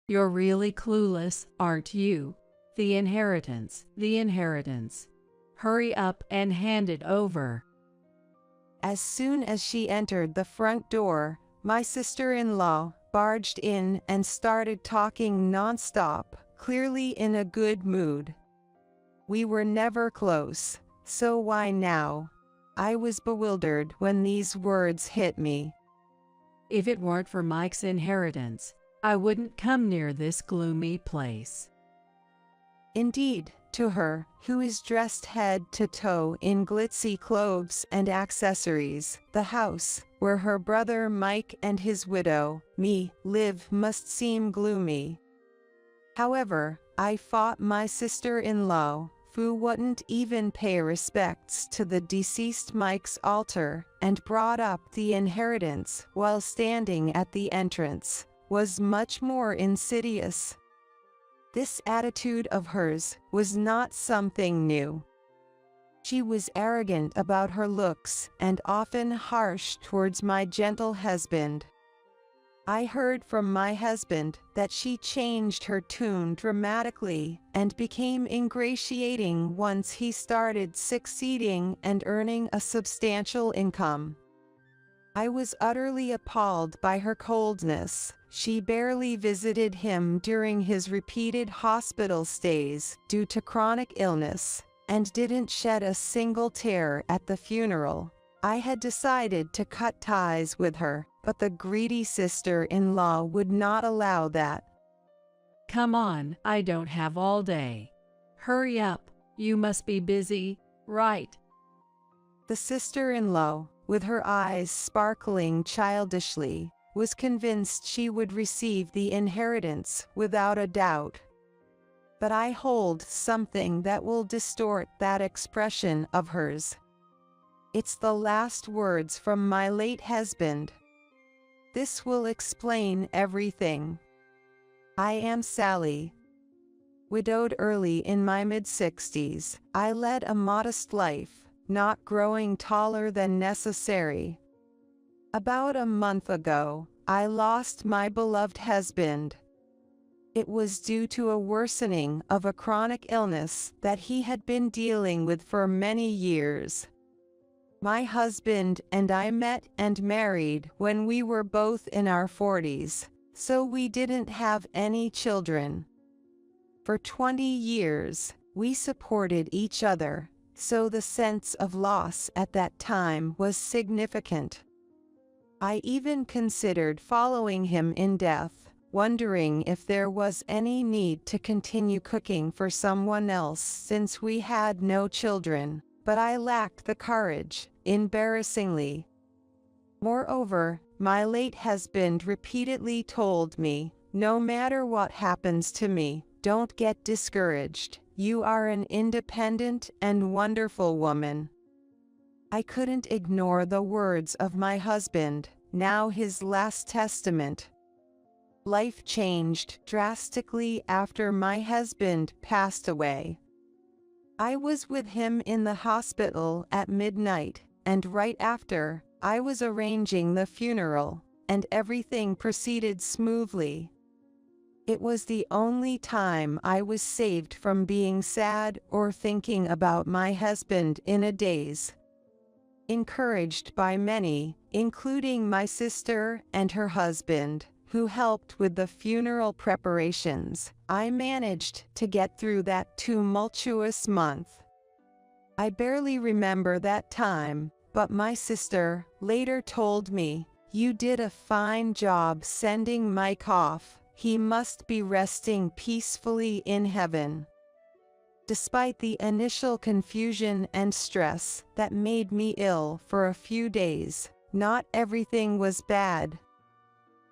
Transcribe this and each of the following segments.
You're really clueless, aren't you? The inheritance, the inheritance. Hurry up and hand it over. As soon as she entered the front door, my sister-in-law barged in and started talking nonstop, clearly in a good mood. We were never close, so why now? I was bewildered when these words hit me. If it weren't for Mike's inheritance, I wouldn't come near this gloomy place. Indeed, to her, who is dressed head to toe in glitzy clothes and accessories, the house, where her brother Mike and his widow, me, live must seem gloomy. However, I fought my sister-in-law, who wouldn't even pay respects to the deceased Mike's altar, and brought up the inheritance while standing at the entrance, was much more insidious. This attitude of hers was not something new. She was arrogant about her looks and often harsh towards my gentle husband. I heard from my husband that she changed her tune dramatically and became ingratiating once he started succeeding and earning a substantial income. I was utterly appalled by her coldness. She barely visited him during his repeated hospital stays due to chronic illness, and didn't shed a single tear at the funeral. I had decided to cut ties with her, but the greedy sister-in-law would not allow that. Come on, I don't have all day. Hurry up, you must be busy, right? The sister-in-law, with her eyes sparkling childishly, was convinced she would receive the inheritance without a doubt. But I hold something that will distort that expression of hers. It's the last words from my late husband. This will explain everything. I am Sally. Widowed early in my mid-60s, I led a modest life, not growing taller than necessary. About a month ago, I lost my beloved husband. It was due to a worsening of a chronic illness that he had been dealing with for many years. My husband and I met and married when we were both in our 40s, so we didn't have any children. For 20 years, we supported each other, so the sense of loss at that time was significant. I even considered following him in death, wondering if there was any need to continue cooking for someone else since we had no children, but I lacked the courage, embarrassingly. Moreover, my late husband repeatedly told me, no matter what happens to me, don't get discouraged. You are an independent and wonderful woman. I couldn't ignore the words of my husband, now his last testament. Life changed drastically after my husband passed away. I was with him in the hospital at midnight, and right after, I was arranging the funeral, and everything proceeded smoothly. It was the only time I was saved from being sad or thinking about my husband in a daze. Encouraged by many, including my sister and her husband, who helped with the funeral preparations, I managed to get through that tumultuous month. I barely remember that time, but my sister later told me, "You did a fine job sending Mike off. He must be resting peacefully in heaven." Despite the initial confusion and stress that made me ill for a few days, not everything was bad.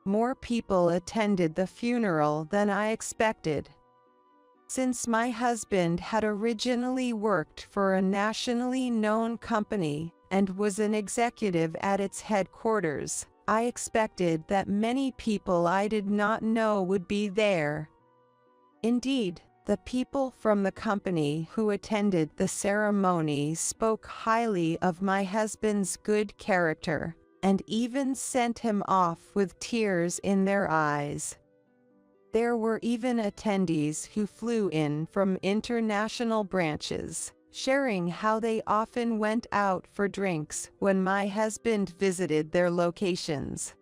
More people attended the funeral than I expected. Since my husband had originally worked for a nationally known company and was an executive at its headquarters, I expected that many people I did not know would be there. Indeed, the people from the company who attended the ceremony spoke highly of my husband's good character, and even sent him off with tears in their eyes. There were even attendees who flew in from international branches, sharing how they often went out for drinks when my husband visited their locations.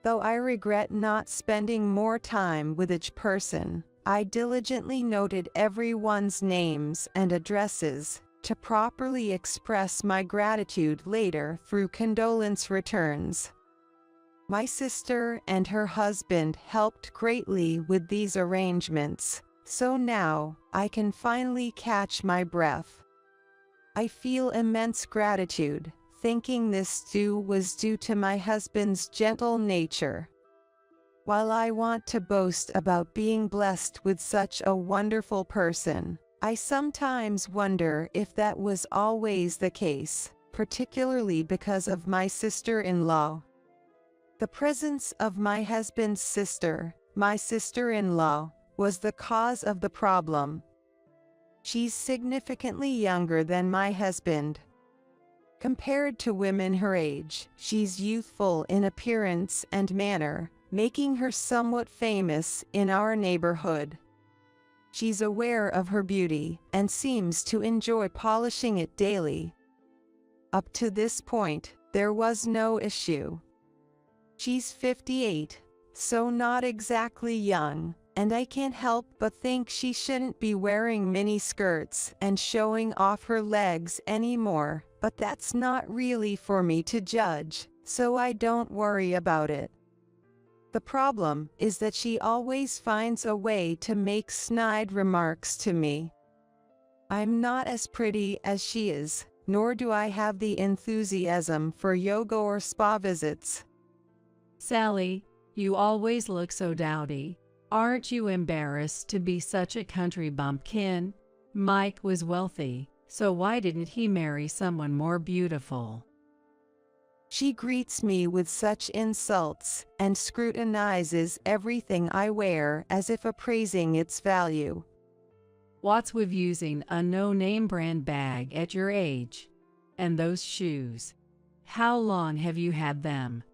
Though I regret not spending more time with each person, I diligently noted everyone's names and addresses to properly express my gratitude later through condolence returns. My sister and her husband helped greatly with these arrangements, so now I can finally catch my breath. I feel immense gratitude, thinking this too was due to my husband's gentle nature. While I want to boast about being blessed with such a wonderful person, I sometimes wonder if that was always the case, particularly because of my sister-in-law. The presence of my husband's sister, my sister-in-law, was the cause of the problem. She's significantly younger than my husband. Compared to women her age, she's youthful in appearance and manner, making her somewhat famous in our neighborhood. She's aware of her beauty and seems to enjoy polishing it daily. Up to this point, there was no issue. She's 58, so not exactly young, and I can't help but think she shouldn't be wearing mini skirts and showing off her legs anymore, but that's not really for me to judge, so I don't worry about it. The problem is that she always finds a way to make snide remarks to me. I'm not as pretty as she is, nor do I have the enthusiasm for yoga or spa visits. Sally, you always look so dowdy. Aren't you embarrassed to be such a country bumpkin? Mike was wealthy, so why didn't he marry someone more beautiful? She greets me with such insults and scrutinizes everything I wear as if appraising its value. What's with using a no-name brand bag at your age? And those shoes. How long have you had them?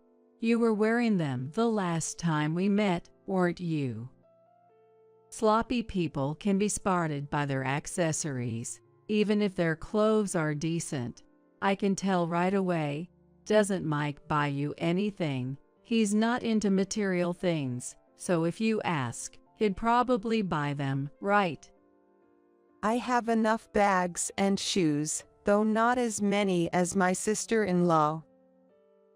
You were wearing them the last time we met, weren't you? Sloppy people can be spotted by their accessories, even if their clothes are decent. I can tell right away. Doesn't Mike buy you anything? He's not into material things, so if you ask, he'd probably buy them, right? I have enough bags and shoes, though not as many as my sister-in-law.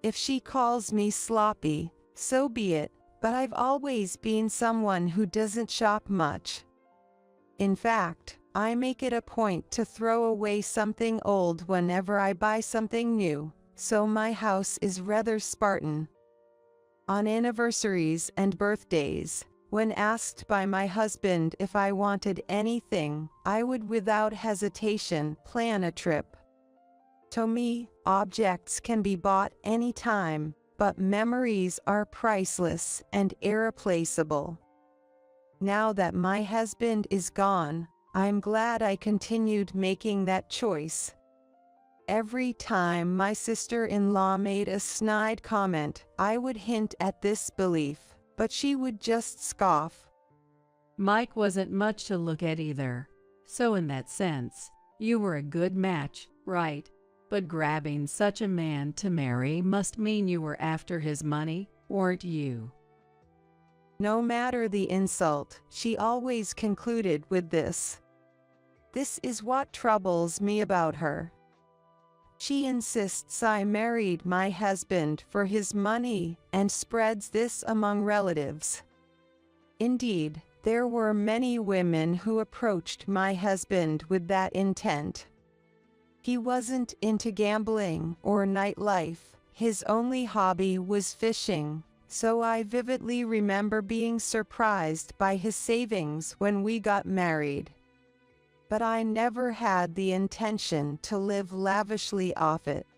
If she calls me sloppy, so be it, but I've always been someone who doesn't shop much. In fact, I make it a point to throw away something old whenever I buy something new, so my house is rather Spartan. On anniversaries and birthdays, when asked by my husband if I wanted anything, I would without hesitation plan a trip. To me, objects can be bought anytime, but memories are priceless and irreplaceable. Now that my husband is gone, I'm glad I continued making that choice. Every time my sister-in-law made a snide comment, I would hint at this belief, but she would just scoff. Mike wasn't much to look at either, so in that sense, you were a good match, right? But grabbing such a man to marry must mean you were after his money, weren't you? No matter the insult, she always concluded with this. This is what troubles me about her. She insists I married my husband for his money and spreads this among relatives. Indeed, there were many women who approached my husband with that intent. He wasn't into gambling or nightlife, his only hobby was fishing, so I vividly remember being surprised by his savings when we got married. But I never had the intention to live lavishly off it.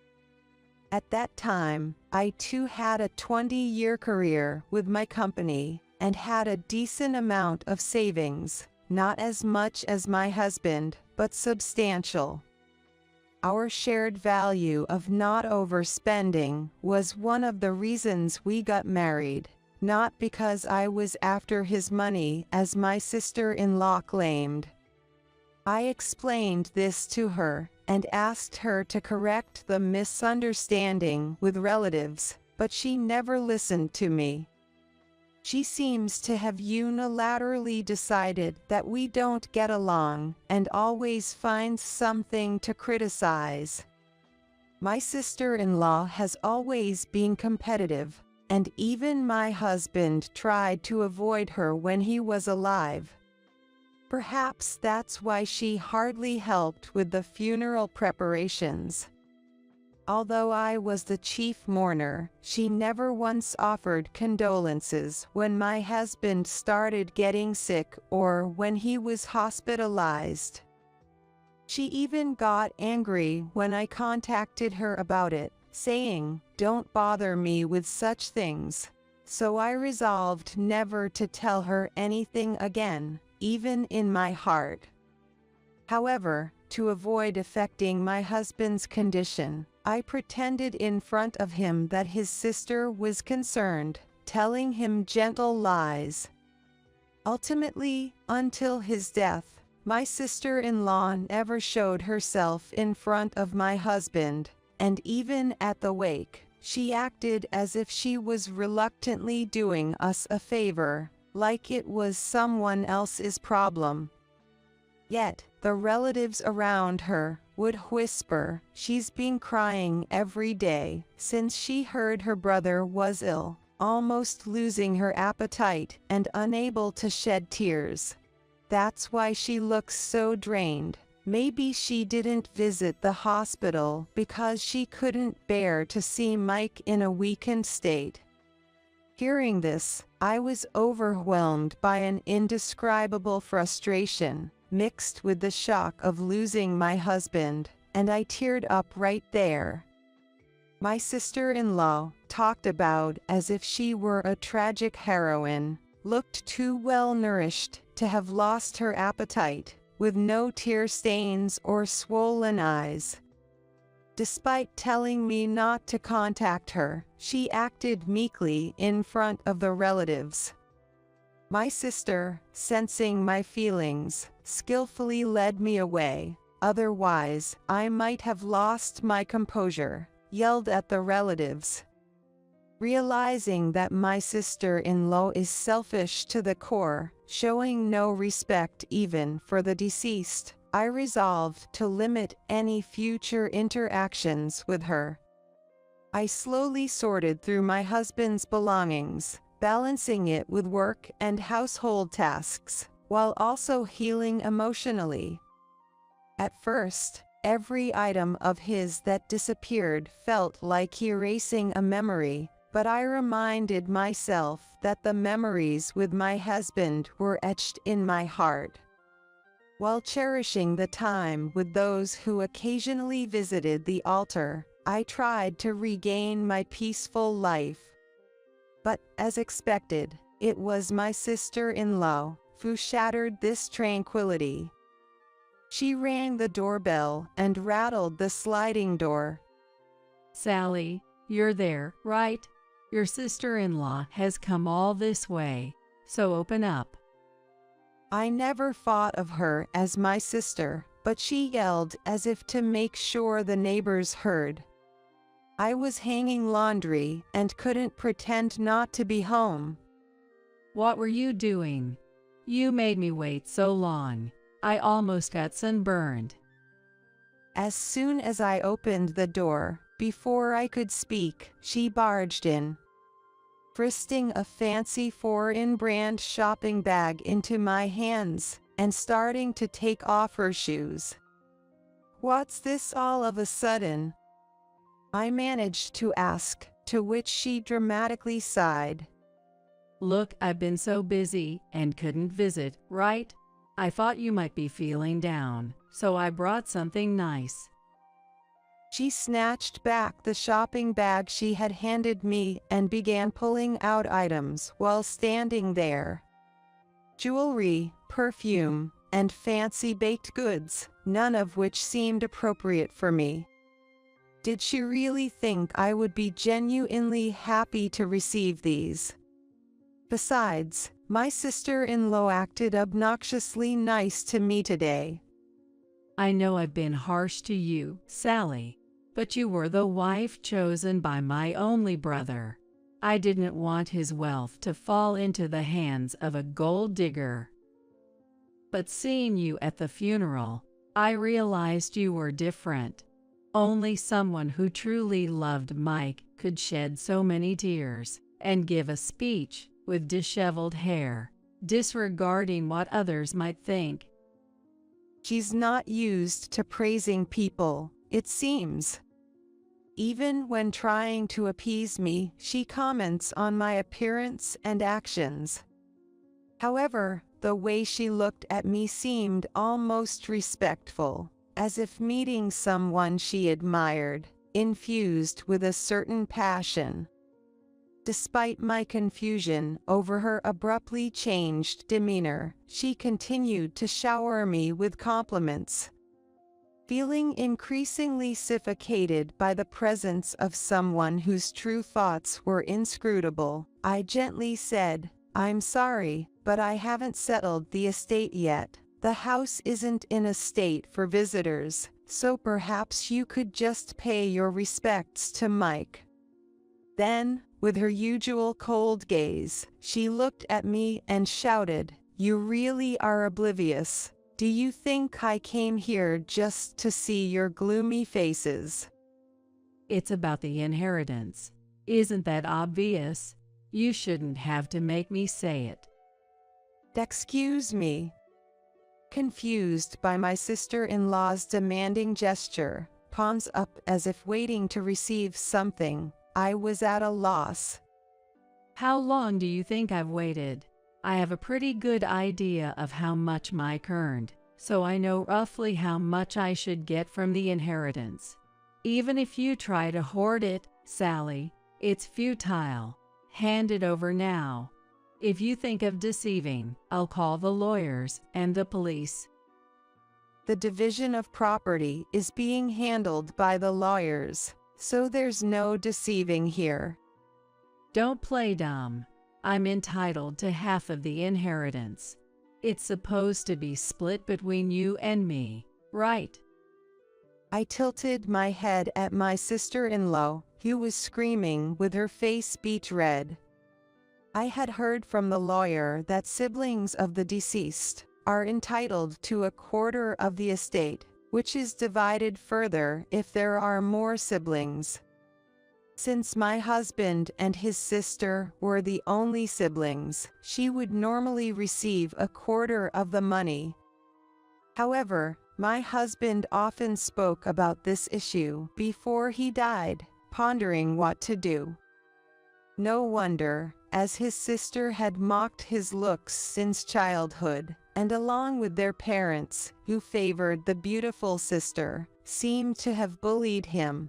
At that time, I too had a 20-year career with my company and had a decent amount of savings, not as much as my husband, but substantial. Our shared value of not overspending was one of the reasons we got married, not because I was after his money as my sister-in-law claimed. I explained this to her and asked her to correct the misunderstanding with relatives, but she never listened to me. She seems to have unilaterally decided that we don't get along and always finds something to criticize. My sister-in-law has always been competitive, and even my husband tried to avoid her when he was alive. Perhaps that's why she hardly helped with the funeral preparations. Although I was the chief mourner, she never once offered condolences when my husband started getting sick or when he was hospitalized. She even got angry when I contacted her about it, saying, "Don't bother me with such things." So I resolved never to tell her anything again, even in my heart. However, to avoid affecting my husband's condition, I pretended in front of him that his sister was concerned, telling him gentle lies. Ultimately, until his death, my sister-in-law never showed herself in front of my husband, and even at the wake, she acted as if she was reluctantly doing us a favor, like it was someone else's problem. Yet, the relatives around her would whisper, "She's been crying every day since she heard her brother was ill, almost losing her appetite and unable to shed tears. That's why she looks so drained. Maybe she didn't visit the hospital because she couldn't bear to see Mike in a weakened state." Hearing this, I was overwhelmed by an indescribable frustration, mixed with the shock of losing my husband, and I teared up right there. My sister-in-law, talked about as if she were a tragic heroine, looked too well-nourished to have lost her appetite, with no tear stains or swollen eyes. Despite telling me not to contact her, she acted meekly in front of the relatives. My sister, sensing my feelings, skillfully led me away. Otherwise, I might have lost my composure, yelled at the relatives. Realizing that my sister-in-law is selfish to the core, showing no respect even for the deceased, I resolved to limit any future interactions with her. I slowly sorted through my husband's belongings, balancing it with work and household tasks, while also healing emotionally. At first, every item of his that disappeared felt like erasing a memory, but I reminded myself that the memories with my husband were etched in my heart. While cherishing the time with those who occasionally visited the altar, I tried to regain my peaceful life. But, as expected, it was my sister-in-law who shattered this tranquility. She rang the doorbell and rattled the sliding door. "Sally, you're there, right? Your sister-in-law has come all this way, so open up." I never thought of her as my sister, but she yelled as if to make sure the neighbors heard. I was hanging laundry and couldn't pretend not to be home. "What were you doing? You made me wait so long. I almost got sunburned." As soon as I opened the door, before I could speak, she barged in, thrusting a fancy foreign brand shopping bag into my hands and starting to take off her shoes. "What's this all of a sudden?" I managed to ask, to which she dramatically sighed. "Look, I've been so busy and couldn't visit, right? I thought you might be feeling down, so I brought something nice." She snatched back the shopping bag she had handed me and began pulling out items while standing there. Jewelry, perfume, and fancy baked goods, none of which seemed appropriate for me. Did she really think I would be genuinely happy to receive these? Besides, my sister-in-law acted obnoxiously nice to me today. I know I've been harsh to you, Sally, but you were the wife chosen by my only brother. I didn't want his wealth to fall into the hands of a gold digger. But seeing you at the funeral, I realized you were different. Only someone who truly loved Mike could shed so many tears and give a speech with disheveled hair, disregarding what others might think. She's not used to praising people, it seems. Even when trying to appease me, she comments on my appearance and actions. However, the way she looked at me seemed almost respectful, as if meeting someone she admired, infused with a certain passion. Despite my confusion over her abruptly changed demeanor, she continued to shower me with compliments. Feeling increasingly suffocated by the presence of someone whose true thoughts were inscrutable, I gently said, "I'm sorry, but I haven't settled the estate yet. The house isn't in a state for visitors, so perhaps you could just pay your respects to Mike." Then, with her usual cold gaze, she looked at me and shouted, "You really are oblivious. Do you think I came here just to see your gloomy faces?" It's about the inheritance. Isn't that obvious? You shouldn't have to make me say it. Excuse me. Confused by my sister-in-law's demanding gesture, palms up as if waiting to receive something, I was at a loss. How long do you think I've waited? I have a pretty good idea of how much Mike earned, so I know roughly how much I should get from the inheritance. Even if you try to hoard it, Sally, it's futile. Hand it over now. If you think of deceiving, I'll call the lawyers and the police. The division of property is being handled by the lawyers, so there's no deceiving here. Don't play dumb. I'm entitled to half of the inheritance. It's supposed to be split between you and me, right? I tilted my head at my sister-in-law, who was screaming with her face beet red. I had heard from the lawyer that siblings of the deceased are entitled to a quarter of the estate, which is divided further if there are more siblings. Since my husband and his sister were the only siblings, she would normally receive a quarter of the money. However, my husband often spoke about this issue before he died, pondering what to do. No wonder, as his sister had mocked his looks since childhood, and along with their parents, who favored the beautiful sister, seemed to have bullied him.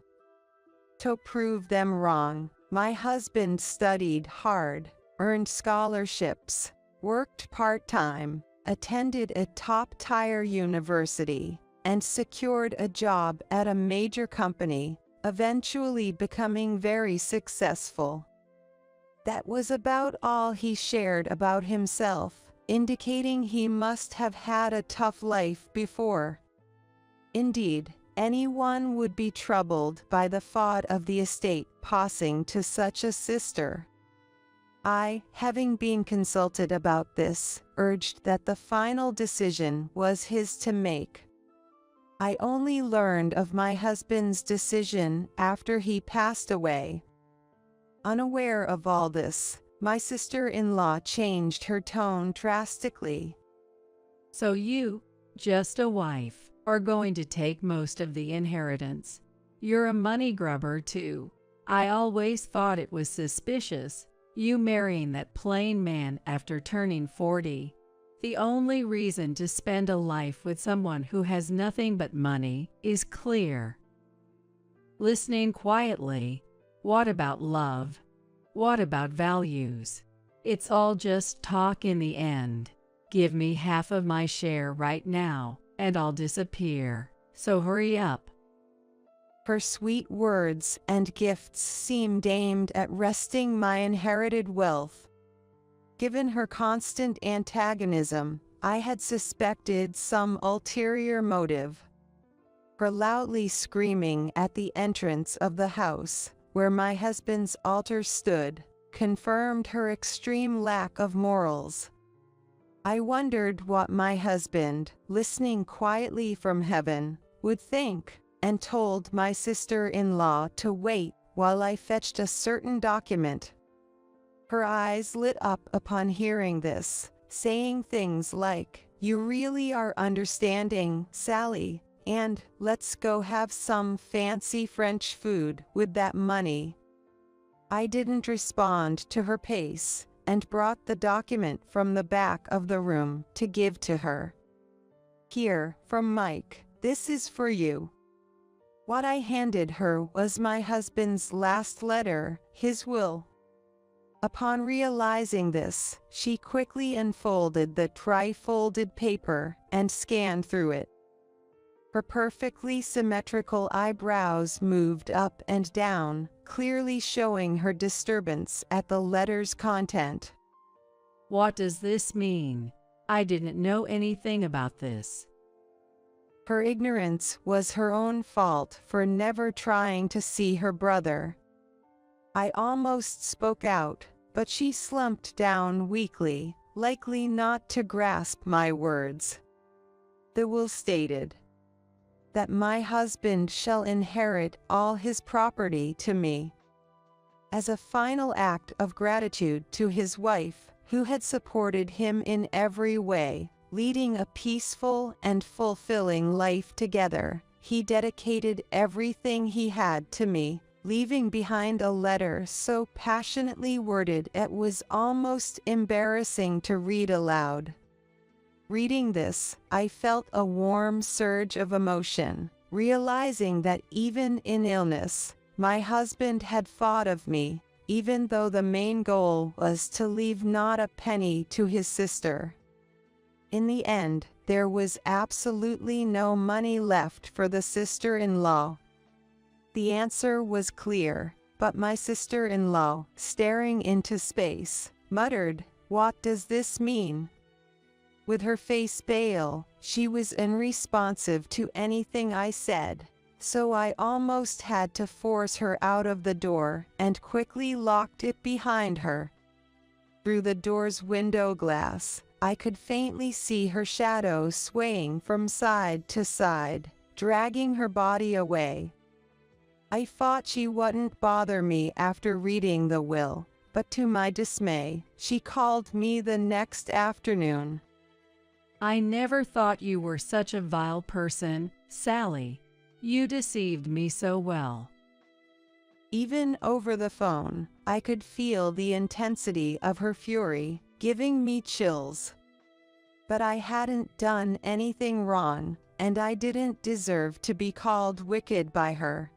To prove them wrong, my husband studied hard, earned scholarships, worked part-time, attended a top-tier university, and secured a job at a major company, eventually becoming very successful. That was about all he shared about himself, indicating he must have had a tough life before. Indeed, anyone would be troubled by the thought of the estate passing to such a sister. I, having been consulted about this, urged that the final decision was his to make. I only learned of my husband's decision after he passed away. Unaware of all this, my sister-in-law changed her tone drastically. So you, just a wife, are going to take most of the inheritance. You're a money grubber too. I always thought it was suspicious, you marrying that plain man after turning 40. The only reason to spend a life with someone who has nothing but money is clear. Listening quietly, what about love? What about values? It's all just talk in the end. Give me half of my share right now, and I'll disappear, so hurry up. Her sweet words and gifts seemed aimed at wresting my inherited wealth. Given her constant antagonism, I had suspected some ulterior motive. Her loudly screaming at the entrance of the house, where my husband's altar stood, confirmed her extreme lack of morals. I wondered what my husband, listening quietly from heaven, would think, and told my sister-in-law to wait while I fetched a certain document. Her eyes lit up upon hearing this, saying things like, "You really are understanding, Sally," and "Let's go have some fancy French food with that money." I didn't respond to her pace, and brought the document from the back of the room to give to her. "Here, from Mike, this is for you." What I handed her was my husband's last letter, his will. Upon realizing this, she quickly unfolded the tri-folded paper and scanned through it. Her perfectly symmetrical eyebrows moved up and down, clearly showing her disturbance at the letter's content. What does this mean? I didn't know anything about this. Her ignorance was her own fault for never trying to see her brother. I almost spoke out, but she slumped down weakly, likely not to grasp my words. The will stated that my husband shall inherit all his property to me. As a final act of gratitude to his wife, who had supported him in every way, leading a peaceful and fulfilling life together, he dedicated everything he had to me, leaving behind a letter so passionately worded it was almost embarrassing to read aloud. Reading this, I felt a warm surge of emotion, realizing that even in illness, my husband had thought of me, even though the main goal was to leave not a penny to his sister. In the end, there was absolutely no money left for the sister-in-law. The answer was clear, but my sister-in-law, staring into space, muttered, "What does this mean?" With her face pale, she was unresponsive to anything I said, so I almost had to force her out of the door and quickly locked it behind her. Through the door's window glass, I could faintly see her shadow swaying from side to side, dragging her body away. I thought she wouldn't bother me after reading the will, but to my dismay, she called me the next afternoon. I never thought you were such a vile person, Sally. You deceived me so well. Even over the phone, I could feel the intensity of her fury, giving me chills. But I hadn't done anything wrong, and I didn't deserve to be called wicked by her.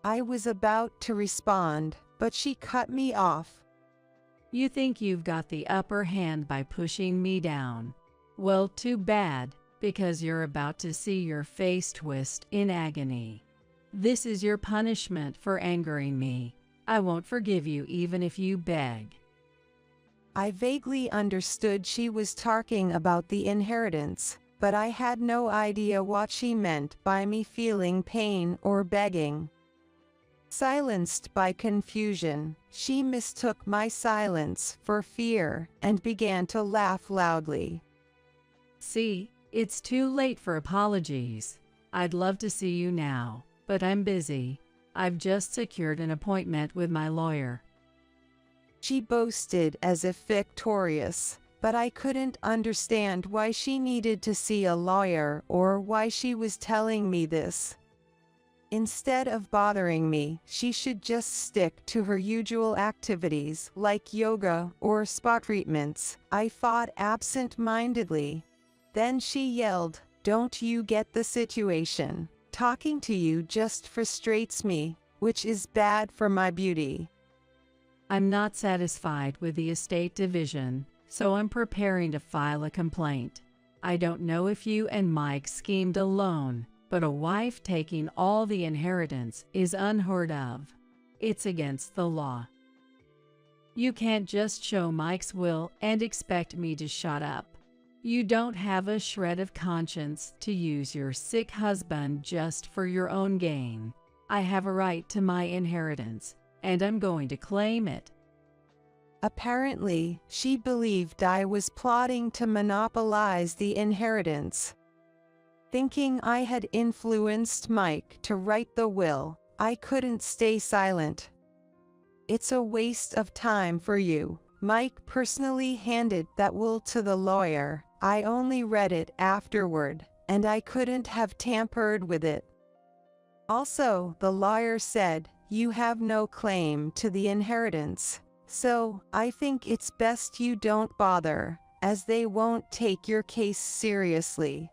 I was about to respond, but she cut me off. You think you've got the upper hand by pushing me down. Well, too bad, because you're about to see your face twist in agony. This is your punishment for angering me. I won't forgive you even if you beg. I vaguely understood she was talking about the inheritance, but I had no idea what she meant by me feeling pain or begging. Silenced by confusion, she mistook my silence for fear and began to laugh loudly. See, it's too late for apologies. I'd love to see you now, but I'm busy. I've just secured an appointment with my lawyer. She boasted as if victorious, but I couldn't understand why she needed to see a lawyer or why she was telling me this. Instead of bothering me, she should just stick to her usual activities like yoga or spa treatments, I thought absent-mindedly. Then she yelled, "Don't you get the situation? Talking to you just frustrates me, which is bad for my beauty." I'm not satisfied with the estate division, so I'm preparing to file a complaint. I don't know if you and Mike schemed alone, but a wife taking all the inheritance is unheard of. It's against the law. You can't just show Mike's will and expect me to shut up. You don't have a shred of conscience to use your sick husband just for your own gain. I have a right to my inheritance, and I'm going to claim it. Apparently, she believed I was plotting to monopolize the inheritance. Thinking I had influenced Mike to write the will, I couldn't stay silent. It's a waste of time for you. Mike personally handed that will to the lawyer. I only read it afterward, and I couldn't have tampered with it. Also, the lawyer said, you have no claim to the inheritance. So, I think it's best you don't bother, as they won't take your case seriously.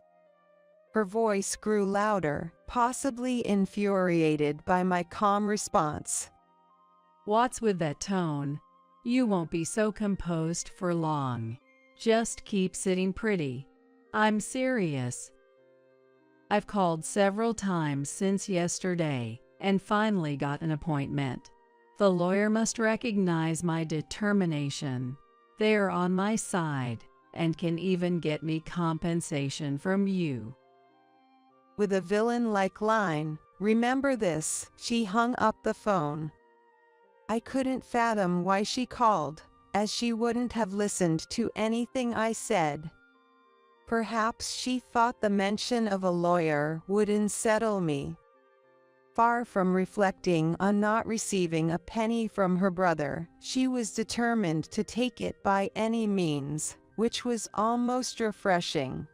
Her voice grew louder, possibly infuriated by my calm response. What's with that tone? You won't be so composed for long. Just keep sitting pretty. I'm serious. I've called several times since yesterday and finally got an appointment. The lawyer must recognize my determination. They're on my side and can even get me compensation from you. With a villain-like line, remember this, she hung up the phone. I couldn't fathom why she called, as she wouldn't have listened to anything I said. Perhaps she thought the mention of a lawyer would unsettle me. Far from reflecting on not receiving a penny from her brother, she was determined to take it by any means, which was almost refreshing.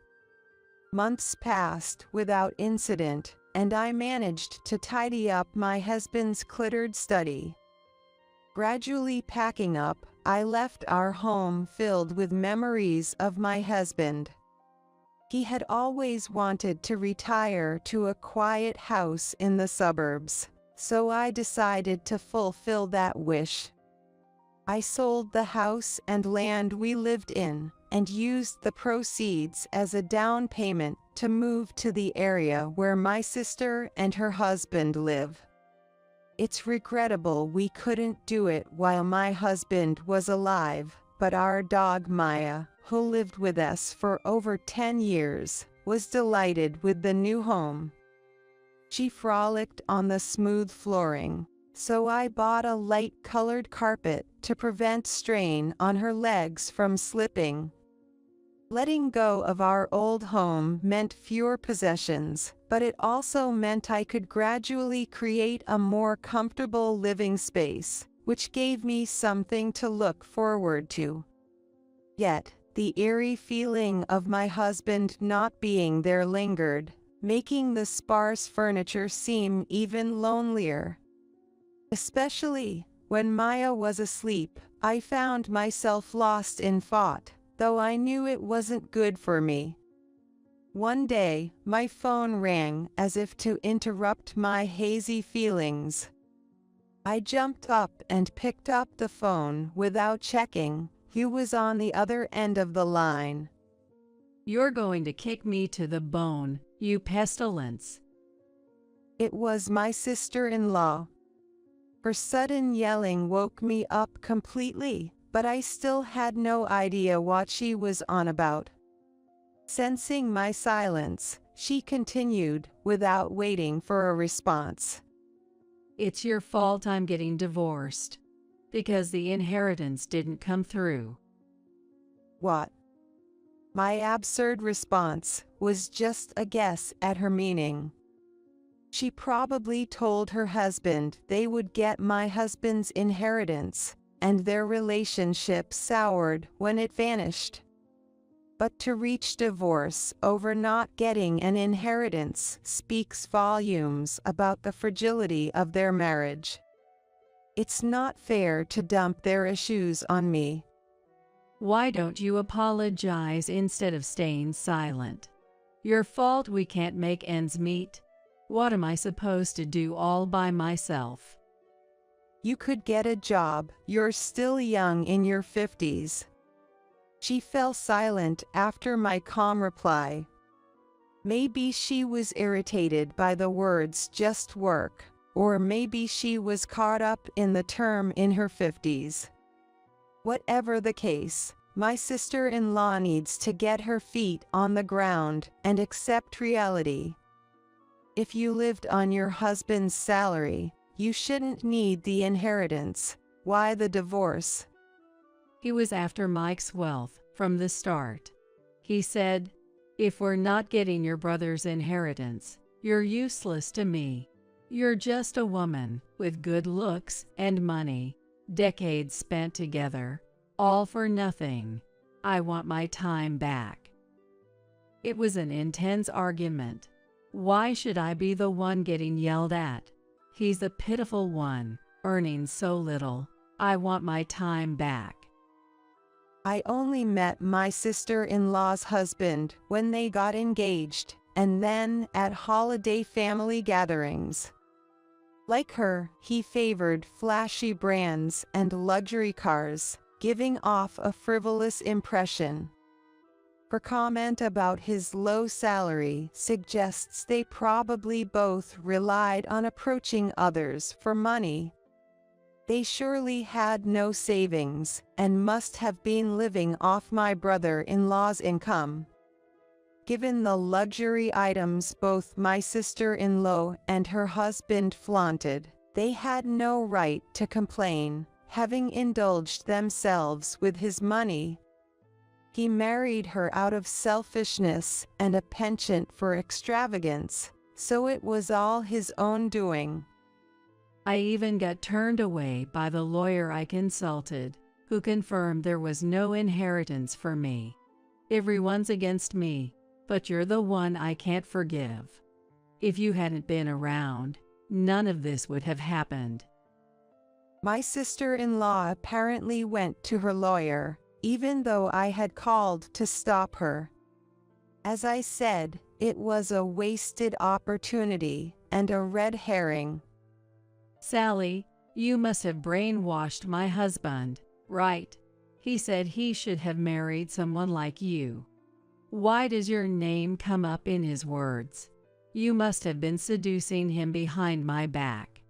Months passed without incident, and I managed to tidy up my husband's cluttered study. Gradually packing up, I left our home filled with memories of my husband. He had always wanted to retire to a quiet house in the suburbs, so I decided to fulfill that wish. I sold the house and land we lived in, and used the proceeds as a down payment to move to the area where my sister and her husband live. It's regrettable we couldn't do it while my husband was alive, but our dog Maya, who lived with us for over 10 years, was delighted with the new home. She frolicked on the smooth flooring, so I bought a light-colored carpet to prevent strain on her legs from slipping. Letting go of our old home meant fewer possessions, but it also meant I could gradually create a more comfortable living space, which gave me something to look forward to. Yet, the eerie feeling of my husband not being there lingered, making the sparse furniture seem even lonelier. Especially when Maya was asleep, I found myself lost in thought, though I knew it wasn't good for me. One day, my phone rang as if to interrupt my hazy feelings. I jumped up and picked up the phone without checking who was on the other end of the line. You're going to kick me to the bone, you pestilence. It was my sister-in-law. Her sudden yelling woke me up completely, but I still had no idea what she was on about. Sensing my silence, she continued without waiting for a response. It's your fault I'm getting divorced, because the inheritance didn't come through. What? My absurd response was just a guess at her meaning. She probably told her husband they would get my husband's inheritance, and their relationship soured when it vanished. But to reach divorce over not getting an inheritance speaks volumes about the fragility of their marriage. It's not fair to dump their issues on me. Why don't you apologize instead of staying silent? Your fault we can't make ends meet. What am I supposed to do all by myself? You could get a job, you're still young in your 50s. She fell silent after my calm reply. Maybe she was irritated by the words just work, or maybe she was caught up in the term in her 50s. Whatever the case, my sister-in-law needs to get her feet on the ground and accept reality. If you lived on your husband's salary, you shouldn't need the inheritance. Why the divorce? He was after Mike's wealth from the start. He said, "If we're not getting your brother's inheritance, you're useless to me. You're just a woman with good looks and money, decades spent together, all for nothing. I want my time back." It was an intense argument. Why should I be the one getting yelled at? He's the pitiful one, earning so little. I want my time back. I only met my sister-in-law's husband when they got engaged, and then at holiday family gatherings. Like her, he favored flashy brands and luxury cars, giving off a frivolous impression. Her comment about his low salary suggests they probably both relied on approaching others for money. They surely had no savings and must have been living off my brother-in-law's income. Given the luxury items both my sister-in-law and her husband flaunted, they had no right to complain, having indulged themselves with his money. He married her out of selfishness and a penchant for extravagance, so it was all his own doing. I even got turned away by the lawyer I consulted, who confirmed there was no inheritance for me. Everyone's against me, but you're the one I can't forgive. If you hadn't been around, none of this would have happened. My sister-in-law apparently went to her lawyer, even though I had called to stop her. As I said, it was a wasted opportunity and a red herring. "Sally, you must have brainwashed my husband, right? He said he should have married someone like you. Why does your name come up in his words? You must have been seducing him behind my back."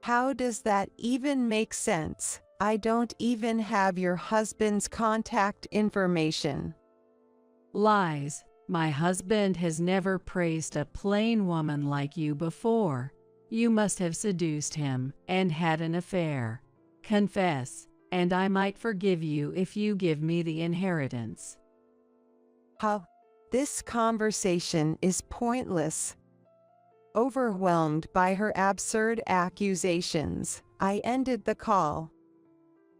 How does that even make sense? I don't even have your husband's contact information. Lies. My husband has never praised a plain woman like you before. You must have seduced him and had an affair. Confess, and I might forgive you if you give me the inheritance. How? This conversation is pointless. Overwhelmed by her absurd accusations, I ended the call.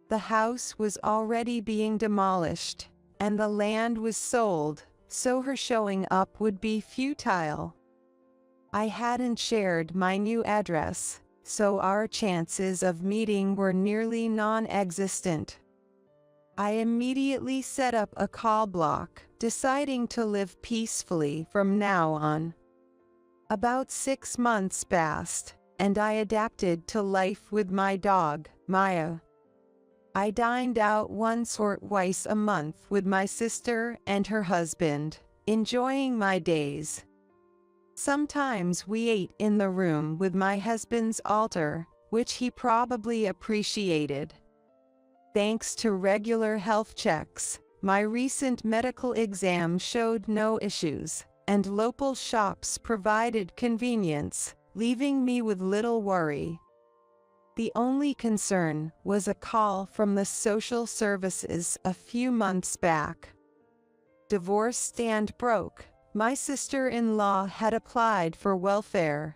The house was already being demolished, and the land was sold, so her showing up would be futile. I hadn't shared my new address, so our chances of meeting were nearly non-existent. I immediately set up a call block, deciding to live peacefully from now on. About 6 months passed, and I adapted to life with my dog, Maya. I dined out once or twice a month with my sister and her husband, enjoying my days. Sometimes we ate in the room with my husband's altar, which he probably appreciated. Thanks to regular health checks, my recent medical exam showed no issues, and local shops provided convenience, leaving me with little worry. The only concern was a call from the social services a few months back. Divorced and broke, my sister-in-law had applied for welfare.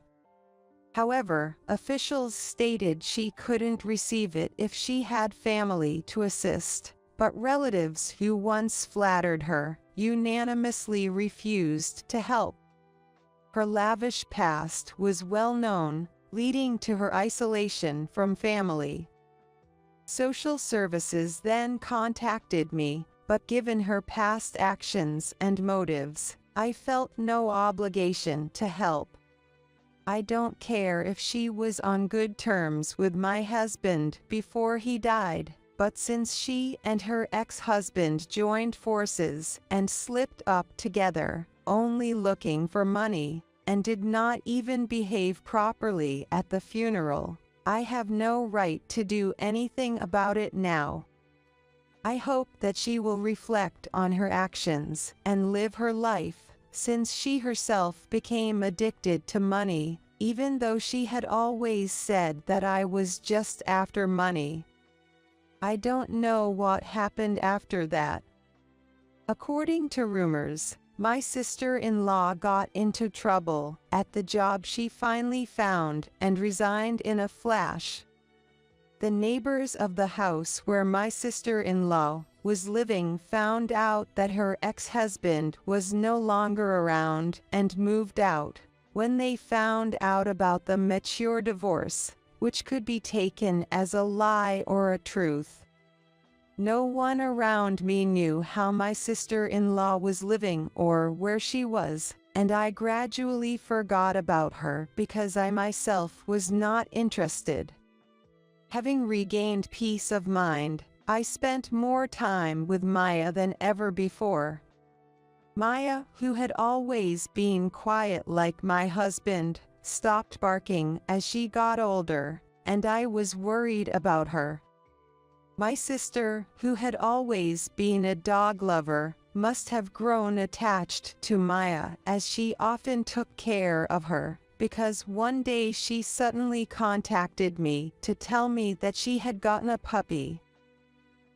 However, officials stated she couldn't receive it if she had family to assist, but relatives who once flattered her unanimously refused to help. Her lavish past was well known, leading to her isolation from family. Social services then contacted me, but given her past actions and motives, I felt no obligation to help. I don't care if she was on good terms with my husband before he died, but since she and her ex-husband joined forces and slipped up together, only looking for money, and did not even behave properly at the funeral, I have no right to do anything about it now. I hope that she will reflect on her actions and live her life, since she herself became addicted to money, even though she had always said that I was just after money. I don't know what happened after that. According to rumors, my sister-in-law got into trouble at the job she finally found and resigned in a flash. The neighbors of the house where my sister-in-law was living found out that her ex-husband was no longer around and moved out. When they found out about the mature divorce, which could be taken as a lie or a truth, no one around me knew how my sister-in-law was living or where she was, and I gradually forgot about her because I myself was not interested. Having regained peace of mind, I spent more time with Maya than ever before. Maya, who had always been quiet like my husband, stopped barking as she got older, and I was worried about her. My sister, who had always been a dog lover, must have grown attached to Maya as she often took care of her, because one day she suddenly contacted me to tell me that she had gotten a puppy.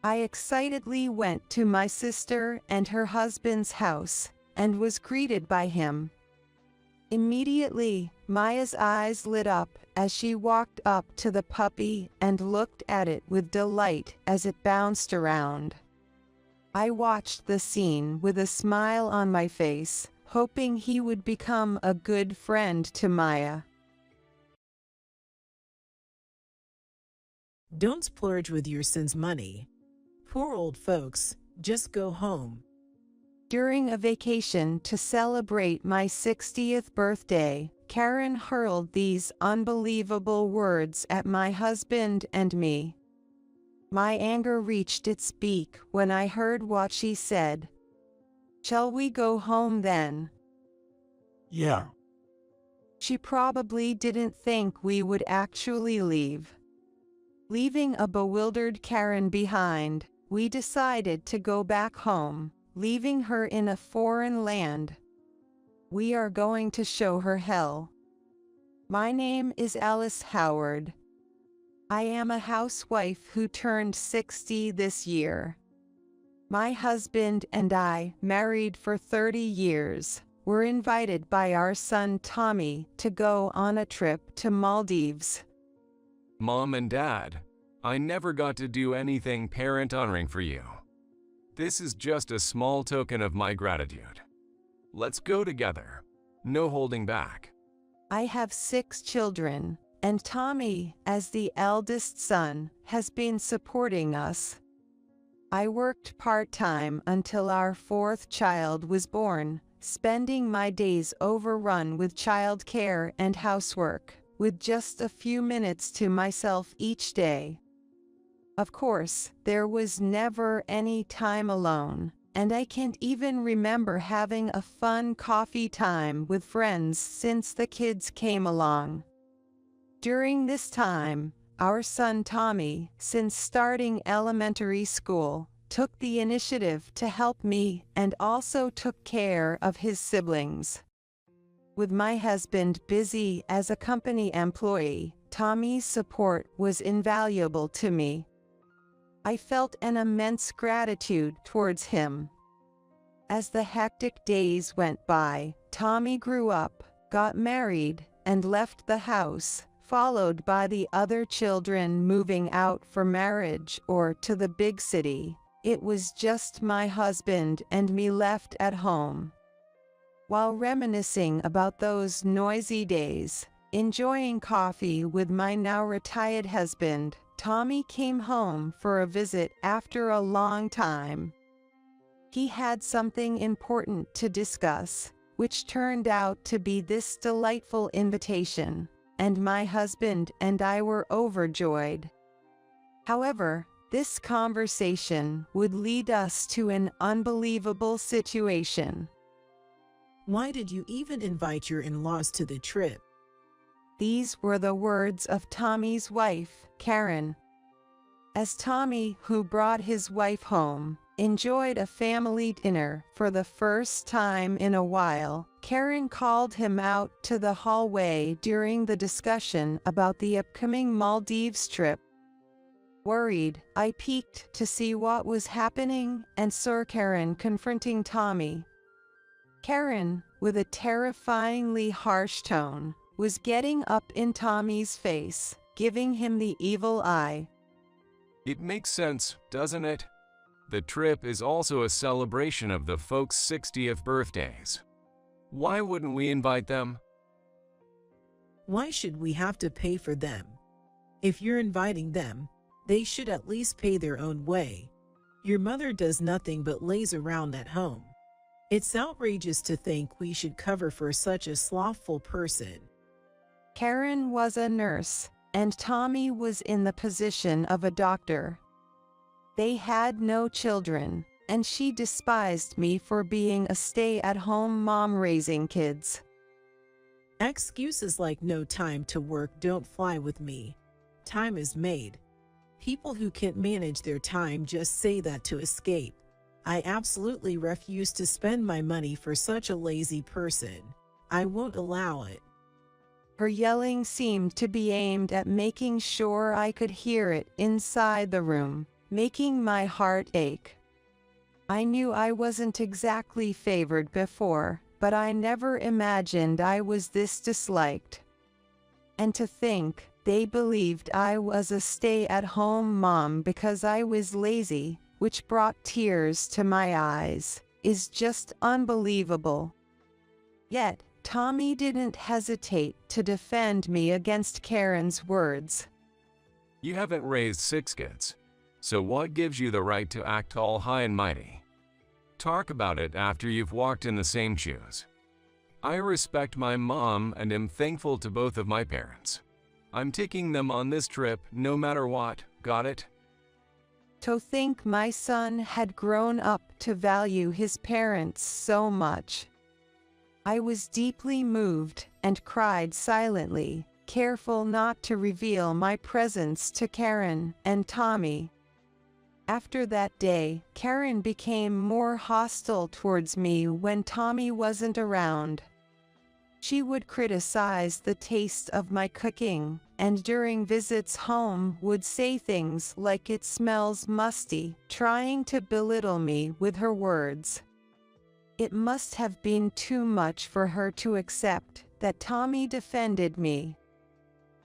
I excitedly went to my sister and her husband's house, and was greeted by him. Immediately, Maya's eyes lit up as she walked up to the puppy and looked at it with delight as it bounced around. I watched the scene with a smile on my face, hoping he would become a good friend to Maya. Don't splurge with your son's money. Poor old folks, just go home. During a vacation to celebrate my 60th birthday, Karen hurled these unbelievable words at my husband and me. My anger reached its peak when I heard what she said. "Shall we go home then?" Yeah. She probably didn't think we would actually leave. Leaving a bewildered Karen behind, we decided to go back home, leaving her in a foreign land. We are going to show her hell. My name is Alice Howard. I am a housewife who turned 60 this year. My husband and I, married for 30 years, were invited by our son Tommy to go on a trip to Maldives. Mom and Dad, I never got to do anything parent-honoring for you. This is just a small token of my gratitude. Let's go together. No holding back. I have 6 children, and Tommy, as the eldest son, has been supporting us. I worked part-time until our 4th child was born, spending my days overrun with childcare and housework, with just a few minutes to myself each day. Of course, there was never any time alone, and I can't even remember having a fun coffee time with friends since the kids came along. During this time, our son Tommy, since starting elementary school, took the initiative to help me and also took care of his siblings. With my husband busy as a company employee, Tommy's support was invaluable to me. I felt an immense gratitude towards him. As the hectic days went by, Tommy grew up, got married, and left the house, followed by the other children moving out for marriage or to the big city. It was just my husband and me left at home. While reminiscing about those noisy days, enjoying coffee with my now retired husband, Tommy came home for a visit after a long time. He had something important to discuss, which turned out to be this delightful invitation, and my husband and I were overjoyed. However, this conversation would lead us to an unbelievable situation. Why did you even invite your in-laws to the trip? These were the words of Tommy's wife, Karen. As Tommy, who brought his wife home, enjoyed a family dinner for the first time in a while, Karen called him out to the hallway during the discussion about the upcoming Maldives trip. Worried, I peeked to see what was happening and saw Karen confronting Tommy. Karen, with a terrifyingly harsh tone, was getting up in Tommy's face, giving him the evil eye. It makes sense, doesn't it? The trip is also a celebration of the folks' 60th birthdays. Why wouldn't we invite them? Why should we have to pay for them? If you're inviting them, they should at least pay their own way. Your mother does nothing but lays around at home. It's outrageous to think we should cover for such a slothful person. Karen was a nurse, and Tommy was in the position of a doctor. They had no children, and she despised me for being a stay-at-home mom raising kids. Excuses like no time to work don't fly with me. Time is made. People who can't manage their time just say that to escape. I absolutely refuse to spend my money for such a lazy person. I won't allow it. Her yelling seemed to be aimed at making sure I could hear it inside the room, making my heart ache. I knew I wasn't exactly favored before, but I never imagined I was this disliked. And to think they believed I was a stay-at-home mom because I was lazy, which brought tears to my eyes, is just unbelievable. Yet, Tommy didn't hesitate to defend me against Karen's words. You haven't raised 6 kids, so what gives you the right to act all high and mighty? Talk about it after you've walked in the same shoes. I respect my mom and am thankful to both of my parents. I'm taking them on this trip no matter what, got it? To think my son had grown up to value his parents so much. I was deeply moved and cried silently, careful not to reveal my presence to Karen and Tommy. After that day, Karen became more hostile towards me when Tommy wasn't around. She would criticize the taste of my cooking, and during visits home would say things like it smells musty, trying to belittle me with her words. It must have been too much for her to accept that Tommy defended me.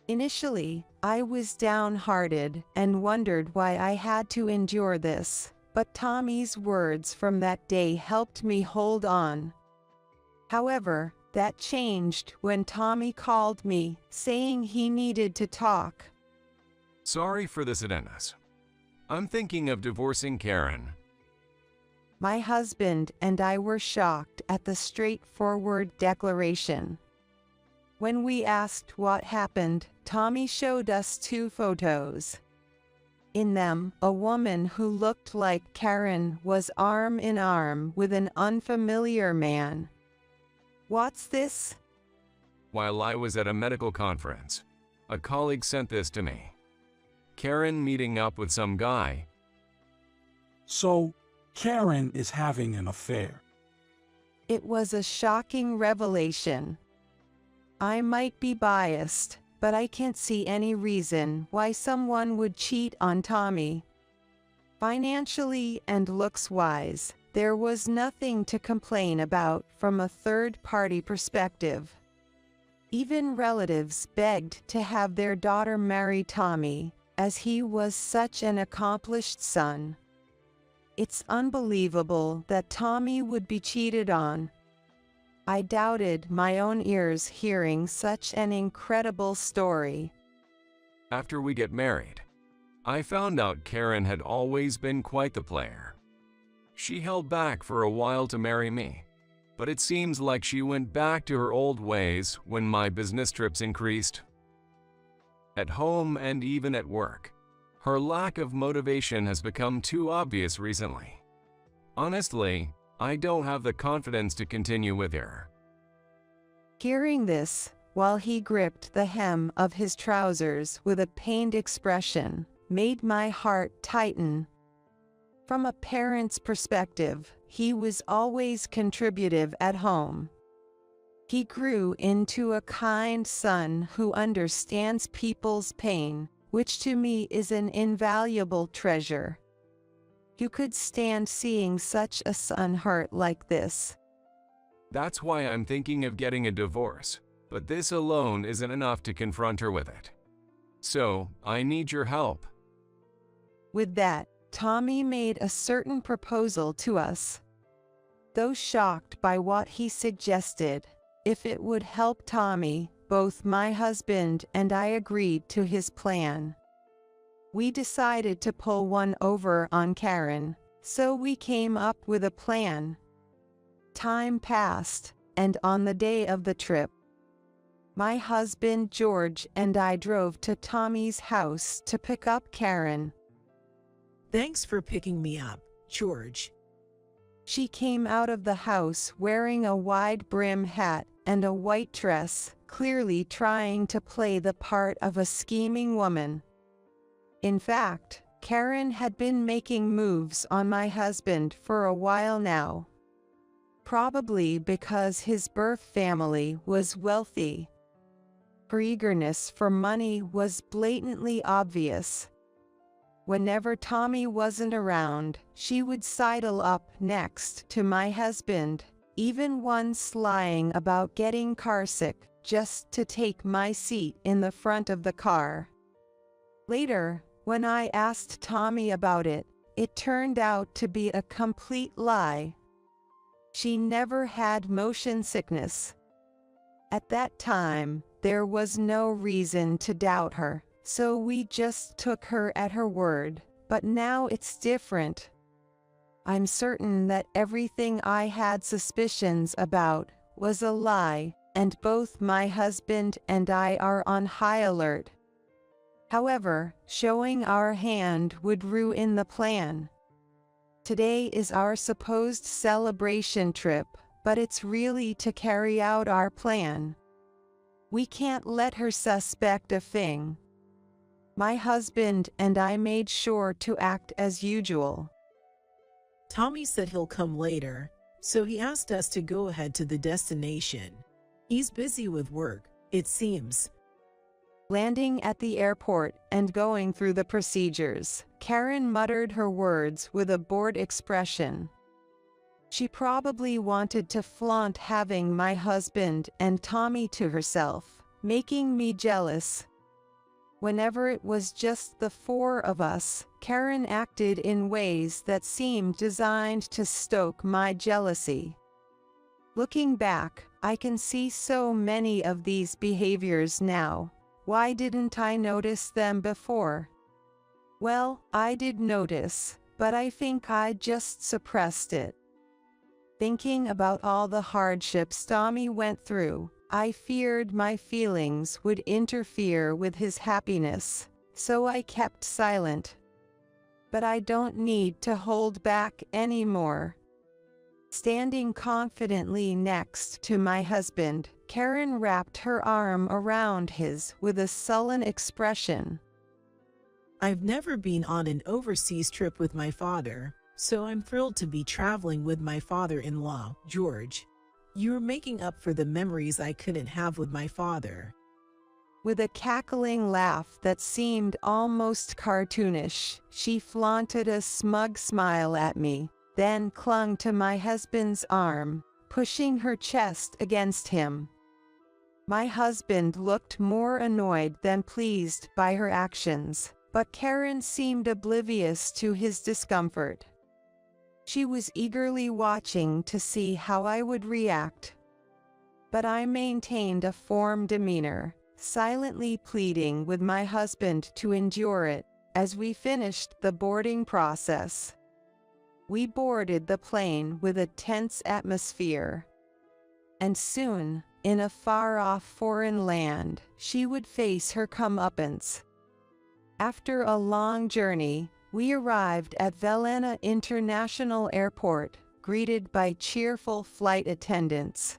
Initially, I was downhearted and wondered why I had to endure this, but Tommy's words from that day helped me hold on. However, that changed when Tommy called me, saying he needed to talk. Sorry for this, Dennis. I'm thinking of divorcing Karen. My husband and I were shocked at the straightforward declaration. When we asked what happened, Tommy showed us 2 photos. In them, a woman who looked like Karen was arm in arm with an unfamiliar man. What's this? While I was at a medical conference, a colleague sent this to me. Karen meeting up with some guy. So, Karen is having an affair. It was a shocking revelation. I might be biased, but I can't see any reason why someone would cheat on Tommy. Financially and looks-wise, there was nothing to complain about from a third-party perspective. Even relatives begged to have their daughter marry Tommy, as he was such an accomplished son. It's unbelievable that Tommy would be cheated on. I doubted my own ears hearing such an incredible story. After we get married, I found out Karen had always been quite the player. She held back for a while to marry me, but it seems like she went back to her old ways when my business trips increased. At home and even at work, her lack of motivation has become too obvious recently. Honestly, I don't have the confidence to continue with her. Hearing this, while he gripped the hem of his trousers with a pained expression, made my heart tighten. From a parent's perspective, he was always contributive at home. He grew into a kind son who understands people's pain, which to me is an invaluable treasure. You could stand seeing such a son hurt like this. That's why I'm thinking of getting a divorce, but this alone isn't enough to confront her with it. So, I need your help. With that, Tommy made a certain proposal to us. Though shocked by what he suggested, if it would help Tommy, both my husband and I agreed to his plan. We decided to pull one over on Karen, so we came up with a plan. Time passed, and on the day of the trip, my husband George and I drove to Tommy's house to pick up Karen. Thanks for picking me up, George. She came out of the house wearing a wide brim hat and a white dress, clearly trying to play the part of a scheming woman. In fact, Karen had been making moves on my husband for a while now. Probably because his birth family was wealthy. Her eagerness for money was blatantly obvious. Whenever Tommy wasn't around, she would sidle up next to my husband, even once lying about getting carsick just to take my seat in the front of the car. Later, when I asked Tommy about it, it turned out to be a complete lie. She never had motion sickness. At that time, there was no reason to doubt her, so we just took her at her word, but now it's different. I'm certain that everything I had suspicions about was a lie, and both my husband and I are on high alert. However, showing our hand would ruin the plan. Today is our supposed celebration trip, but it's really to carry out our plan. We can't let her suspect a thing. My husband and I made sure to act as usual. Tommy said he'll come later, so he asked us to go ahead to the destination. He's busy with work, it seems. Landing at the airport and going through the procedures, Karen muttered her words with a bored expression. She probably wanted to flaunt having my husband and Tommy to herself, making me jealous. Whenever it was just the four of us, Karen acted in ways that seemed designed to stoke my jealousy. Looking back, I can see so many of these behaviors now. Why didn't I notice them before? Well, I did notice, but I think I just suppressed it. Thinking about all the hardships Tommy went through, I feared my feelings would interfere with his happiness, so I kept silent. But I don't need to hold back anymore. Standing confidently next to my husband, Karen wrapped her arm around his with a sullen expression. I've never been on an overseas trip with my father, so I'm thrilled to be traveling with my father-in-law, George. You're making up for the memories I couldn't have with my father. With a cackling laugh that seemed almost cartoonish, she flaunted a smug smile at me, then clung to my husband's arm, pushing her chest against him. My husband looked more annoyed than pleased by her actions, but Karen seemed oblivious to his discomfort. She was eagerly watching to see how I would react. But I maintained a firm demeanor, silently pleading with my husband to endure it, as we finished the boarding process. We boarded the plane with a tense atmosphere. And soon, in a far-off foreign land, she would face her comeuppance. After a long journey, we arrived at Vienna International Airport, greeted by cheerful flight attendants.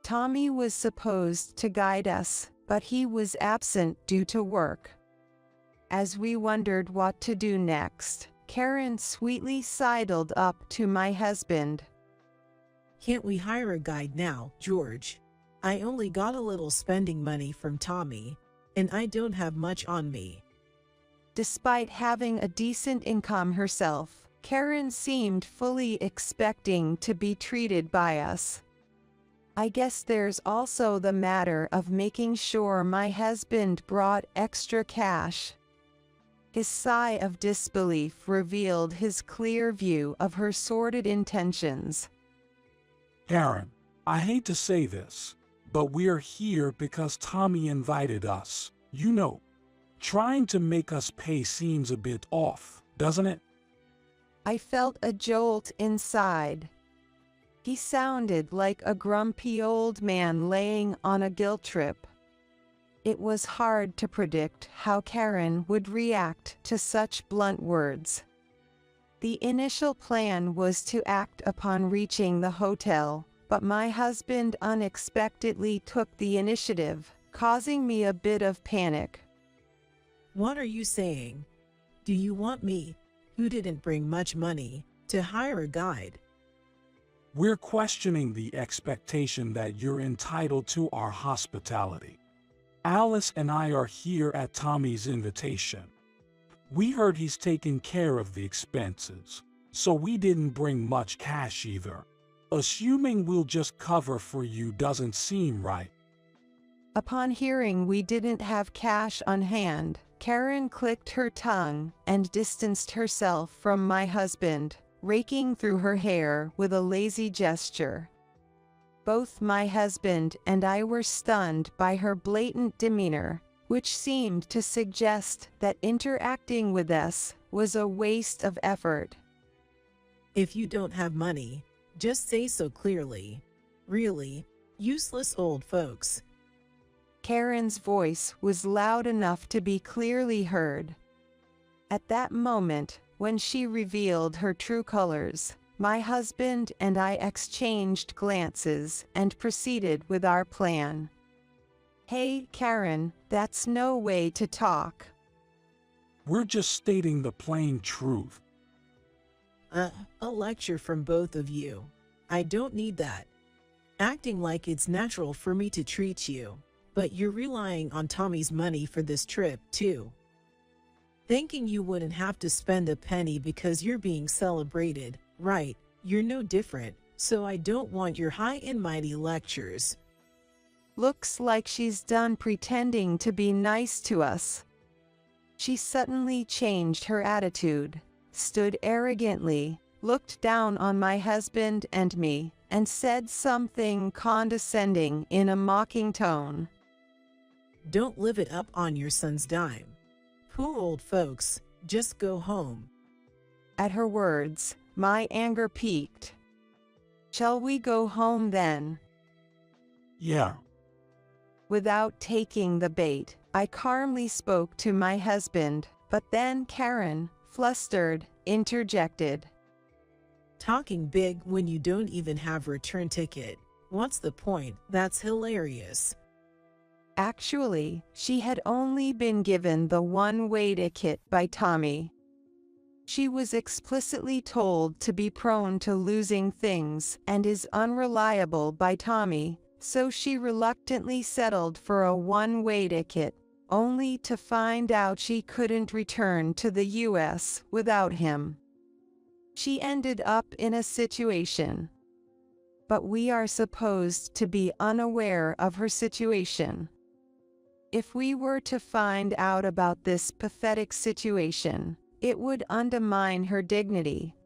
Tommy was supposed to guide us, but he was absent due to work. As we wondered what to do next, Karen sweetly sidled up to my husband. Can't we hire a guide now, George? I only got a little spending money from Tommy, and I don't have much on me. Despite having a decent income herself, Karen seemed fully expecting to be treated by us. I guess there's also the matter of making sure my husband brought extra cash. His sigh of disbelief revealed his clear view of her sordid intentions. Karen, I hate to say this, but we're here because Tommy invited us. You know, trying to make us pay seems a bit off, doesn't it? I felt a jolt inside. He sounded like a grumpy old man laying on a guilt trip. It was hard to predict how Karen would react to such blunt words. The initial plan was to act upon reaching the hotel, but my husband unexpectedly took the initiative, causing me a bit of panic. What are you saying? Do you want me, who didn't bring much money, to hire a guide? We're questioning the expectation that you're entitled to our hospitality. Alice and I are here at Tommy's invitation. We heard he's taking care of the expenses, so we didn't bring much cash either. Assuming we'll just cover for you doesn't seem right. Upon hearing we didn't have cash on hand, Karen clicked her tongue and distanced herself from my husband, raking through her hair with a lazy gesture. Both my husband and I were stunned by her blatant demeanor, which seemed to suggest that interacting with us was a waste of effort. If you don't have money, just say so clearly. Really, useless old folks. Karen's voice was loud enough to be clearly heard. At that moment, when she revealed her true colors, my husband and I exchanged glances and proceeded with our plan. Hey, Karen, that's no way to talk. We're just stating the plain truth. A lecture from both of you. I don't need that. Acting like it's natural for me to treat you, but you're relying on Tommy's money for this trip, too. Thinking you wouldn't have to spend a penny because you're being celebrated, right? You're no different, so I don't want your high and mighty lectures. Looks like she's done pretending to be nice to us. She suddenly changed her attitude, stood arrogantly, looked down on my husband and me, and said something condescending in a mocking tone. Don't live it up on your son's dime. Poor old folks, just go home. At her words, my anger peaked. Shall we go home then? Yeah. Without taking the bait, I calmly spoke to my husband, but then Karen, flustered, interjected. Talking big when you don't even have a return ticket. What's the point? That's hilarious. Actually, she had only been given the one-way ticket by Tommy. She was explicitly told to be prone to losing things and is unreliable by Tommy, so she reluctantly settled for a one-way ticket, only to find out she couldn't return to the US without him. She ended up in a situation. But we are supposed to be unaware of her situation. If we were to find out about this pathetic situation, it would undermine her dignity.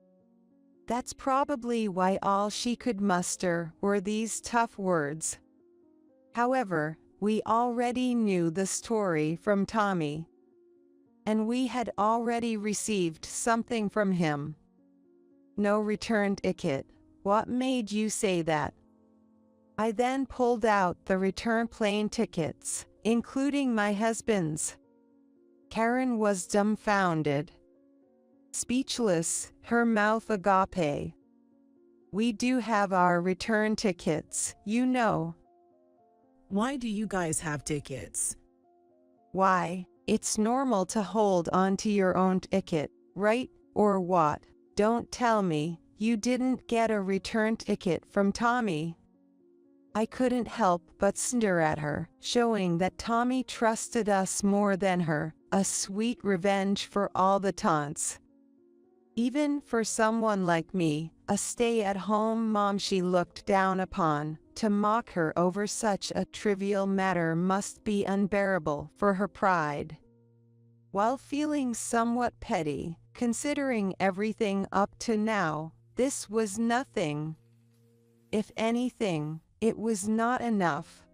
That's probably why all she could muster were these tough words. However, we already knew the story from Tommy. And we had already received something from him. No return ticket. What made you say that? I then pulled out the return plane tickets, including my husband's. Karen was dumbfounded. Speechless, her mouth agape. We do have our return tickets, you know. Why do you guys have tickets? Why? It's normal to hold on to your own ticket, right? Or what? Don't tell me you didn't get a return ticket from Tommy. I couldn't help but stare at her, showing that Tommy trusted us more than her, a sweet revenge for all the taunts. Even for someone like me, a stay-at-home mom she looked down upon, to mock her over such a trivial matter must be unbearable for her pride. While feeling somewhat petty, considering everything up to now, this was nothing. If anything, it was not enough.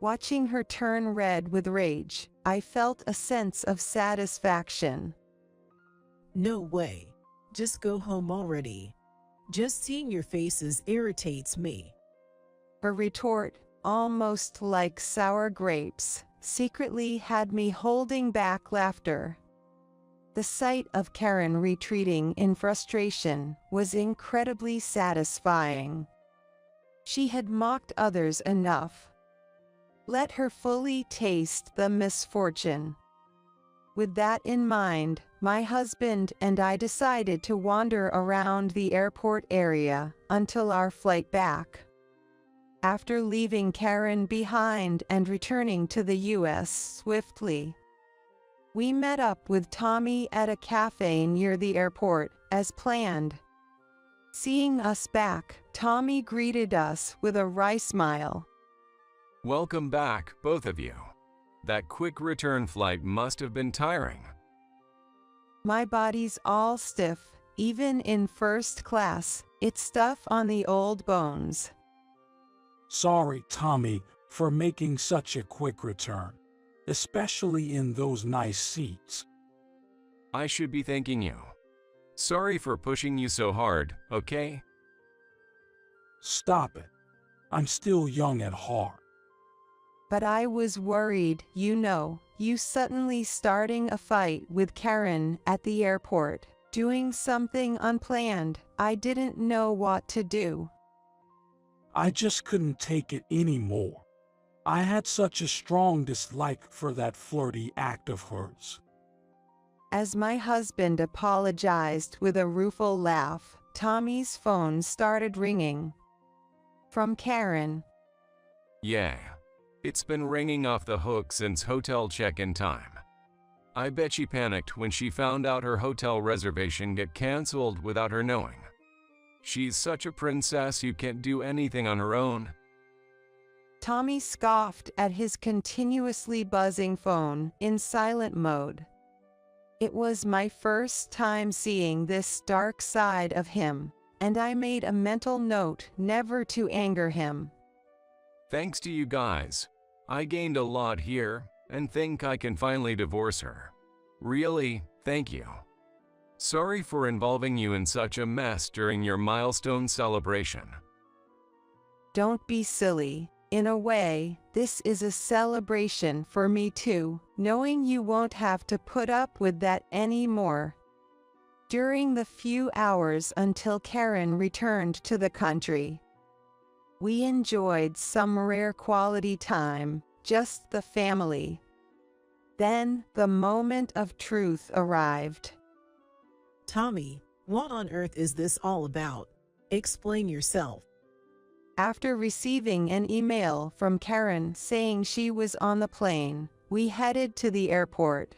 Watching her turn red with rage, I felt a sense of satisfaction. No way. Just go home already. Just seeing your faces irritates me. Her retort, almost like sour grapes, secretly had me holding back laughter. The sight of Karen retreating in frustration was incredibly satisfying. She had mocked others enough. Let her fully taste the misfortune. With that in mind, my husband and I decided to wander around the airport area until our flight back. After leaving Karen behind and returning to the US swiftly, we met up with Tommy at a cafe near the airport, as planned. Seeing us back, Tommy greeted us with a wry smile. Welcome back, both of you. That quick return flight must have been tiring. My body's all stiff, even in first class. It's tough on the old bones. Sorry, Tommy, for making such a quick return, especially in those nice seats. I should be thanking you. Sorry for pushing you so hard, okay? Stop it. I'm still young at heart. But I was worried, you suddenly starting a fight with Karen at the airport, doing something unplanned. I didn't know what to do. I just couldn't take it anymore. I had such a strong dislike for that flirty act of hers. As my husband apologized with a rueful laugh, Tommy's phone started ringing. From Karen. Yeah. It's been ringing off the hook since hotel check-in time. I bet she panicked when she found out her hotel reservation got canceled without her knowing. She's such a princess who can't do anything on her own. Tommy scoffed at his continuously buzzing phone in silent mode. It was my first time seeing this dark side of him, and I made a mental note never to anger him. Thanks to you guys, I gained a lot here and think I can finally divorce her. Really, thank you. Sorry for involving you in such a mess during your milestone celebration. Don't be silly. In a way, this is a celebration for me too, knowing you won't have to put up with that anymore. During the few hours until Karen returned to the country, we enjoyed some rare quality time, just the family. Then the moment of truth arrived. Tommy, what on earth is this all about? Explain yourself. After receiving an email from Karen saying she was on the plane, we headed to the airport.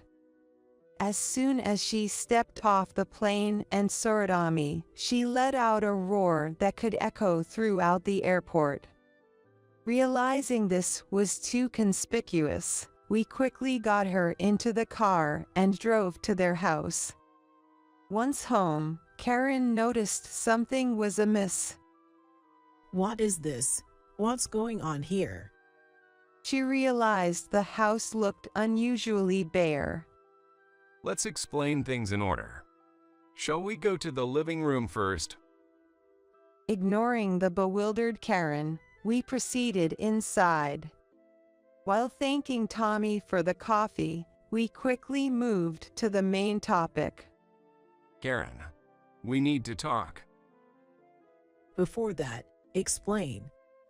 As soon as she stepped off the plane and saw me, she let out a roar that could echo throughout the airport. Realizing this was too conspicuous, we quickly got her into the car and drove to their house. Once home, Karen noticed something was amiss. What is this? What's going on here? She realized the house looked unusually bare. Let's explain things in order. Shall we go to the living room first? Ignoring the bewildered Karen, we proceeded inside. While thanking Tommy for the coffee, we quickly moved to the main topic. Karen, we need to talk. Before that, explain.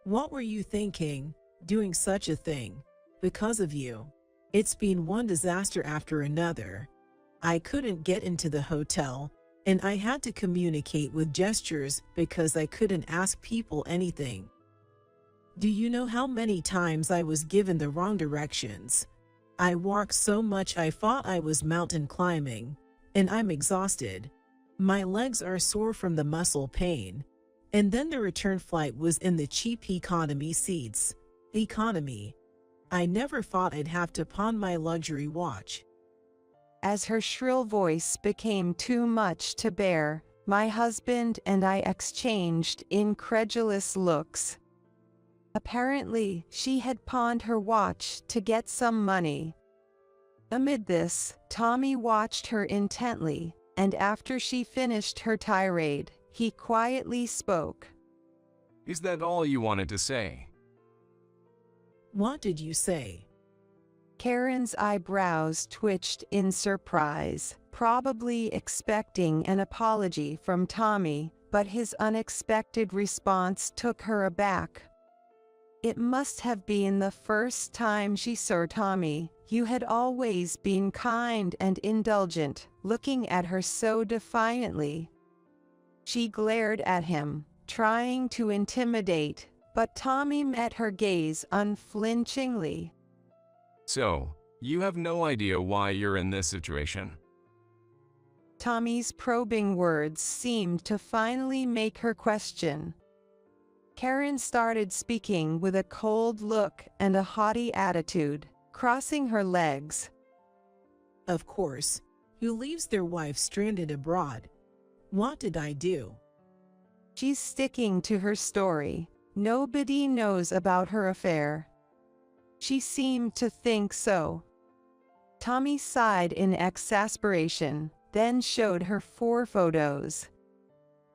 What were you thinking, doing such a thing? Because of you. It's been one disaster after another. I couldn't get into the hotel, and I had to communicate with gestures because I couldn't ask people anything. Do you know how many times I was given the wrong directions? I walked so much I thought I was mountain climbing, and I'm exhausted. My legs are sore from the muscle pain. And then the return flight was in the cheap economy seats. Economy. I never thought I'd have to pawn my luxury watch. As her shrill voice became too much to bear, my husband and I exchanged incredulous looks. Apparently, she had pawned her watch to get some money. Amid this, Tommy watched her intently, and after she finished her tirade, he quietly spoke. Is that all you wanted to say? What did you say? Karen's eyebrows twitched in surprise, probably expecting an apology from Tommy, but his unexpected response took her aback. It must have been the first time she saw Tommy. You had always been kind and indulgent, looking at her so defiantly. She glared at him, trying to intimidate, but Tommy met her gaze unflinchingly. So, you have no idea why you're in this situation? Tommy's probing words seemed to finally make her question. Karen started speaking with a cold look and a haughty attitude, crossing her legs. Of course, who leaves their wife stranded abroad? What did I do? She's sticking to her story. Nobody knows about her affair. She seemed to think so. Tommy sighed in exasperation, then showed her 4 photos.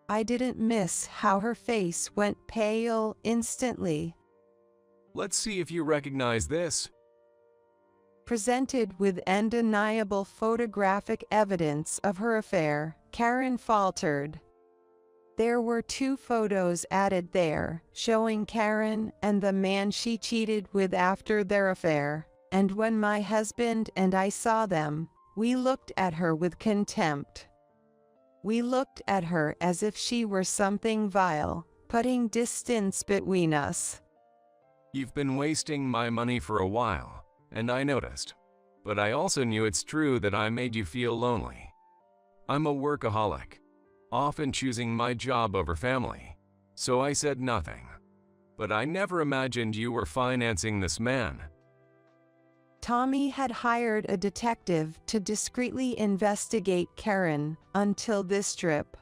I didn't miss how her face went pale instantly. Let's see if you recognize this. Presented with undeniable photographic evidence of her affair, Karen faltered. There were 2 photos added there, showing Karen and the man she cheated with after their affair, and when my husband and I saw them, we looked at her with contempt. We looked at her as if she were something vile, putting distance between us. You've been wasting my money for a while, and I noticed. But I also knew it's true that I made you feel lonely. I'm a workaholic, often choosing my job over family, so I said nothing. But I never imagined you were financing this man. Tommy had hired a detective to discreetly investigate Karen until this trip.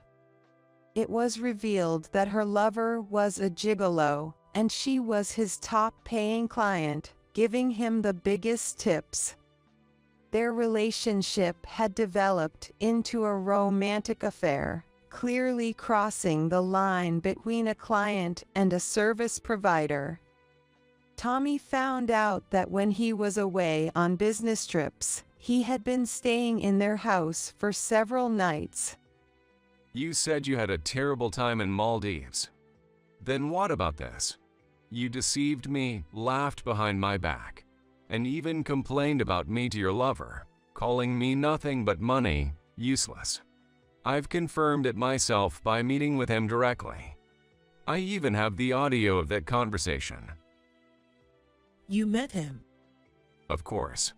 It was revealed that her lover was a gigolo, and she was his top-paying client, giving him the biggest tips. Their relationship had developed into a romantic affair, clearly crossing the line between a client and a service provider. Tommy found out that when he was away on business trips, he had been staying in their house for several nights. You said you had a terrible time in Maldives. Then what about this? You deceived me, laughed behind my back, and even complained about me to your lover, calling me nothing but money, useless. I've confirmed it myself by meeting with him directly. I even have the audio of that conversation. You met him? Of course.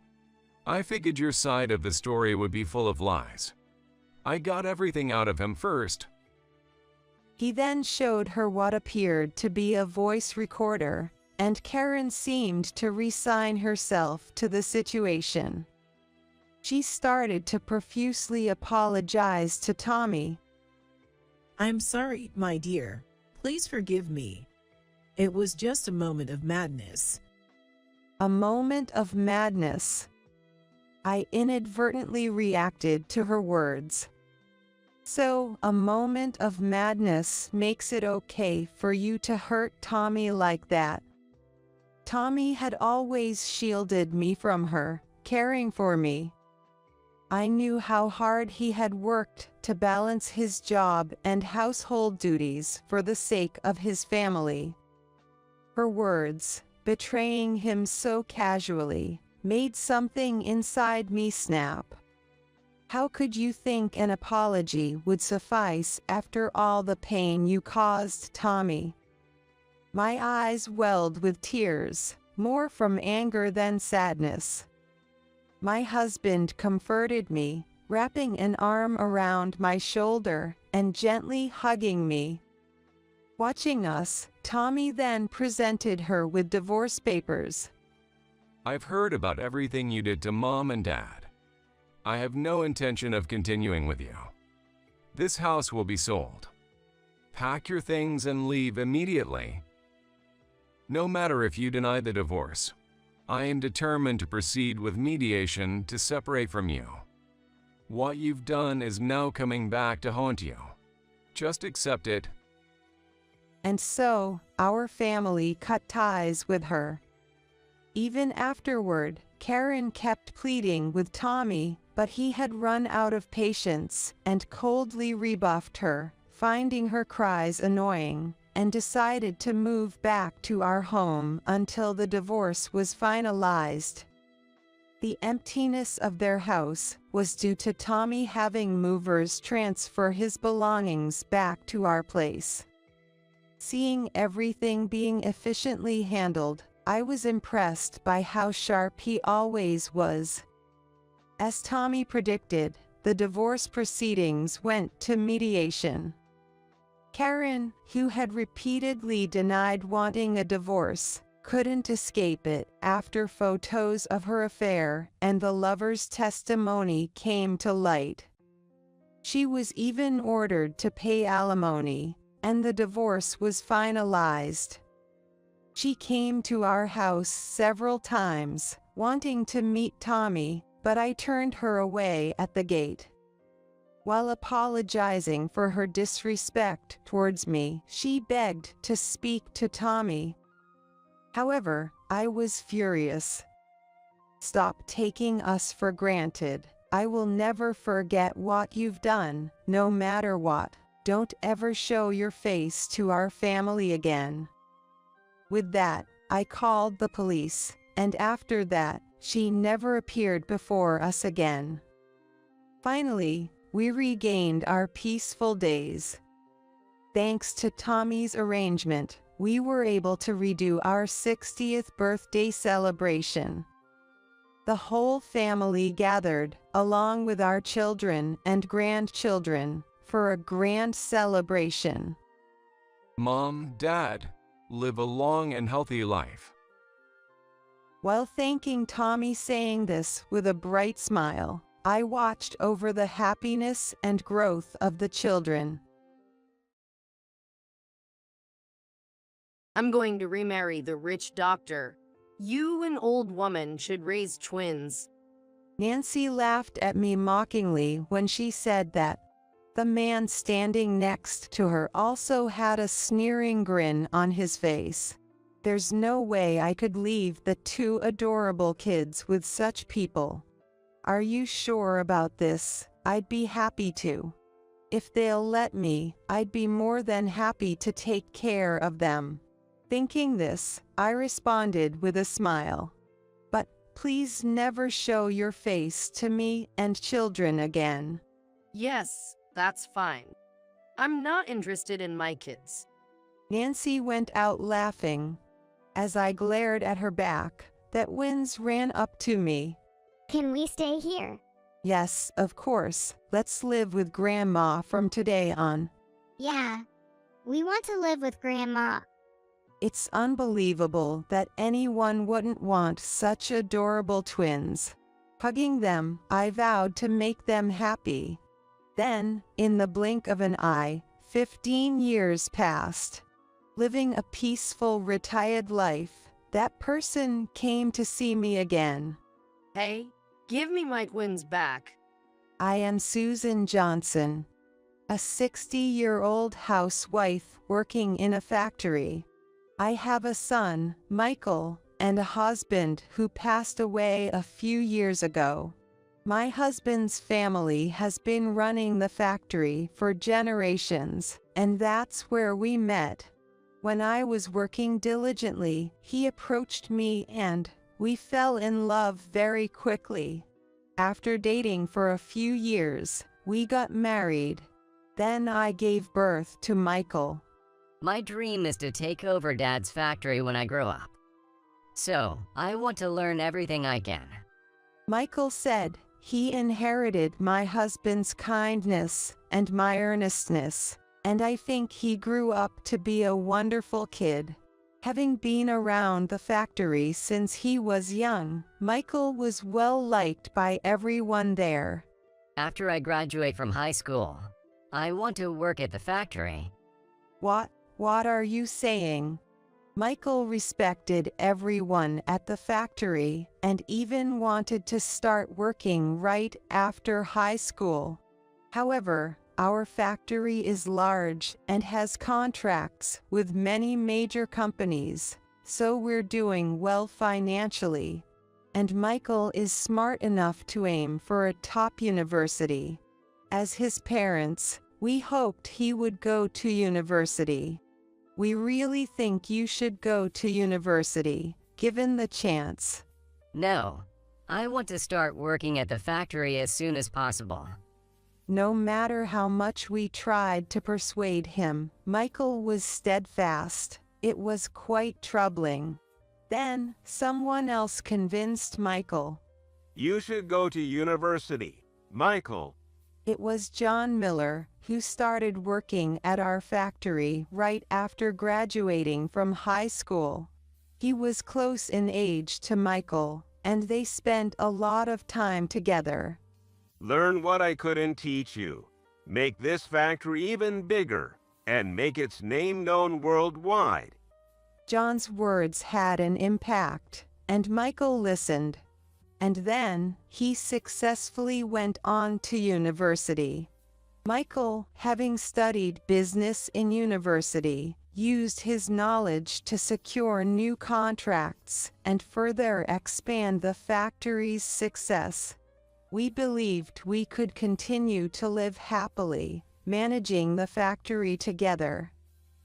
I figured your side of the story would be full of lies. I got everything out of him first. He then showed her what appeared to be a voice recorder, and Karen seemed to resign herself to the situation. She started to profusely apologize to Tommy. I'm sorry, my dear. Please forgive me. It was just a moment of madness. A moment of madness. I inadvertently reacted to her words. So, a moment of madness makes it okay for you to hurt Tommy like that. Tommy had always shielded me from her, caring for me. I knew how hard he had worked to balance his job and household duties for the sake of his family. Her words, betraying him so casually, made something inside me snap. How could you think an apology would suffice after all the pain you caused, Tommy? My eyes welled with tears, more from anger than sadness. My husband comforted me, wrapping an arm around my shoulder and gently hugging me. Watching us, Tommy then presented her with divorce papers. I've heard about everything you did to Mom and Dad. I have no intention of continuing with you. This house will be sold. Pack your things and leave immediately. No matter if you deny the divorce, I am determined to proceed with mediation to separate from you. What you've done is now coming back to haunt you. Just accept it. And so, our family cut ties with her. Even afterward, Karen kept pleading with Tommy, but he had run out of patience and coldly rebuffed her, finding her cries annoying, and decided to move back to our home until the divorce was finalized. The emptiness of their house was due to Tommy having movers transfer his belongings back to our place. Seeing everything being efficiently handled, I was impressed by how sharp he always was. As Tommy predicted, the divorce proceedings went to mediation. Karen, who had repeatedly denied wanting a divorce, couldn't escape it after photos of her affair and the lover's testimony came to light. She was even ordered to pay alimony, and the divorce was finalized. She came to our house several times, wanting to meet Tommy, but I turned her away at the gate. While apologizing for her disrespect towards me, she begged to speak to Tommy. However, I was furious. Stop taking us for granted. I will never forget what you've done, no matter what. Don't ever show your face to our family again. With that, I called the police, and after that, she never appeared before us again. Finally, we regained our peaceful days. Thanks to Tommy's arrangement, we were able to redo our 60th birthday celebration. The whole family gathered, along with our children and grandchildren, for a grand celebration. Mom, Dad, live a long and healthy life. While thanking Tommy saying this with a bright smile, I watched over the happiness and growth of the children. I'm going to remarry the rich doctor. You, an old woman, should raise twins. Nancy laughed at me mockingly when she said that. The man standing next to her also had a sneering grin on his face. There's no way I could leave the two adorable kids with such people. Are you sure about this? I'd be happy to. If they'll let me, I'd be more than happy to take care of them. Thinking this, I responded with a smile. But please never show your face to me and children again. Yes, that's fine. I'm not interested in my kids. Nancy went out laughing. As I glared at her back, that winds ran up to me. Can we stay here? Yes, of course. Let's live with Grandma from today on. Yeah. We want to live with Grandma. It's unbelievable that anyone wouldn't want such adorable twins. Hugging them, I vowed to make them happy. Then, in the blink of an eye, 15 years passed. Living a peaceful, retired life, that person came to see me again. Hey, give me my twins back. I am Susan Johnson, a 60-year-old housewife working in a factory. I have a son, Michael, and a husband who passed away a few years ago. My husband's family has been running the factory for generations, and that's where we met. When I was working diligently, he approached me and, We fell in love very quickly. After dating for a few years, we got married. Then I gave birth to Michael. My dream is to take over Dad's factory when I grow up. So, I want to learn everything I can. Michael said he inherited my husband's kindness and my earnestness, and I think he grew up to be a wonderful kid. Having been around the factory since he was young, Michael was well liked by everyone there. After I graduate from high school, I want to work at the factory. What are you saying? Michael respected everyone at the factory and even wanted to start working right after high school. However, our factory is large and has contracts with many major companies, so we're doing well financially. And Michael is smart enough to aim for a top university. As his parents, we hoped he would go to university. We really think you should go to university, given the chance. No, I want to start working at the factory as soon as possible. No matter how much we tried to persuade him, Michael was steadfast. It was quite troubling. Then, someone else convinced Michael. You should go to university, Michael. It was John Miller, who started working at our factory right after graduating from high school. He was close in age to Michael, and they spent a lot of time together. Learn what I couldn't teach you. Make this factory even bigger, and make its name known worldwide. John's words had an impact, and Michael listened. And then, he successfully went on to university. Michael, having studied business in university, used his knowledge to secure new contracts and further expand the factory's success. We believed we could continue to live happily, managing the factory together.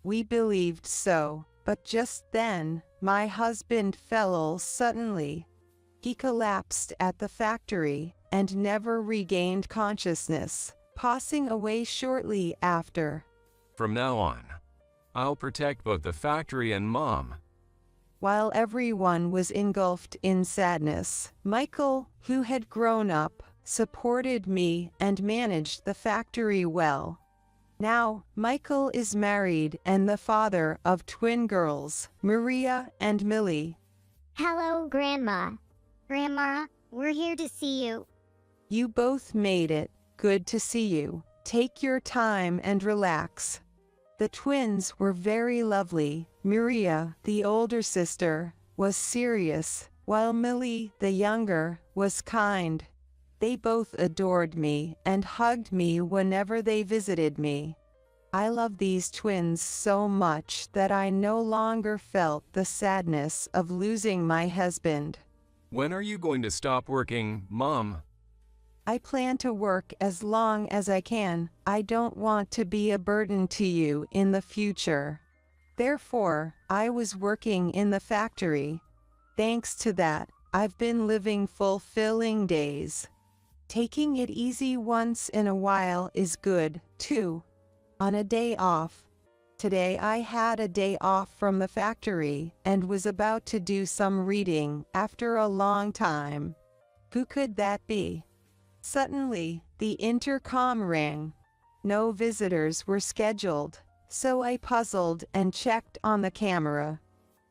We believed so, but just then, my husband fell ill suddenly. He collapsed at the factory and never regained consciousness, passing away shortly after. From now on, I'll protect both the factory and Mom. While everyone was engulfed in sadness, Michael, who had grown up, supported me and managed the factory well. Now, Michael is married and the father of twin girls, Maria and Millie. Hello, Grandma. Grandma, we're here to see you. You both made it. Good to see you. Take your time and relax. The twins were very lovely. Maria, the older sister, was serious, while Millie, the younger, was kind. They both adored me and hugged me whenever they visited me. I love these twins so much that I no longer felt the sadness of losing my husband. When are you going to stop working, Mom? I plan to work as long as I can. I don't want to be a burden to you in the future. Therefore, I was working in the factory. Thanks to that, I've been living fulfilling days. Taking it easy once in a while is good, too. On a day off. Today I had a day off from the factory and was about to do some reading after a long time. Who could that be? Suddenly, the intercom rang. No visitors were scheduled, so I puzzled and checked on the camera.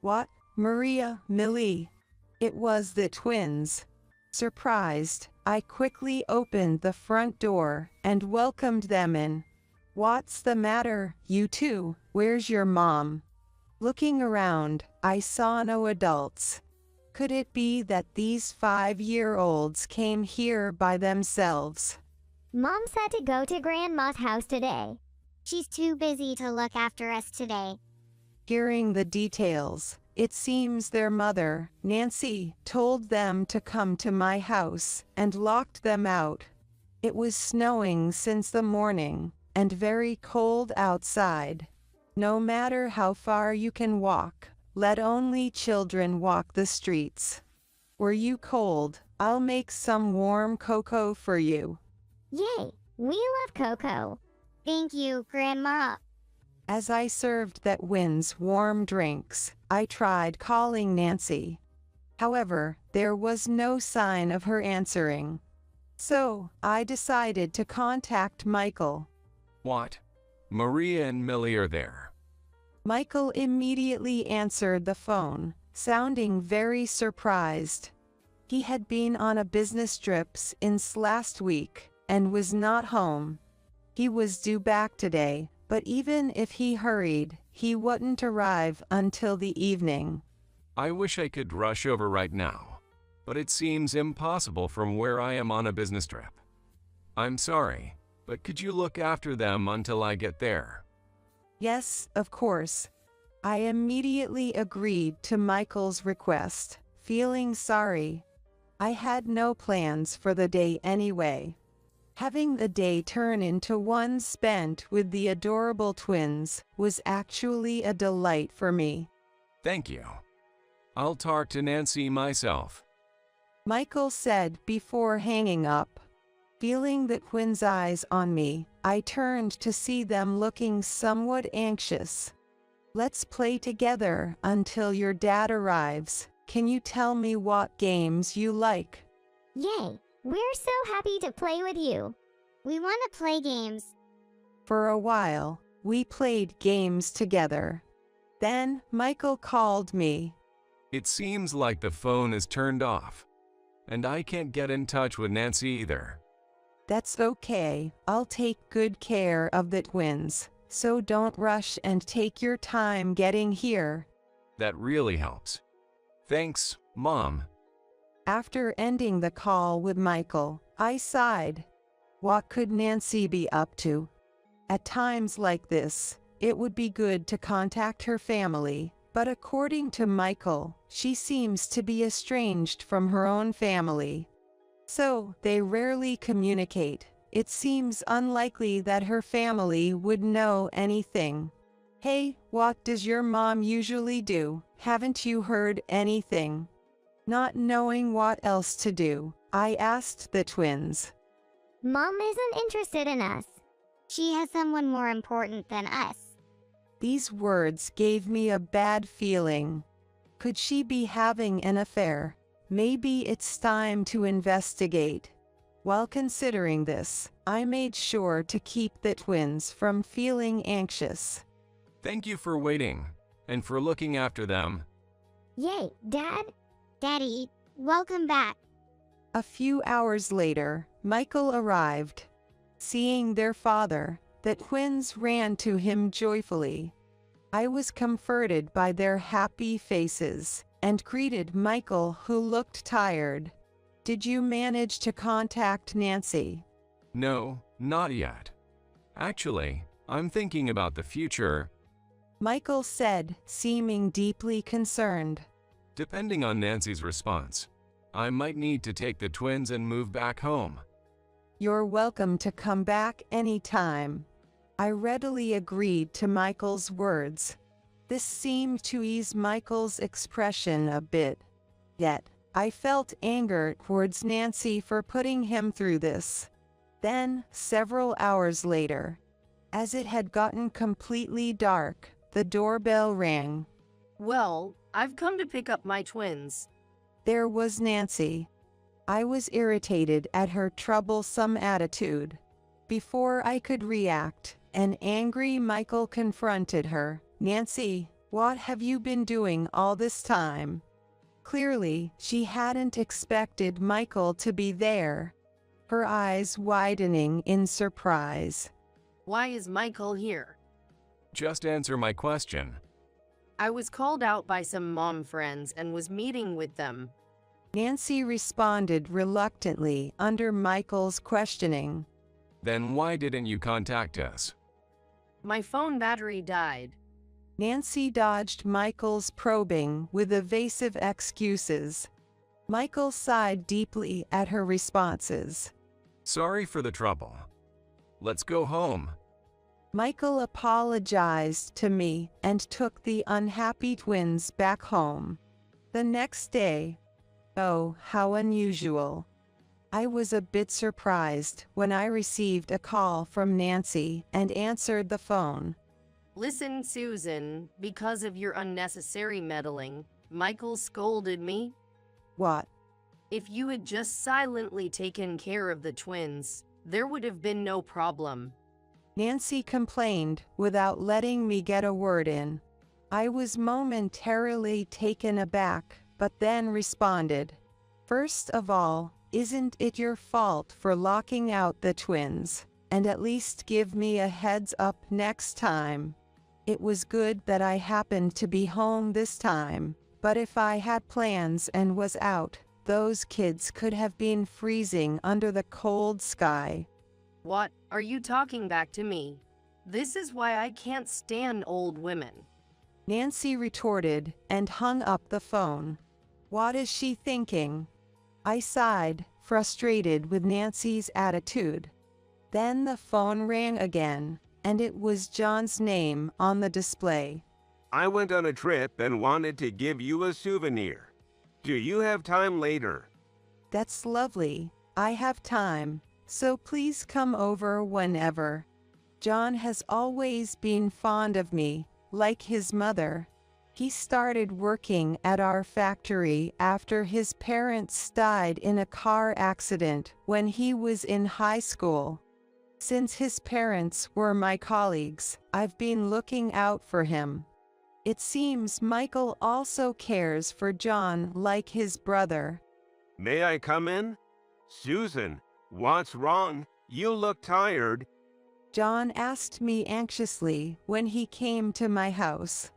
What? Maria, Millie? It was the twins. Surprised, I quickly opened the front door and welcomed them in. What's the matter, you two? Where's your mom? Looking around, I saw no adults. Could it be that these 5-year-olds came here by themselves? Mom said to go to Grandma's house today. She's too busy to look after us today. Hearing the details, it seems their mother, Nancy, told them to come to my house and locked them out. It was snowing since the morning and very cold outside. No matter how far you can walk, let only children walk the streets. Were you cold? I'll make some warm cocoa for you. Yay! We love cocoa. Thank you, Grandma. As I served the twins warm drinks, I tried calling Nancy. However, there was no sign of her answering. So, I decided to contact Michael. What? Maria and Millie are there. Michael immediately answered the phone, sounding very surprised. He had been on a business trip since last week and was not home. He was due back today, but even if he hurried, he wouldn't arrive until the evening. I wish I could rush over right now, but it seems impossible from where I am on a business trip. I'm sorry, but could you look after them until I get there? Yes, of course. I immediately agreed to Michael's request, feeling sorry. I had no plans for the day anyway. Having the day turn into one spent with the adorable twins was actually a delight for me. Thank you. I'll talk to Nancy myself. Michael said before hanging up. Feeling the twins' eyes on me, I turned to see them looking somewhat anxious. Let's play together until your dad arrives. Can you tell me what games you like? Yay! We're so happy to play with you. We want to play games. For a while, we played games together. Then, Michael called me. It seems like the phone is turned off, and I can't get in touch with Nancy either. That's okay. I'll take good care of the twins, so don't rush and take your time getting here. That really helps. Thanks, Mom. After ending the call with Michael, I sighed. What could Nancy be up to? At times like this, it would be good to contact her family, but according to Michael, she seems to be estranged from her own family. So, they rarely communicate. It seems unlikely that her family would know anything. Hey, what does your mom usually do? Haven't you heard anything? Not knowing what else to do, I asked the twins. Mom isn't interested in us. She has someone more important than us. These words gave me a bad feeling. Could she be having an affair? Maybe it's time to investigate. While considering this, I made sure to keep the twins from feeling anxious. Thank you for waiting, and for looking after them. Yay, Dad? Daddy, welcome back. A few hours later, Michael arrived. Seeing their father, the twins ran to him joyfully. I was comforted by their happy faces, and greeted Michael, who looked tired. Did you manage to contact Nancy? No, not yet. Actually, I'm thinking about the future. Michael said, seeming deeply concerned. Depending on Nancy's response, I might need to take the twins and move back home. You're welcome to come back anytime. I readily agreed to Michael's words. This seemed to ease Michael's expression a bit. Yet, I felt anger towards Nancy for putting him through this. Then, several hours later, as it had gotten completely dark, the doorbell rang. Well, I've come to pick up my twins. There was Nancy. I was irritated at her troublesome attitude. Before I could react, an angry Michael confronted her. Nancy, what have you been doing all this time? Clearly, she hadn't expected Michael to be there. Her eyes widening in surprise. Why is Michael here? Just answer my question. I was called out by some mom friends and was meeting with them. Nancy responded reluctantly under Michael's questioning. Then why didn't you contact us? My phone battery died. Nancy dodged Michael's probing with evasive excuses. Michael sighed deeply at her responses. Sorry for the trouble. Let's go home. Michael apologized to me and took the unhappy twins back home. The next day, Oh, how unusual. I was a bit surprised when I received a call from Nancy and answered the phone. Listen, Susan, because of your unnecessary meddling, Michael scolded me. What? If you had just silently taken care of the twins, there would have been no problem. Nancy complained without letting me get a word in. I was momentarily taken aback, but then responded. First of all, isn't it your fault for locking out the twins? And at least give me a heads up next time. It was good that I happened to be home this time, but if I had plans and was out, those kids could have been freezing under the cold sky. What are you talking back to me? This is why I can't stand old women. Nancy retorted and hung up the phone. What is she thinking? I sighed, frustrated with Nancy's attitude. Then the phone rang again, and it was John's name on the display. I went on a trip and wanted to give you a souvenir. Do you have time later? That's lovely. I have time, so please come over whenever. John has always been fond of me, like his mother. He started working at our factory after his parents died in a car accident when he was in high school. Since his parents were my colleagues, I've been looking out for him. It seems Michael also cares for John like his brother. May I come in? Susan, what's wrong? You look tired. John asked me anxiously when he came to my house.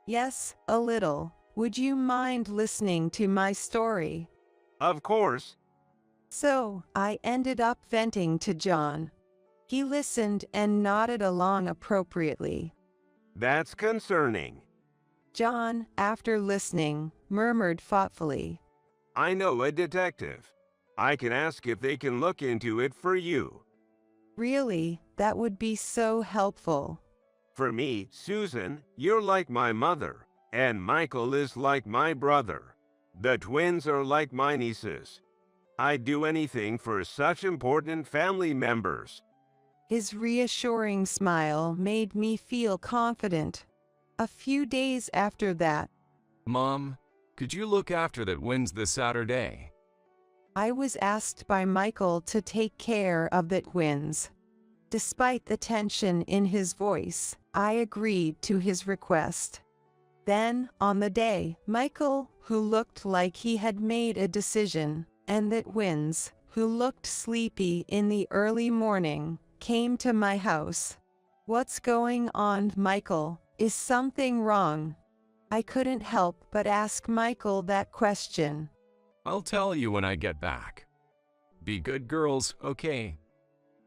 Yes, a little. Would you mind listening to my story? Of course. So, I ended up venting to John. He listened and nodded along appropriately. That's concerning. John, after listening, murmured thoughtfully. I know a detective. I can ask if they can look into it for you. Really, that would be so helpful. For me, Susan, you're like my mother, and Michael is like my brother. The twins are like my nieces. I'd do anything for such important family members. His reassuring smile made me feel confident. A few days after that, Mom, could you look after the twins this Saturday? I was asked by Michael to take care of the twins. Despite the tension in his voice, I agreed to his request. Then, on the day, Michael, who looked like he had made a decision, and the twins, who looked sleepy in the early morning, came to my house. What's going on, Michael? Is something wrong? I couldn't help but ask Michael that question. I'll tell you when I get back. Be good girls, okay?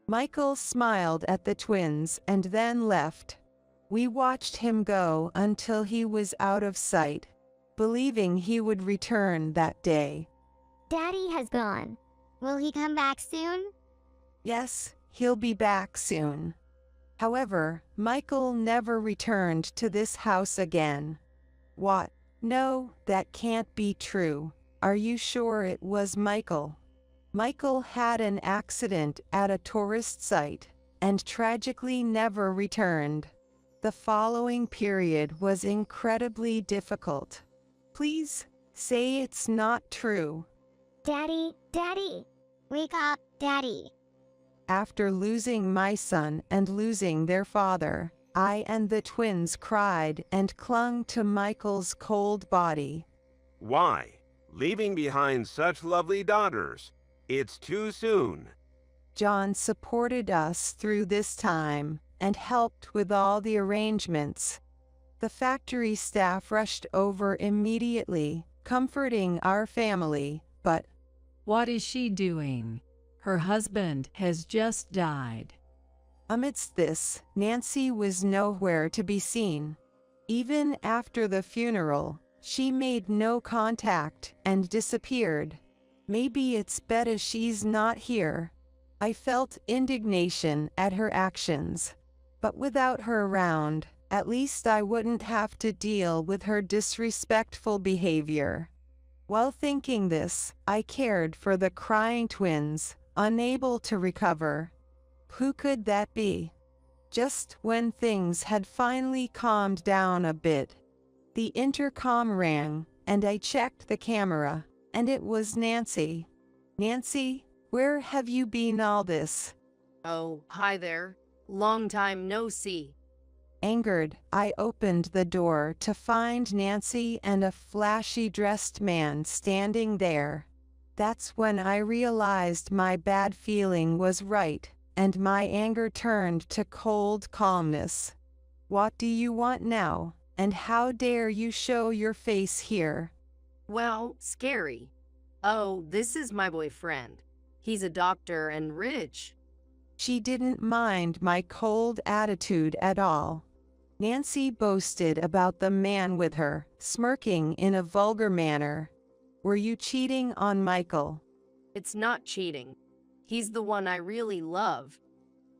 Michael smiled at the twins and then left. We watched him go until he was out of sight, believing he would return that day. Daddy has gone. Will he come back soon? Yes, he'll be back soon. However, Michael never returned to this house again. What? No, that can't be true. Are you sure it was Michael? Michael had an accident at a tourist site and tragically never returned. The following period was incredibly difficult. Please, say it's not true. Daddy, Daddy! Wake up, Daddy! After losing my son and losing their father, I and the twins cried and clung to Michael's cold body. Why? Leaving behind such lovely daughters. It's too soon. John supported us through this time and helped with all the arrangements. The factory staff rushed over immediately, comforting our family, but What is she doing? Her husband has just died. amidst this, Nancy was nowhere to be seen. Even after the funeral, she made no contact and disappeared. Maybe it's better she's not here. I felt indignation at her actions. But without her around, at least I wouldn't have to deal with her disrespectful behavior. While thinking this, I cared for the crying twins, unable to recover. Who could that be? Just when things had finally calmed down a bit, the intercom rang, and I checked the camera, and it was Nancy. Nancy, where have you been all this? Oh, hi there. Long time no see. Angered, I opened the door to find Nancy and a flashy dressed man standing there. That's when I realized my bad feeling was right, and my anger turned to cold calmness. What do you want now, and how dare you show your face here? Well, scary. Oh, this is my boyfriend. He's a doctor and rich. She didn't mind my cold attitude at all. Nancy boasted about the man with her, smirking in a vulgar manner. Were you cheating on Michael? It's not cheating. He's the one I really love.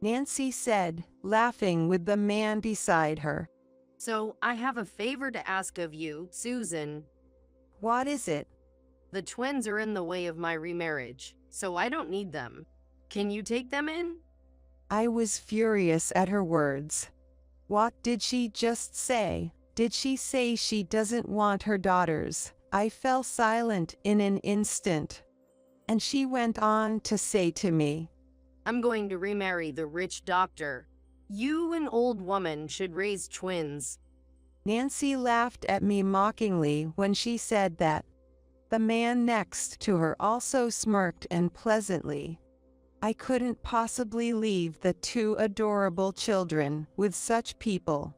Nancy said, laughing with the man beside her. So, I have a favor to ask of you, Susan. What is it? The twins are in the way of my remarriage, so I don't need them. Can you take them in? I was furious at her words. What did she just say? Did she say she doesn't want her daughters? I fell silent in an instant. And she went on to say to me, I'm going to remarry the rich doctor. You, an old woman, should raise twins. Nancy laughed at me mockingly when she said that. The man next to her also smirked and pleasantly. I couldn't possibly leave the two adorable children with such people.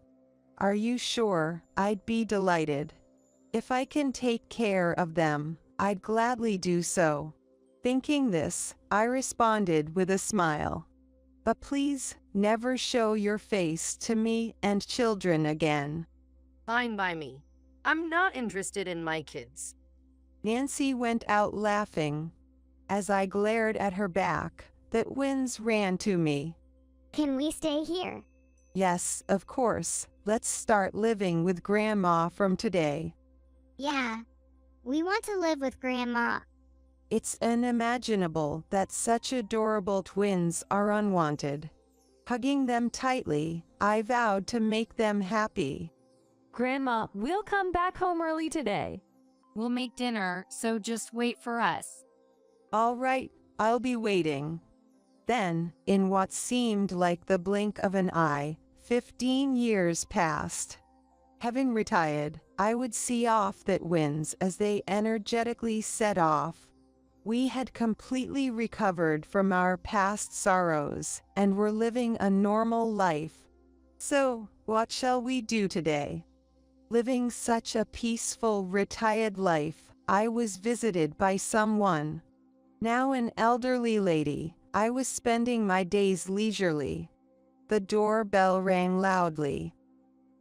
Are you sure? I'd be delighted. If I can take care of them, I'd gladly do so. Thinking this, I responded with a smile. But please, never show your face to me and children again. Fine by me. I'm not interested in my kids. Nancy went out laughing. As I glared at her back, the twins ran to me. Can we stay here? Yes, of course. Let's start living with Grandma from today. Yeah. We want to live with Grandma. It's unimaginable that such adorable twins are unwanted. Hugging them tightly, I vowed to make them happy. Grandma, we'll come back home early today. We'll make dinner, so just wait for us. All right, I'll be waiting. Then, in what seemed like the blink of an eye, 15 years passed. Having retired, I would see off the twins as they energetically set off. We had completely recovered from our past sorrows and were living a normal life. So, what shall we do today? Living such a peaceful, retired life, I was visited by someone. Now an elderly lady, I was spending my days leisurely. The doorbell rang loudly.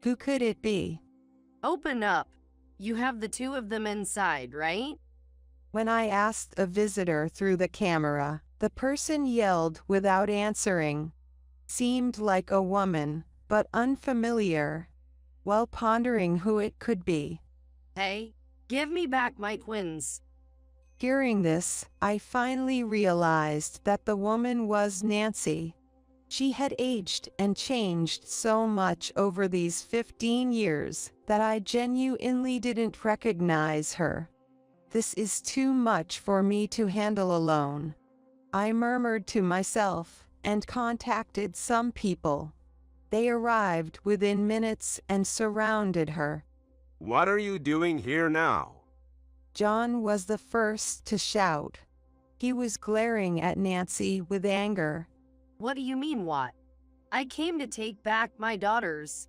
Who could it be? Open up. You have the two of them inside, right? When I asked a visitor through the camera, the person yelled without answering. Seemed like a woman, but unfamiliar. While pondering who it could be. Hey, give me back my twins. Hearing this, I finally realized that the woman was Nancy. She had aged and changed so much over these 15 years that I genuinely didn't recognize her. This is too much for me to handle alone. I murmured to myself and contacted some people. They arrived within minutes and surrounded her. What are you doing here now? John was the first to shout. He was glaring at Nancy with anger. What do you mean what? I came to take back my daughters.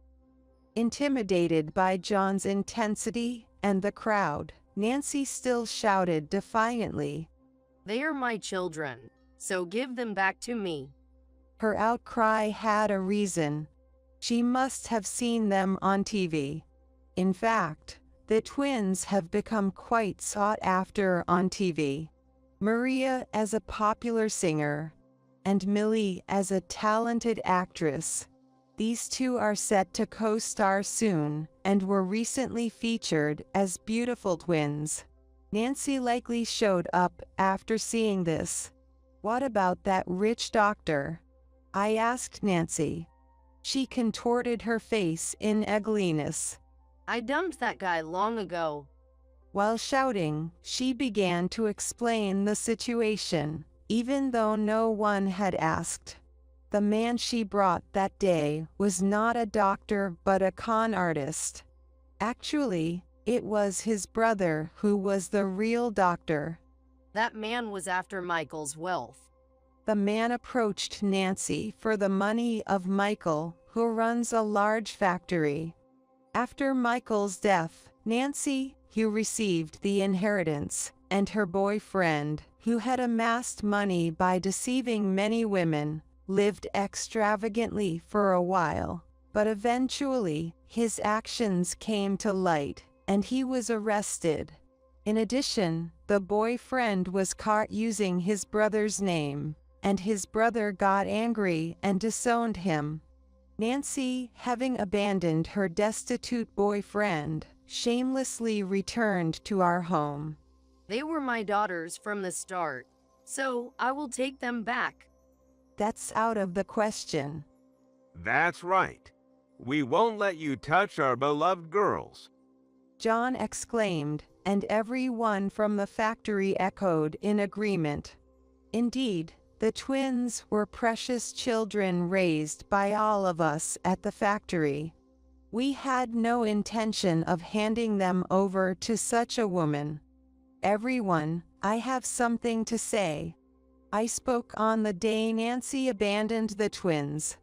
Intimidated by John's intensity and the crowd, Nancy still shouted defiantly. They are my children, so give them back to me. Her outcry had a reason. She must have seen them on TV. In fact, the twins have become quite sought after on TV. Maria as a popular singer, and Millie as a talented actress. These two are set to co-star soon, and were recently featured as beautiful twins. Nancy likely showed up after seeing this. What about that rich doctor? I asked Nancy. She contorted her face in ugliness. I dumped that guy long ago. While shouting, she began to explain the situation, even though no one had asked. The man she brought that day was not a doctor but a con artist. Actually, it was his brother who was the real doctor. That man was after Michael's wealth. The man approached Nancy for the money of Michael, who runs a large factory. After Michael's death, Nancy, who received the inheritance, and her boyfriend, who had amassed money by deceiving many women, lived extravagantly for a while. But eventually, his actions came to light, and he was arrested. In addition, the boyfriend was caught using his brother's name, and his brother got angry and disowned him. Nancy, having abandoned her destitute boyfriend, shamelessly returned to our home. They were my daughters from the start, so I will take them back. That's out of the question. That's right. We won't let you touch our beloved girls. John exclaimed, and everyone from the factory echoed in agreement. Indeed, the twins were precious children raised by all of us at the factory. We had no intention of handing them over to such a woman. Everyone, I have something to say. I spoke on the day Nancy abandoned the twins.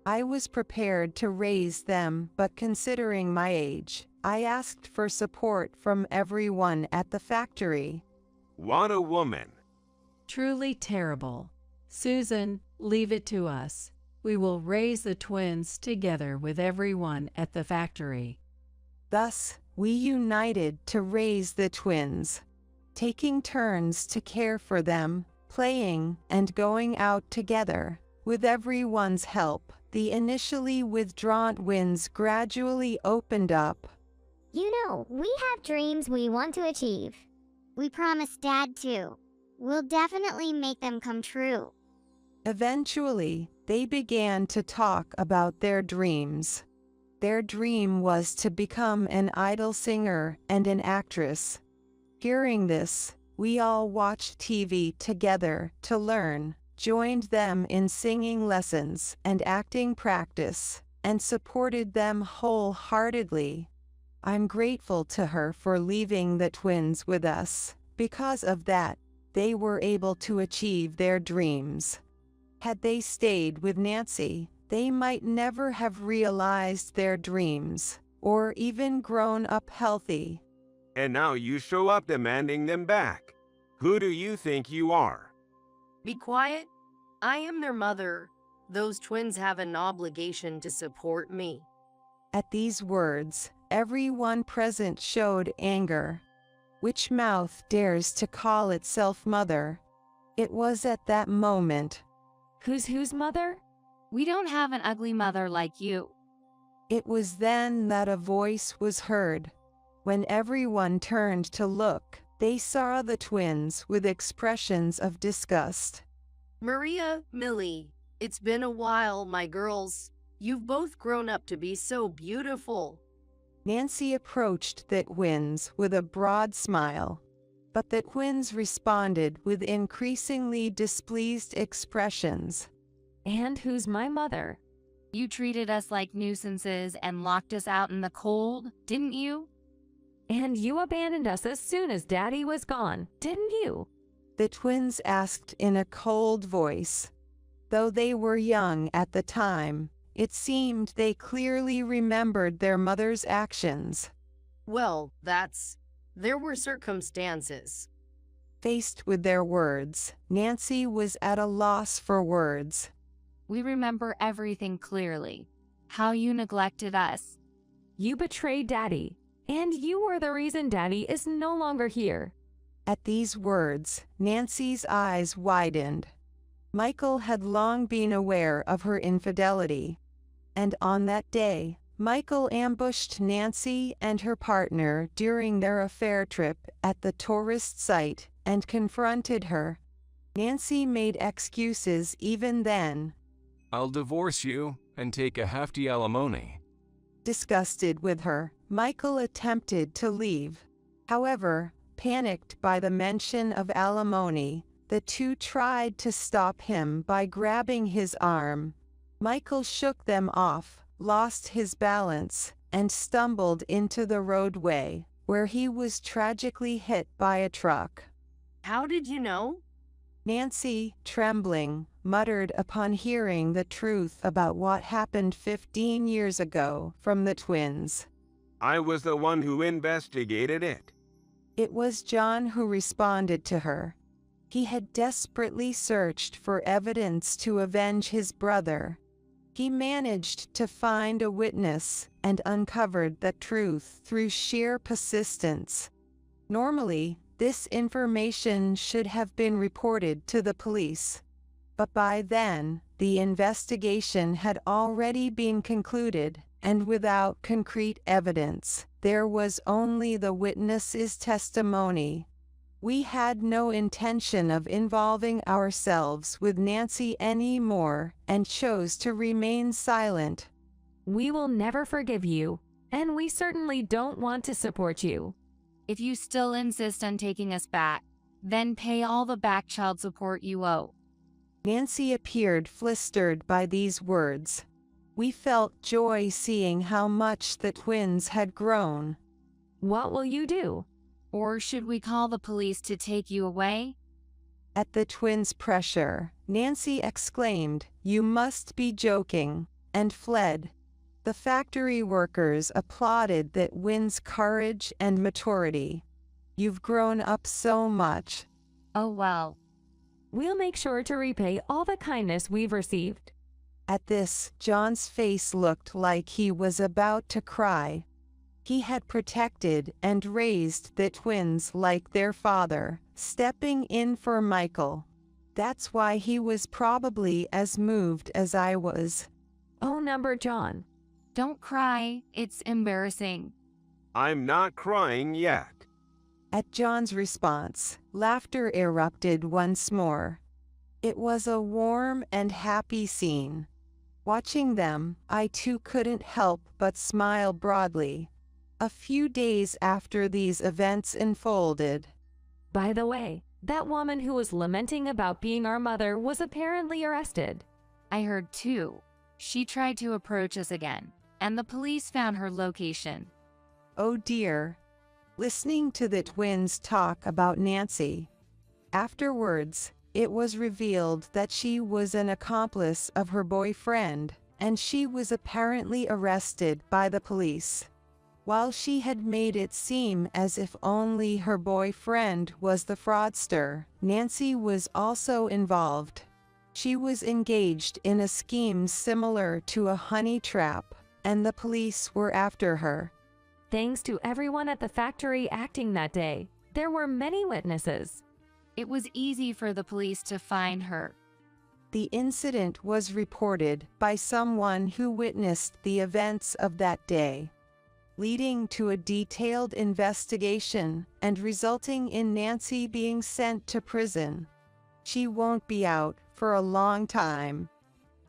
I was prepared to raise them, but considering my age, I asked for support from everyone at the factory. What a woman. Truly terrible. Susan, leave it to us. We will raise the twins together with everyone at the factory. Thus, we united to raise the twins, taking turns to care for them, playing and going out together. With everyone's help, the initially withdrawn twins gradually opened up. You know, we have dreams we want to achieve. We promised Dad too. We'll definitely make them come true. Eventually, they began to talk about their dreams. Their dream was to become an idol singer and an actress. Hearing this, we all watched TV together to learn, joined them in singing lessons and acting practice, and supported them wholeheartedly. I'm grateful to her for leaving the twins with us. Because of that, they were able to achieve their dreams. Had they stayed with Nancy, they might never have realized their dreams, or even grown up healthy. And now you show up demanding them back. Who do you think you are? Be quiet. I am their mother. Those twins have an obligation to support me. At these words, everyone present showed anger. Which mouth dares to call itself mother? It was at that moment. Whose mother? We don't have an ugly mother like you. It was then that a voice was heard. When everyone turned to look, they saw the twins with expressions of disgust. Maria, Millie, it's been a while, my girls. You've both grown up to be so beautiful. Nancy approached the twins with a broad smile, but the twins responded with increasingly displeased expressions. And who's my mother? You treated us like nuisances and locked us out in the cold, didn't you? And you abandoned us as soon as Daddy was gone, didn't you? The twins asked in a cold voice. Though they were young at the time, it seemed they clearly remembered their mother's actions. Well, there were circumstances. Faced with their words, Nancy was at a loss for words. We remember everything clearly. How you neglected us. You betrayed Daddy, and you were the reason Daddy is no longer here. At these words, Nancy's eyes widened. Michael had long been aware of her infidelity, and on that day, Michael ambushed Nancy and her partner during their affair trip at the tourist site and confronted her. Nancy made excuses even then. I'll divorce you and take a hefty alimony. Disgusted with her, Michael attempted to leave. However, panicked by the mention of alimony, the two tried to stop him by grabbing his arm. Michael shook them off, lost his balance, and stumbled into the roadway, where he was tragically hit by a truck. How did you know? Nancy, trembling, muttered upon hearing the truth about what happened 15 years ago from the twins. I was the one who investigated it. It was John who responded to her. He had desperately searched for evidence to avenge his brother. He managed to find a witness and uncovered the truth through sheer persistence. Normally, this information should have been reported to the police. But by then, the investigation had already been concluded, and without concrete evidence, there was only the witness's testimony. We had no intention of involving ourselves with Nancy anymore and chose to remain silent. We will never forgive you, and we certainly don't want to support you. If you still insist on taking us back, then pay all the back child support you owe. Nancy appeared flustered by these words. We felt joy seeing how much the twins had grown. What will you do? Or should we call the police to take you away? At the twins' pressure, Nancy exclaimed, "You must be joking," and fled. The factory workers applauded the twins' courage and maturity. You've grown up so much. Oh well. We'll make sure to repay all the kindness we've received. At this, John's face looked like he was about to cry. He had protected and raised the twins like their father, stepping in for Michael. That's why he was probably as moved as I was. Oh, number John. Don't cry, it's embarrassing. I'm not crying yet. At John's response, laughter erupted once more. It was a warm and happy scene. Watching them, I too couldn't help but smile broadly. A few days after these events unfolded. By the way, that woman who was lamenting about being our mother was apparently arrested. I heard too. She tried to approach us again, and the police found her location. Oh dear. Listening to the twins talk about Nancy. Afterwards, it was revealed that she was an accomplice of her boyfriend, and she was apparently arrested by the police. While she had made it seem as if only her boyfriend was the fraudster, Nancy was also involved. She was engaged in a scheme similar to a honey trap, and the police were after her. Thanks to everyone at the factory acting that day, there were many witnesses. It was easy for the police to find her. The incident was reported by someone who witnessed the events of that day, leading to a detailed investigation and resulting in Nancy being sent to prison. She won't be out for a long time.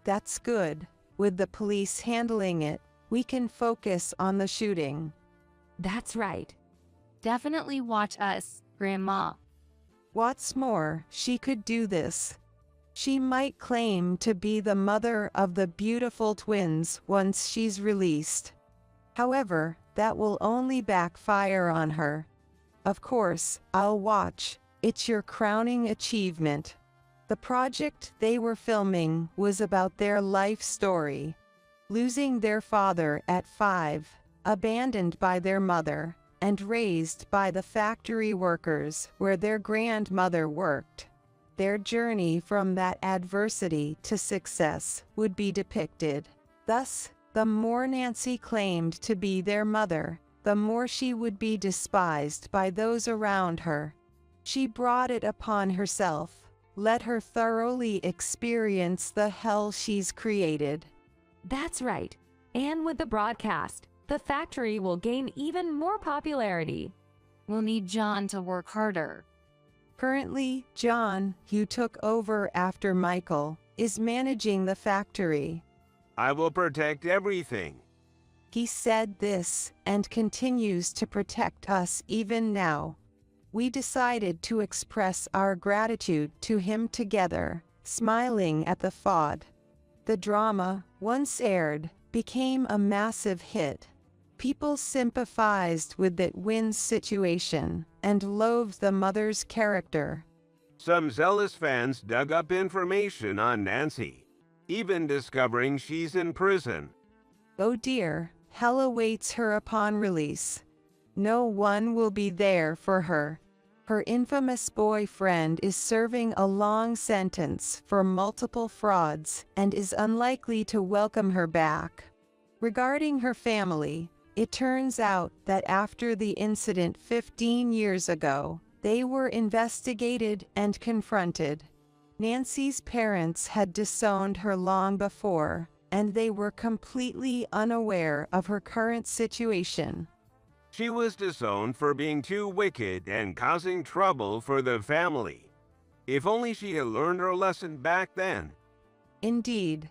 That's good. With the police handling it, we can focus on the shooting. That's right. Definitely watch us, Grandma. What's more, she could do this. She might claim to be the mother of the beautiful twins once she's released. However, that will only backfire on her. Of course, I'll watch. It's your crowning achievement. The project they were filming was about their life story. Losing their father at 5, abandoned by their mother, and raised by the factory workers where their grandmother worked. Their journey from that adversity to success would be depicted. Thus, the more Nancy claimed to be their mother, the more she would be despised by those around her. She brought it upon herself. Let her thoroughly experience the hell she's created. That's right. And with the broadcast, the factory will gain even more popularity. We'll need John to work harder. Currently, John, who took over after Michael, is managing the factory. I will protect everything. He said this and continues to protect us even now. We decided to express our gratitude to him together, smiling at the FOD. The drama, once aired, became a massive hit. People sympathized with that Wynn's situation and loathed the mother's character. Some zealous fans dug up information on Nancy, even discovering she's in prison. Oh dear, hell awaits her upon release. No one will be there for her. Her infamous boyfriend is serving a long sentence for multiple frauds and is unlikely to welcome her back. Regarding her family, it turns out that after the incident 15 years ago, they were investigated and confronted. Nancy's parents had disowned her long before, and they were completely unaware of her current situation. She was disowned for being too wicked and causing trouble for the family. If only she had learned her lesson back then. Indeed.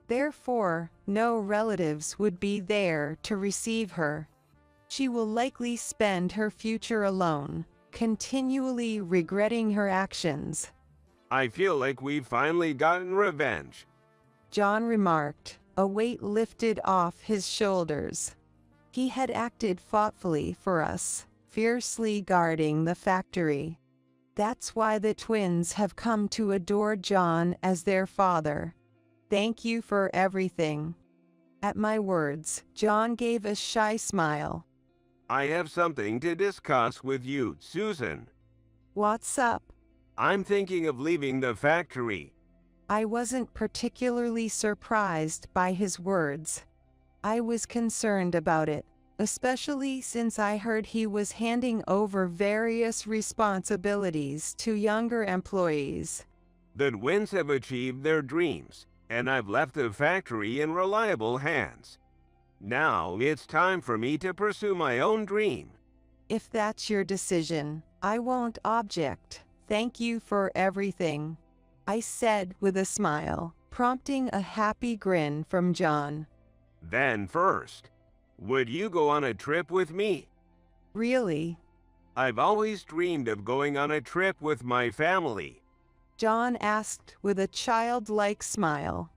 Therefore, no relatives would be there to receive her. She will likely spend her future alone, continually regretting her actions. I feel like we've finally gotten revenge. John remarked, a weight lifted off his shoulders. He had acted thoughtfully for us, fiercely guarding the factory. That's why the twins have come to adore John as their father. Thank you for everything. At my words, John gave a shy smile. I have something to discuss with you, Susan. What's up? I'm thinking of leaving the factory. I wasn't particularly surprised by his words. I was concerned about it, especially since I heard he was handing over various responsibilities to younger employees. The twins have achieved their dreams, and I've left the factory in reliable hands. Now it's time for me to pursue my own dream. If that's your decision, I won't object. Thank you for everything, I said with a smile, prompting a happy grin from John. Then first, would you go on a trip with me? Really? I've always dreamed of going on a trip with my family. John asked with a childlike smile.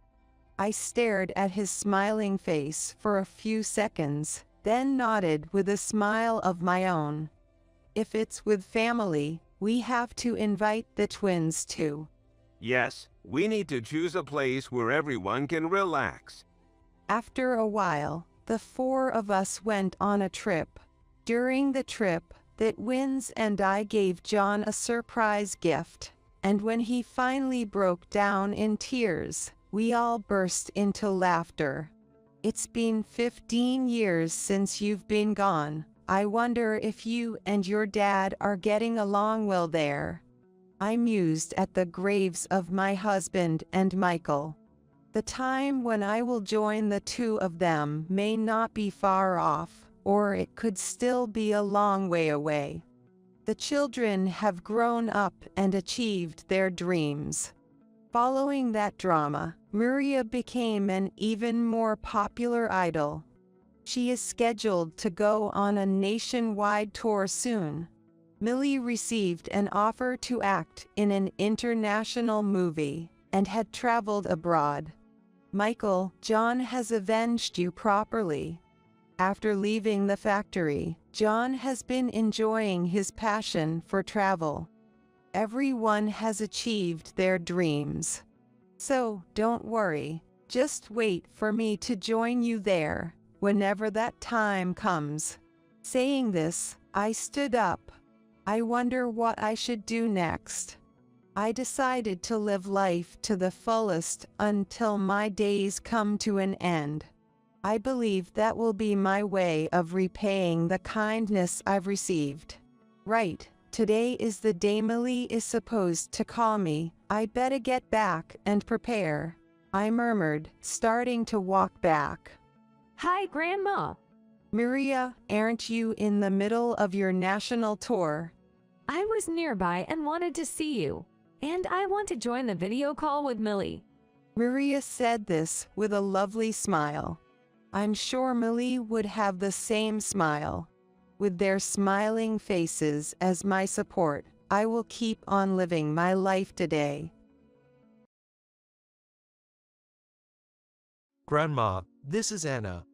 I stared at his smiling face for a few seconds, then nodded with a smile of my own. If it's with family, we have to invite the twins too. Yes, we need to choose a place where everyone can relax. After a while, the four of us went on a trip. During the trip, that Wins and I gave John a surprise gift, and when he finally broke down in tears, we all burst into laughter. It's been 15 years since you've been gone. I wonder if you and your dad are getting along well there. I mused at the graves of my husband and Michael. The time when I will join the two of them may not be far off, or it could still be a long way away. The children have grown up and achieved their dreams. Following that drama, Maria became an even more popular idol. She is scheduled to go on a nationwide tour soon. Millie received an offer to act in an international movie and had traveled abroad. Michael, John has avenged you properly. After leaving the factory, John has been enjoying his passion for travel. Everyone has achieved their dreams. So, don't worry, just wait for me to join you there, whenever that time comes. Saying this, I stood up. I wonder what I should do next. I decided to live life to the fullest until my days come to an end. I believe that will be my way of repaying the kindness I've received. Right, today is the day Millie is supposed to call me. I better get back and prepare, I murmured, starting to walk back. Hi, Grandma. Maria, aren't you in the middle of your national tour? I was nearby and wanted to see you. And I want to join the video call with Millie. Maria said this with a lovely smile. I'm sure Millie would have the same smile. With their smiling faces as my support, I will keep on living my life today. Grandma, this is Anna.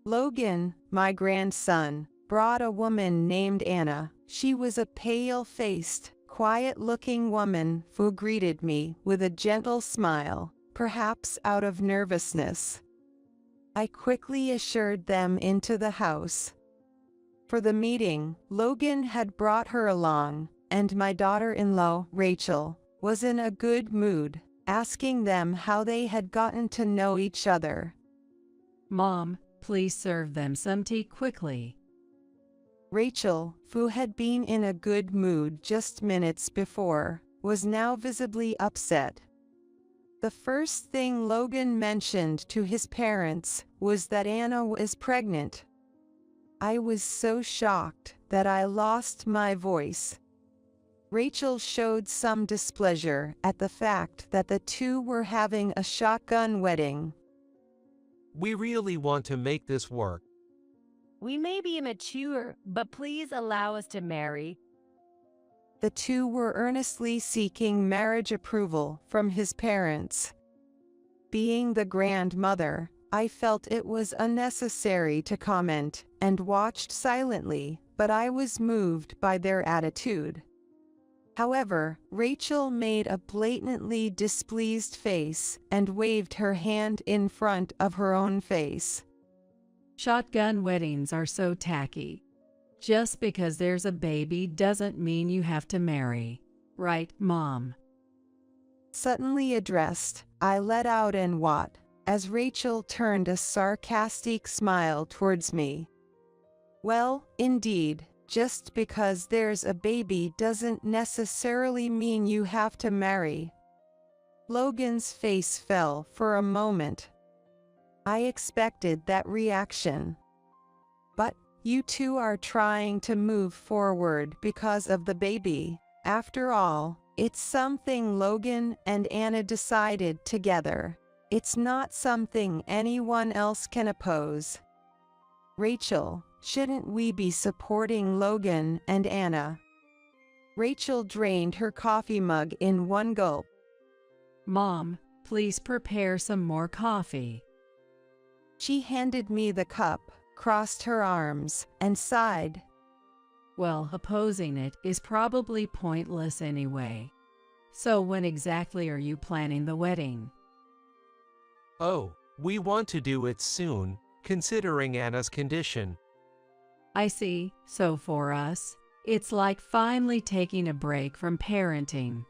Logan, my grandson, brought a woman named Anna. She was a pale-faced, quiet-looking woman who greeted me with a gentle smile, perhaps out of nervousness. I quickly ushered them into the house. For the meeting, Logan had brought her along, and my daughter-in-law, Rachel, was in a good mood, asking them how they had gotten to know each other. Mom, please serve them some tea quickly. Rachel, who had been in a good mood just minutes before, was now visibly upset. The first thing Logan mentioned to his parents was that Anna was pregnant. I was so shocked that I lost my voice. Rachel showed some displeasure at the fact that the two were having a shotgun wedding. We really want to make this work. We may be immature, but please allow us to marry. The two were earnestly seeking marriage approval from his parents. Being the grandmother, I felt it was unnecessary to comment and watched silently, but I was moved by their attitude. However, Rachel made a blatantly displeased face and waved her hand in front of her own face. Shotgun weddings are so tacky. Just because there's a baby doesn't mean you have to marry. Right, Mom? Suddenly addressed, I let out an what, as Rachel turned a sarcastic smile towards me. Well, indeed, just because there's a baby doesn't necessarily mean you have to marry. Logan's face fell for a moment. I expected that reaction. But you two are trying to move forward because of the baby. After all, it's something Logan and Anna decided together. It's not something anyone else can oppose. Rachel, shouldn't we be supporting Logan and Anna? Rachel drained her coffee mug in one gulp. Mom, please prepare some more coffee. She handed me the cup, crossed her arms, and sighed. Well, opposing it is probably pointless anyway. So when exactly are you planning the wedding? Oh, we want to do it soon, considering Anna's condition. I see. So for us, it's like finally taking a break from parenting.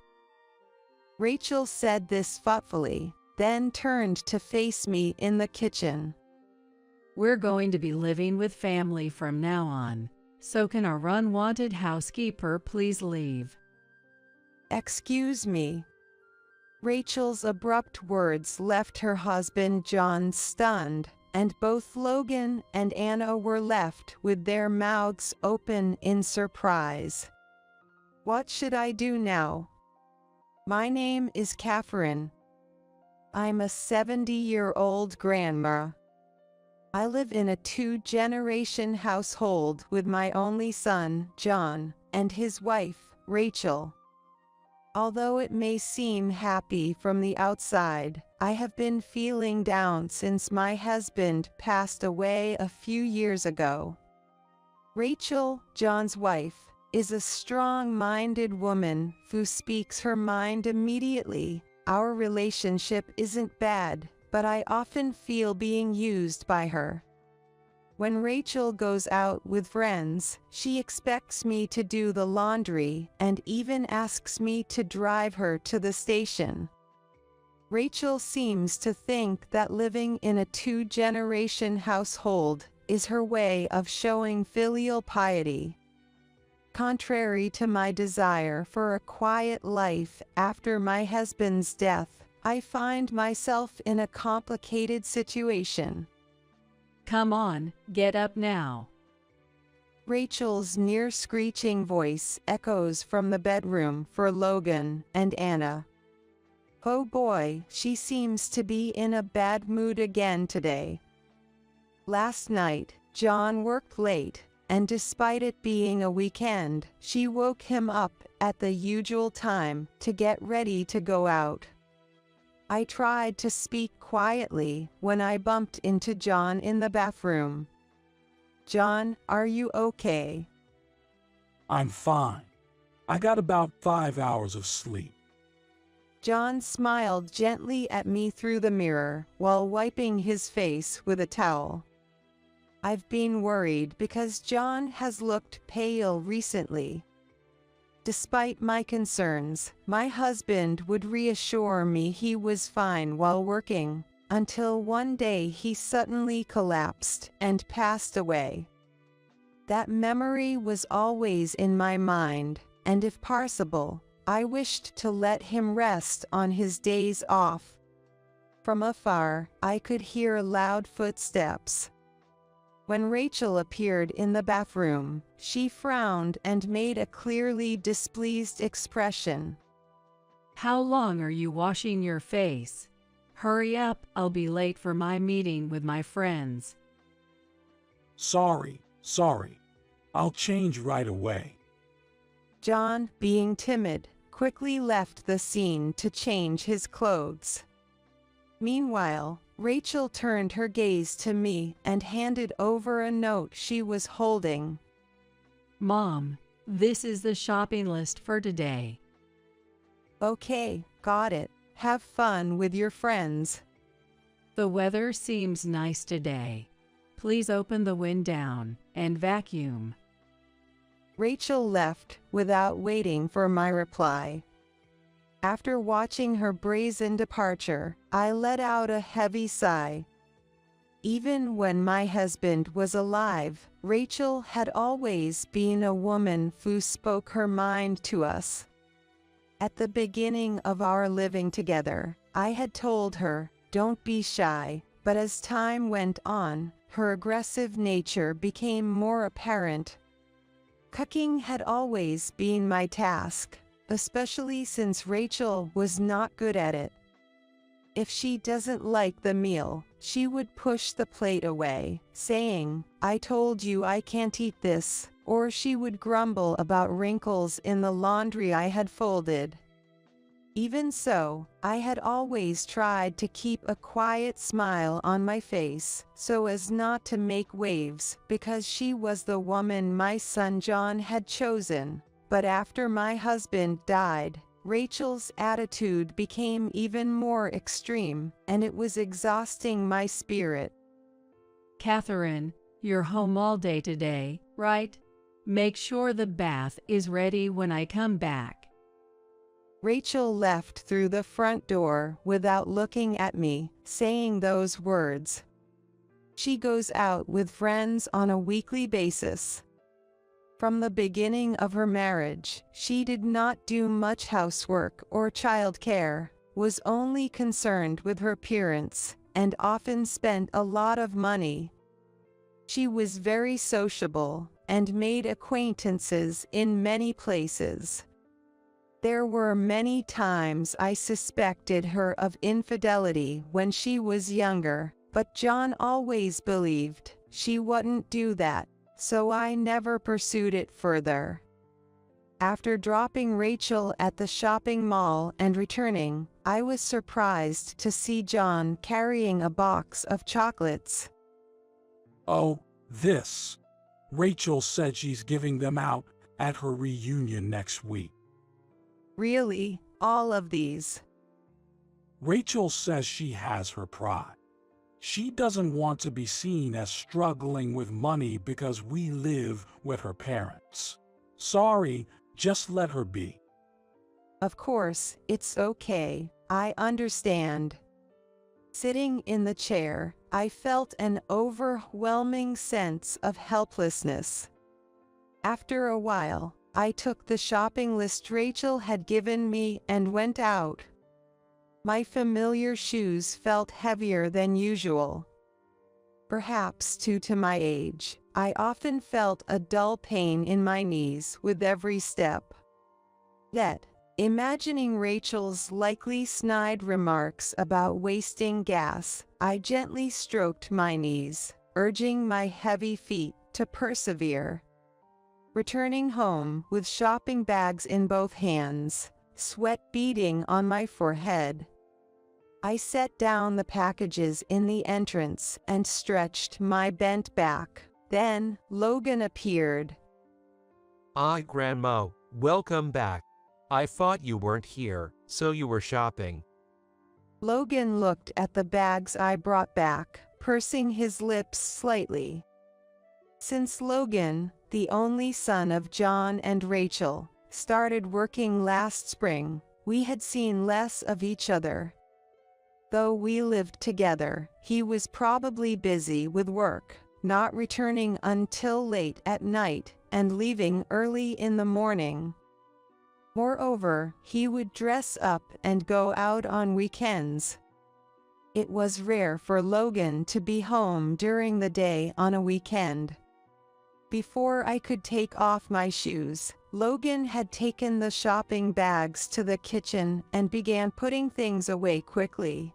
Rachel said this thoughtfully, then turned to face me in the kitchen. We're going to be living with family from now on, so can our unwanted housekeeper please leave? Excuse me. Rachel's abrupt words left her husband John stunned, and both Logan and Anna were left with their mouths open in surprise. What should I do now? My name is Catherine. I'm a 70-year-old grandma. I live in a 2-generation household with my only son, John, and his wife, Rachel. Although it may seem happy from the outside, I have been feeling down since my husband passed away a few years ago. Rachel, John's wife, is a strong-minded woman who speaks her mind immediately. Our relationship isn't bad, but I often feel being used by her. When Rachel goes out with friends, she expects me to do the laundry and even asks me to drive her to the station. Rachel seems to think that living in a 2-generation household is her way of showing filial piety. Contrary to my desire for a quiet life after my husband's death, I find myself in a complicated situation. Come on, get up now. Rachel's near-screeching voice echoes from the bedroom for Logan and Anna. Oh boy, she seems to be in a bad mood again today. Last night, John worked late, and despite it being a weekend, she woke him up at the usual time to get ready to go out. I tried to speak quietly when I bumped into John in the bathroom. John, are you okay? I'm fine. I got about 5 hours of sleep. John smiled gently at me through the mirror while wiping his face with a towel. I've been worried because John has looked pale recently. Despite my concerns, my husband would reassure me he was fine while working, until one day he suddenly collapsed and passed away. That memory was always in my mind, and if possible, I wished to let him rest on his days off. From afar, I could hear loud footsteps. When Rachel appeared in the bathroom, she frowned and made a clearly displeased expression. How long are you washing your face? Hurry up, I'll be late for my meeting with my friends. Sorry. I'll change right away. John, being timid, quickly left the scene to change his clothes. Meanwhile, Rachel turned her gaze to me and handed over a note she was holding. Mom, this is the shopping list for today. Okay, got it. Have fun with your friends. The weather seems nice today. Please open the window down and vacuum. Rachel left without waiting for my reply. After watching her brazen departure, I let out a heavy sigh. Even when my husband was alive, Rachel had always been a woman who spoke her mind to us. At the beginning of our living together, I had told her, "Don't be shy," but as time went on, her aggressive nature became more apparent. Cooking had always been my task, especially since Rachel was not good at it. If she doesn't like the meal, she would push the plate away, saying, "I told you I can't eat this," or she would grumble about wrinkles in the laundry I had folded. Even so, I had always tried to keep a quiet smile on my face so as not to make waves because she was the woman my son John had chosen. But after my husband died, Rachel's attitude became even more extreme, and it was exhausting my spirit. Catherine, you're home all day today, right? Make sure the bath is ready when I come back. Rachel left through the front door without looking at me, saying those words. She goes out with friends on a weekly basis. From the beginning of her marriage, she did not do much housework or childcare, was only concerned with her appearance, and often spent a lot of money. She was very sociable and made acquaintances in many places. There were many times I suspected her of infidelity when she was younger, but John always believed she wouldn't do that, so I never pursued it further. After dropping Rachel at the shopping mall and returning, I was surprised to see John carrying a box of chocolates. Oh, this. Rachel said she's giving them out at her reunion next week. Really? All of these? Rachel says she has her pride. She doesn't want to be seen as struggling with money because we live with her parents. Sorry, just let her be. Of course, it's okay. I understand. Sitting in the chair, I felt an overwhelming sense of helplessness. After a while, I took the shopping list Rachel had given me and went out. My familiar shoes felt heavier than usual. Perhaps due to my age, I often felt a dull pain in my knees with every step. Yet, imagining Rachel's likely snide remarks about wasting gas, I gently stroked my knees, urging my heavy feet to persevere. Returning home with shopping bags in both hands, sweat beading on my forehead, I set down the packages in the entrance and stretched my bent back. Then, Logan appeared. Ah, Grandma, welcome back. I thought you weren't here, so you were shopping. Logan looked at the bags I brought back, pursing his lips slightly. Since Logan, the only son of John and Rachel, started working last spring, we had seen less of each other. Though we lived together, he was probably busy with work, not returning until late at night and leaving early in the morning. Moreover, he would dress up and go out on weekends. It was rare for Logan to be home during the day on a weekend. Before I could take off my shoes, Logan had taken the shopping bags to the kitchen and began putting things away quickly.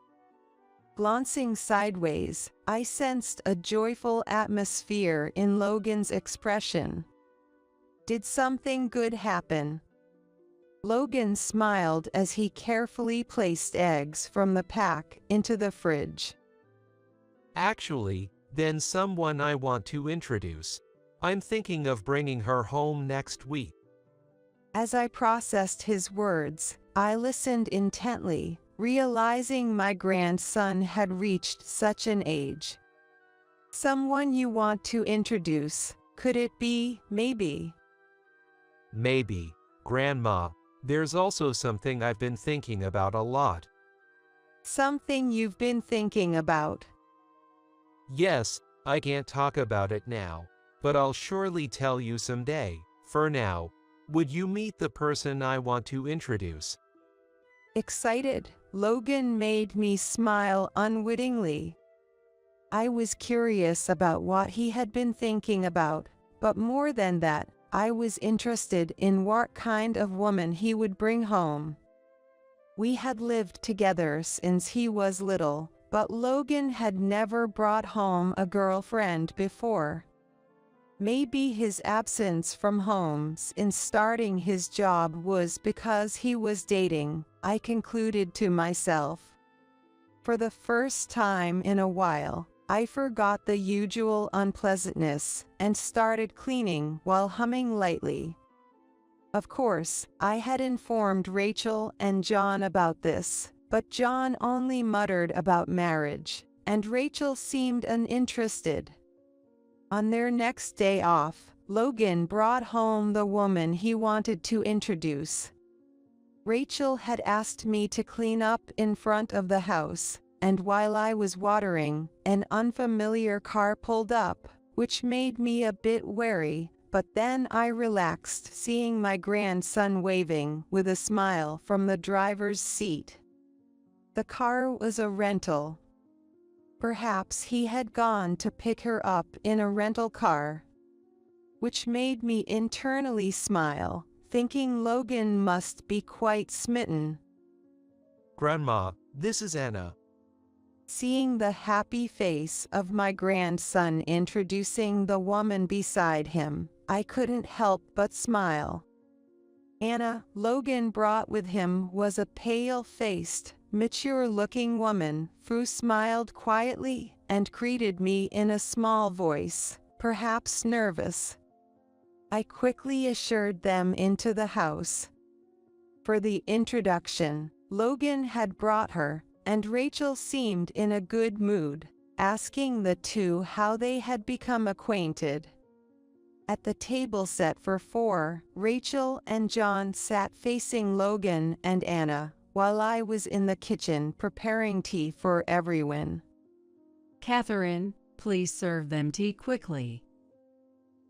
Glancing sideways, I sensed a joyful atmosphere in Logan's expression. Did something good happen? Logan smiled as he carefully placed eggs from the pack into the fridge. Actually, then someone I want to introduce. I'm thinking of bringing her home next week. As I processed his words, I listened intently, realizing my grandson had reached such an age. Someone you want to introduce, could it be, maybe? Maybe, Grandma. There's also something I've been thinking about a lot. Something you've been thinking about? Yes, I can't talk about it now, but I'll surely tell you someday. For now, would you meet the person I want to introduce? Excited, Logan made me smile unwittingly. I was curious about what he had been thinking about, but more than that, I was interested in what kind of woman he would bring home. We had lived together since he was little, but Logan had never brought home a girlfriend before. Maybe his absence from home since starting his job was because he was dating, I concluded to myself. For the first time in a while, I forgot the usual unpleasantness and started cleaning while humming lightly. Of course, I had informed Rachel and John about this, but John only muttered about marriage, and Rachel seemed uninterested. On their next day off, Logan brought home the woman he wanted to introduce. Rachel had asked me to clean up in front of the house, and while I was watering, an unfamiliar car pulled up, which made me a bit wary, but then I relaxed seeing my grandson waving with a smile from the driver's seat. The car was a rental. Perhaps he had gone to pick her up in a rental car, which made me internally smile, thinking Logan must be quite smitten. Grandma, this is Anna. Seeing the happy face of my grandson introducing the woman beside him, I couldn't help but smile. Anna, Logan brought with him, was a pale-faced, mature-looking woman who smiled quietly and greeted me in a small voice, perhaps nervous. I quickly ushered them into the house. For the introduction, Logan had brought her, and Rachel seemed in a good mood, asking the two how they had become acquainted. At the table set for 4, Rachel and John sat facing Logan and Anna, while I was in the kitchen preparing tea for everyone. Catherine, please serve them tea quickly.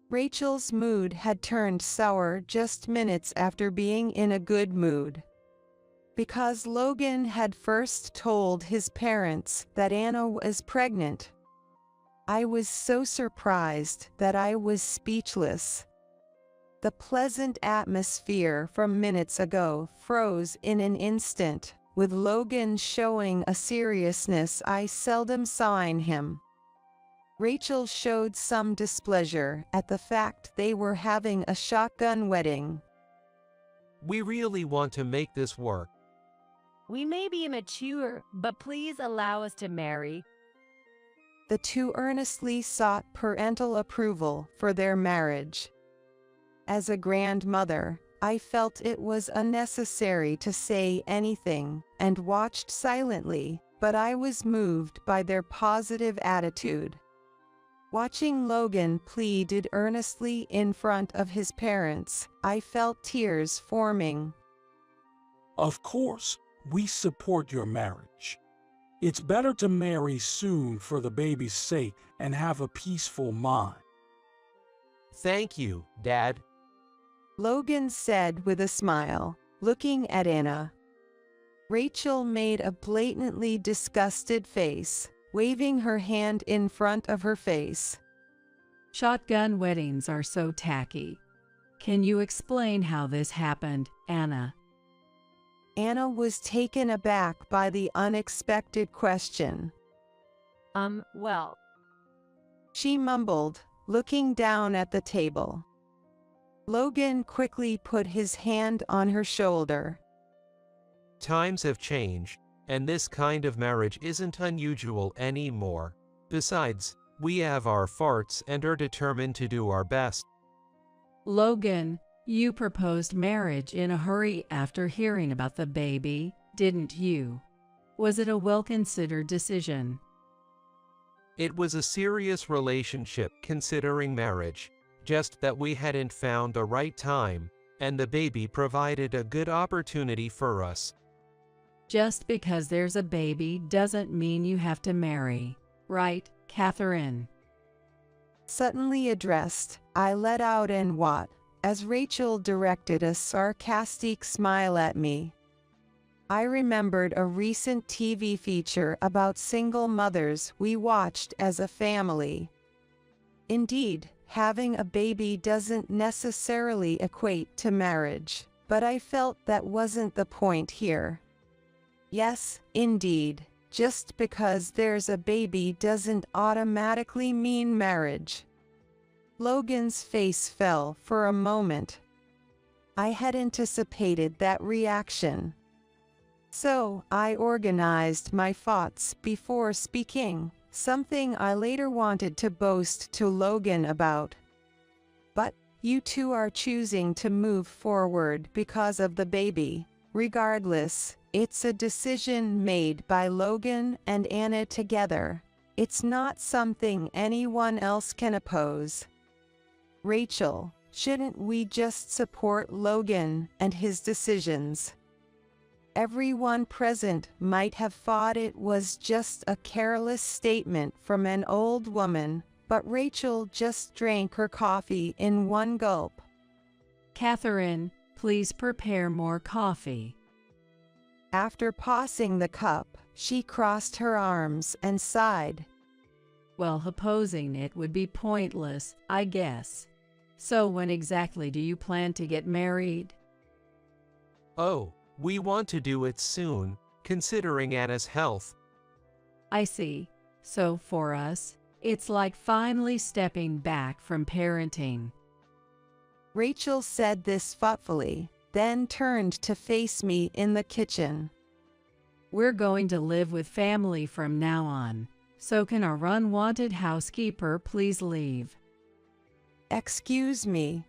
Rachel's mood had turned sour just minutes after being in a good mood. Because Logan had first told his parents that Anna was pregnant. I was so surprised that I was speechless. The pleasant atmosphere from minutes ago froze in an instant, with Logan showing a seriousness I seldom saw in him. Rachel showed some displeasure at the fact they were having a shotgun wedding. We really want to make this work. We may be immature, but please allow us to marry. The two earnestly sought parental approval for their marriage. As a grandmother, I felt it was unnecessary to say anything and watched silently, but I was moved by their positive attitude. Watching Logan pleaded earnestly in front of his parents, I felt tears forming. Of course, we support your marriage. It's better to marry soon for the baby's sake and have a peaceful mind. Thank you, Dad. Logan said with a smile, looking at Anna. Rachel made a blatantly disgusted face, waving her hand in front of her face. Shotgun weddings are so tacky. Can you explain how this happened, Anna? Anna was taken aback by the unexpected question. Well. She mumbled, looking down at the table. Logan quickly put his hand on her shoulder. Times have changed, and this kind of marriage isn't unusual anymore. Besides, we have our farts and are determined to do our best. Logan, you proposed marriage in a hurry after hearing about the baby, didn't you? Was it a well-considered decision? It was a serious relationship considering marriage, just that we hadn't found the right time, and the baby provided a good opportunity for us. Just because there's a baby doesn't mean you have to marry, right, Catherine? Suddenly addressed, I let out an "what?" as Rachel directed a sarcastic smile at me. I remembered a recent TV feature about single mothers we watched as a family. Indeed, having a baby doesn't necessarily equate to marriage, but I felt that wasn't the point here. Yes, indeed, just because there's a baby doesn't automatically mean marriage. Logan's face fell for a moment. I had anticipated that reaction. So I organized my thoughts before speaking, something I later wanted to boast to Logan about. But you two are choosing to move forward because of the baby. Regardless, it's a decision made by Logan and Anna together. It's not something anyone else can oppose. Rachel, shouldn't we just support Logan and his decisions? Everyone present might have thought it was just a careless statement from an old woman, but Rachel just drank her coffee in one gulp. Catherine, please prepare more coffee. After passing the cup, she crossed her arms and sighed. Well, opposing it would be pointless, I guess. So when exactly do you plan to get married? Oh, we want to do it soon, considering Anna's health. I see. So for us, it's like finally stepping back from parenting. Rachel said this thoughtfully, then turned to face me in the kitchen. We're going to live with family from now on, so can our unwanted housekeeper please leave? Excuse me.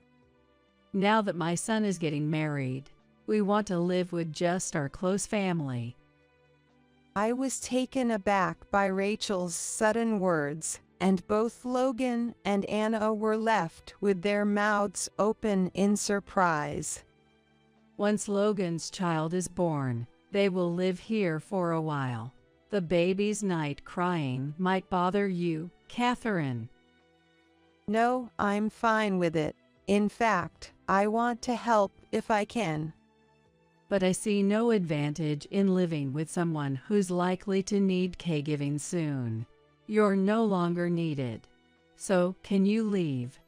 Now that my son is getting married, we want to live with just our close family. I was taken aback by Rachel's sudden words, and both Logan and Anna were left with their mouths open in surprise. Once Logan's child is born, they will live here for a while. The baby's night crying might bother you, Catherine. No, I'm fine with it. In fact, I want to help if I can. But I see no advantage in living with someone who's likely to need caregiving soon. You're no longer needed. So, can you leave?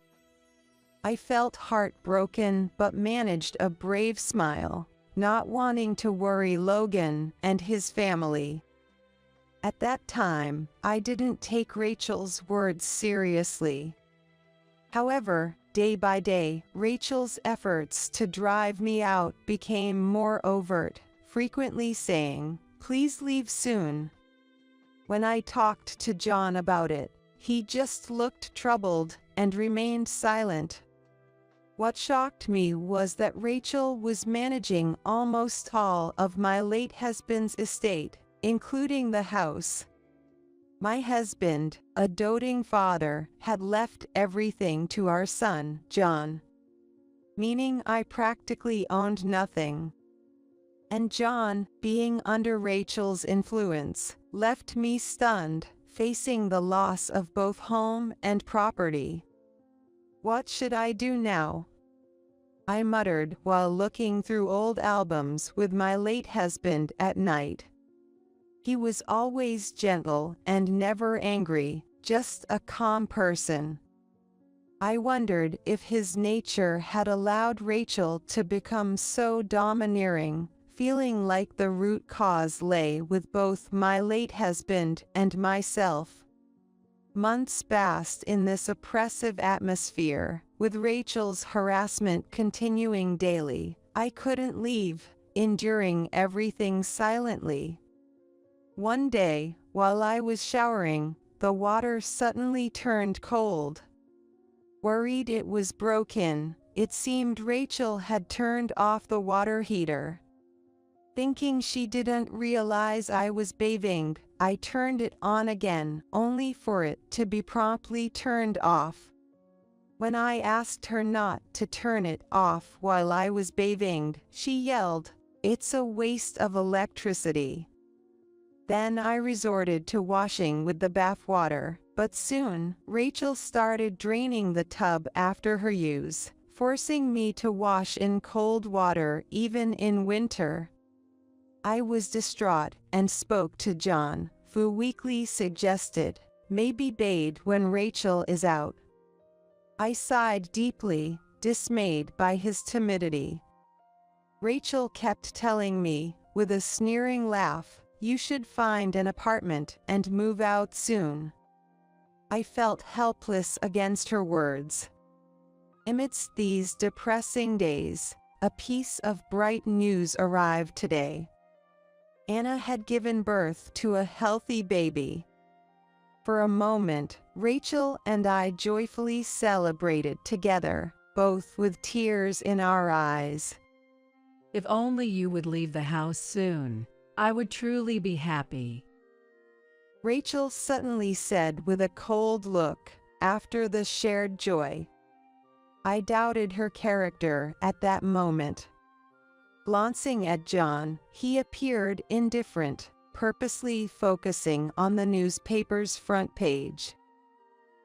I felt heartbroken but managed a brave smile, not wanting to worry Logan and his family. At that time, I didn't take Rachel's words seriously. However, day by day, Rachel's efforts to drive me out became more overt, frequently saying, "Please leave soon." When I talked to John about it, he just looked troubled and remained silent. What shocked me was that Rachel was managing almost all of my late husband's estate, including the house. My husband, a doting father, had left everything to our son, John, meaning I practically owned nothing. And John, being under Rachel's influence, left me stunned, facing the loss of both home and property. What should I do now? I muttered while looking through old albums with my late husband at night. He was always gentle and never angry, just a calm person. I wondered if his nature had allowed Rachel to become so domineering, feeling like the root cause lay with both my late husband and myself. Months passed in this oppressive atmosphere, with Rachel's harassment continuing daily. I couldn't leave, enduring everything silently. One day, while I was showering, the water suddenly turned cold. Worried it was broken, it seemed Rachel had turned off the water heater. Thinking she didn't realize I was bathing, I turned it on again, only for it to be promptly turned off. When I asked her not to turn it off while I was bathing, she yelled, "It's a waste of electricity." Then I resorted to washing with the bath water, but soon, Rachel started draining the tub after her use, forcing me to wash in cold water even in winter. I was distraught and spoke to John, who weakly suggested, "Maybe bathe when Rachel is out." I sighed deeply, dismayed by his timidity. Rachel kept telling me, with a sneering laugh, "You should find an apartment and move out soon." I felt helpless against her words. Amidst these depressing days, a piece of bright news arrived today. Anna had given birth to a healthy baby. For a moment, Rachel and I joyfully celebrated together, both with tears in our eyes. If only you would leave the house soon, I would truly be happy. Rachel suddenly said with a cold look, after the shared joy. I doubted her character at that moment. Glancing at John, he appeared indifferent, purposely focusing on the newspaper's front page.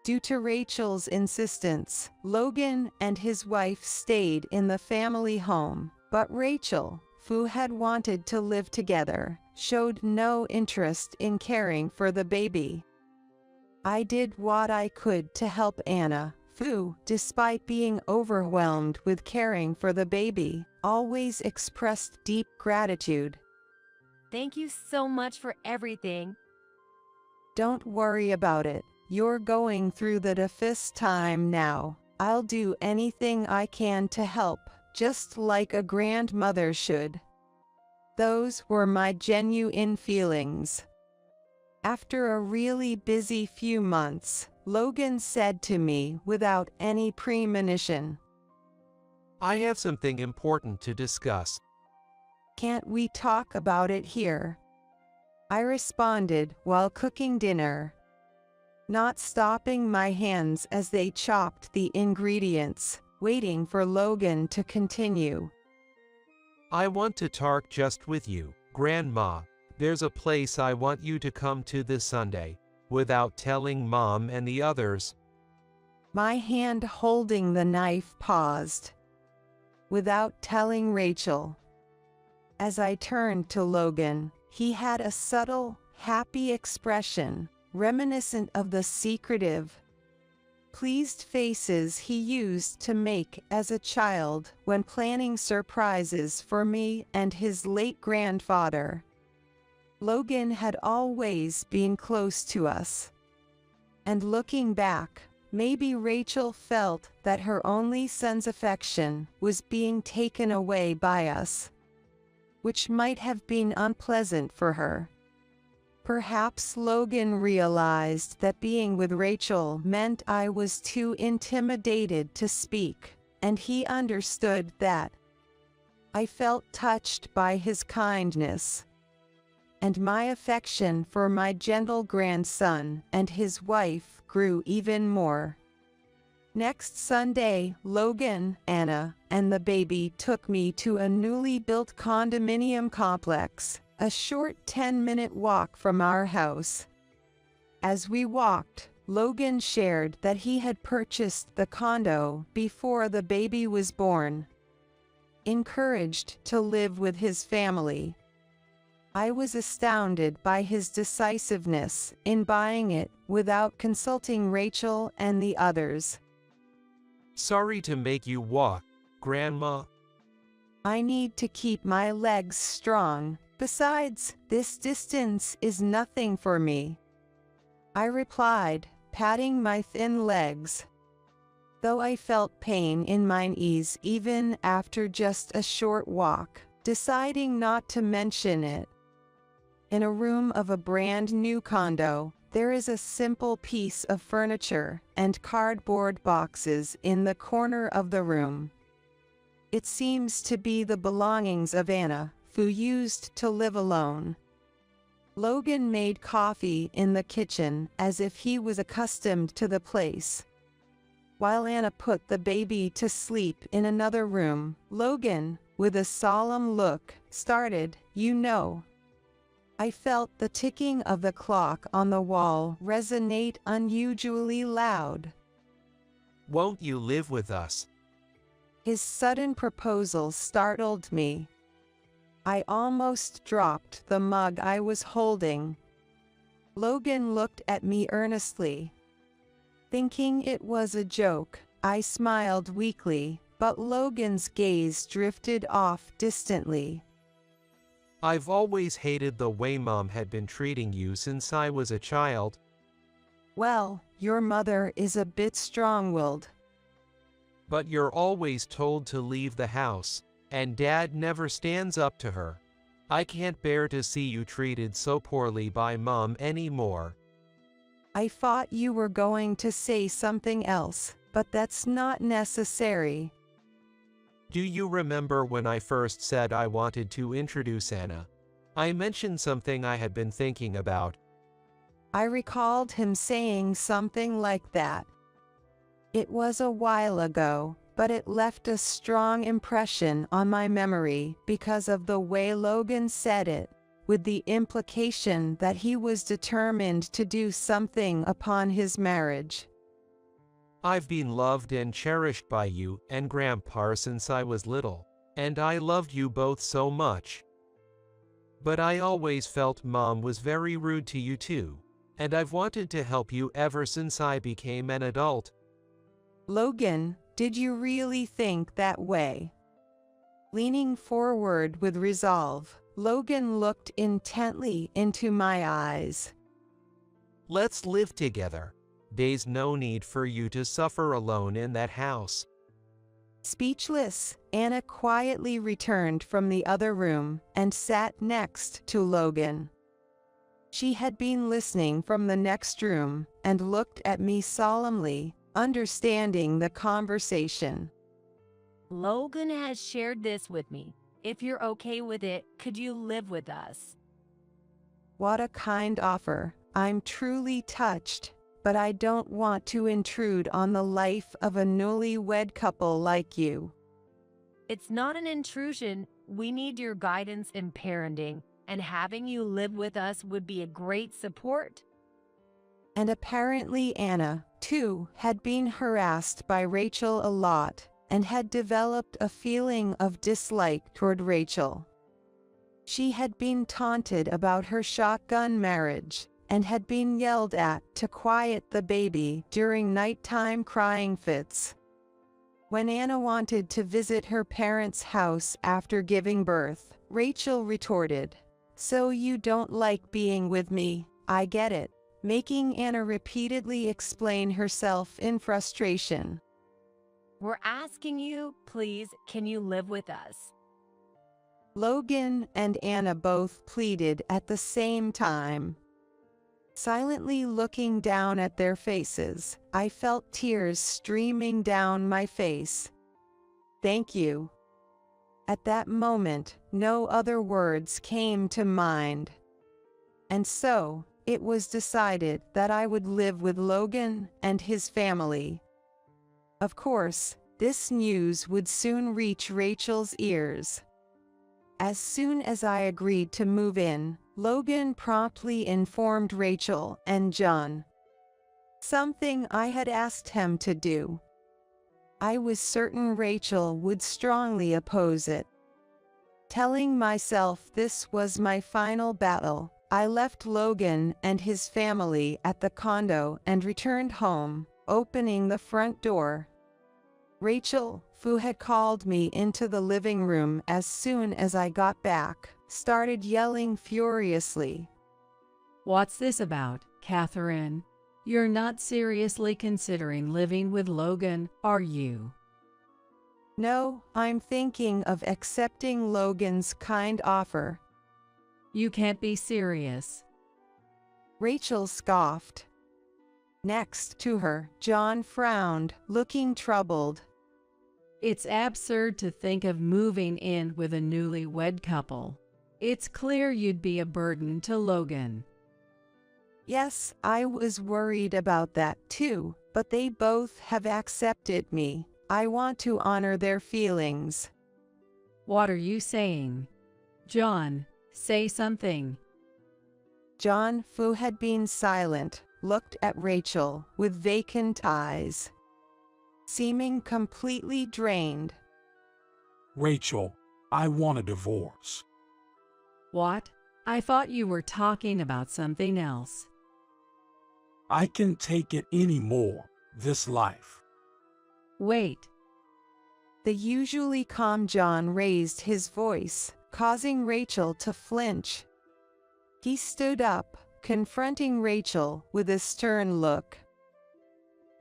Due to Rachel's insistence, Logan and his wife stayed in the family home, but Rachel, who had wanted to live together, showed no interest in caring for the baby. I did what I could to help Anna, who, despite being overwhelmed with caring for the baby, always expressed deep gratitude. Thank you so much for everything. Don't worry about it. You're going through the toughest time now. I'll do anything I can to help, just like a grandmother should. Those were my genuine feelings. After a really busy few months, Logan said to me without any premonition, "I have something important to discuss." "Can't we talk about it here?" I responded while cooking dinner, not stopping my hands as they chopped the ingredients, waiting for Logan to continue. "I want to talk just with you, Grandma. There's a place I want you to come to this Sunday, without telling Mom and the others." My hand holding the knife paused. "Without telling Rachel." As I turned to Logan, he had a subtle, happy expression, reminiscent of the secretive, pleased faces he used to make as a child when planning surprises for me and his late grandfather. Logan had always been close to us. And looking back, maybe Rachel felt that her only son's affection was being taken away by us, which might have been unpleasant for her. Perhaps Logan realized that being with Rachel meant I was too intimidated to speak, and he understood that. I felt touched by his kindness, and my affection for my gentle grandson and his wife grew even more. Next Sunday, Logan, Anna, and the baby took me to a newly built condominium complex, a short 10-minute walk from our house. As we walked, Logan shared that he had purchased the condo before the baby was born, encouraged to live with his family. I was astounded by his decisiveness in buying it without consulting Rachel and the others. Sorry to make you walk, Grandma. I need to keep my legs strong. Besides, this distance is nothing for me, I replied, patting my thin legs, though I felt pain in my knees even after just a short walk, deciding not to mention it. In a room of a brand new condo, there is a simple piece of furniture and cardboard boxes in the corner of the room. It seems to be the belongings of Anna, who used to live alone. Logan made coffee in the kitchen as if he was accustomed to the place, while Anna put the baby to sleep in another room. Logan, with a solemn look, started, "You know." I felt the ticking of the clock on the wall resonate unusually loud. Won't you live with us? His sudden proposal startled me. I almost dropped the mug I was holding. Logan looked at me earnestly. Thinking it was a joke, I smiled weakly, but Logan's gaze drifted off distantly. I've always hated the way Mom had been treating you since I was a child. Well, your mother is a bit strong-willed. But you're always told to leave the house, and Dad never stands up to her. I can't bear to see you treated so poorly by Mom anymore. I thought you were going to say something else, but that's not necessary. Do you remember when I first said I wanted to introduce Anna? I mentioned something I had been thinking about. I recalled him saying something like that. It was a while ago, but it left a strong impression on my memory because of the way Logan said it, with the implication that he was determined to do something upon his marriage. I've been loved and cherished by you and Grandpa since I was little, and I loved you both so much. But I always felt Mom was very rude to you too, and I've wanted to help you ever since I became an adult. Logan, did you really think that way? Leaning forward with resolve, Logan looked intently into my eyes. Let's live together. There's no need for you to suffer alone in that house. Speechless, Anna quietly returned from the other room and sat next to Logan. She had been listening from the next room and looked at me solemnly, understanding the conversation. Logan has shared this with me. If you're okay with it, could you live with us? What a kind offer. I'm truly touched, but I don't want to intrude on the life of a newlywed couple like you. It's not an intrusion. We need your guidance in parenting, and having you live with us would be a great support. And apparently Anna, too, had been harassed by Rachel a lot, and had developed a feeling of dislike toward Rachel. She had been taunted about her shotgun marriage, and had been yelled at to quiet the baby during nighttime crying fits. When Anna wanted to visit her parents' house after giving birth, Rachel retorted, "So you don't like being with me, I get it," making Anna repeatedly explain herself in frustration. We're asking you, please, can you live with us? Logan and Anna both pleaded at the same time. Silently looking down at their faces, I felt tears streaming down my face. "Thank you." At that moment, no other words came to mind. And so, it was decided that I would live with Logan and his family. Of course, this news would soon reach Rachel's ears. As soon as I agreed to move in, Logan promptly informed Rachel and John. Something I had asked him to do. I was certain Rachel would strongly oppose it. Telling myself this was my final battle, I left Logan and his family at the condo and returned home, opening the front door. Rachel, who had called me into the living room as soon as I got back, started yelling furiously. "What's this about, Catherine? You're not seriously considering living with Logan, are you?" "No, I'm thinking of accepting Logan's kind offer." "You can't be serious." Rachel scoffed. Next to her, John frowned, looking troubled. "It's absurd to think of moving in with a newlywed couple. It's clear you'd be a burden to Logan." Yes, I was worried about that too, but they both have accepted me. I want to honor their feelings. "What are you saying? John, say something." John, who had been silent, looked at Rachel with vacant eyes, seeming completely drained. "Rachel, I want a divorce." "What? I thought you were talking about something else." "I can't take it anymore, this life." "Wait." The usually calm John raised his voice, causing Rachel to flinch. He stood up, confronting Rachel with a stern look.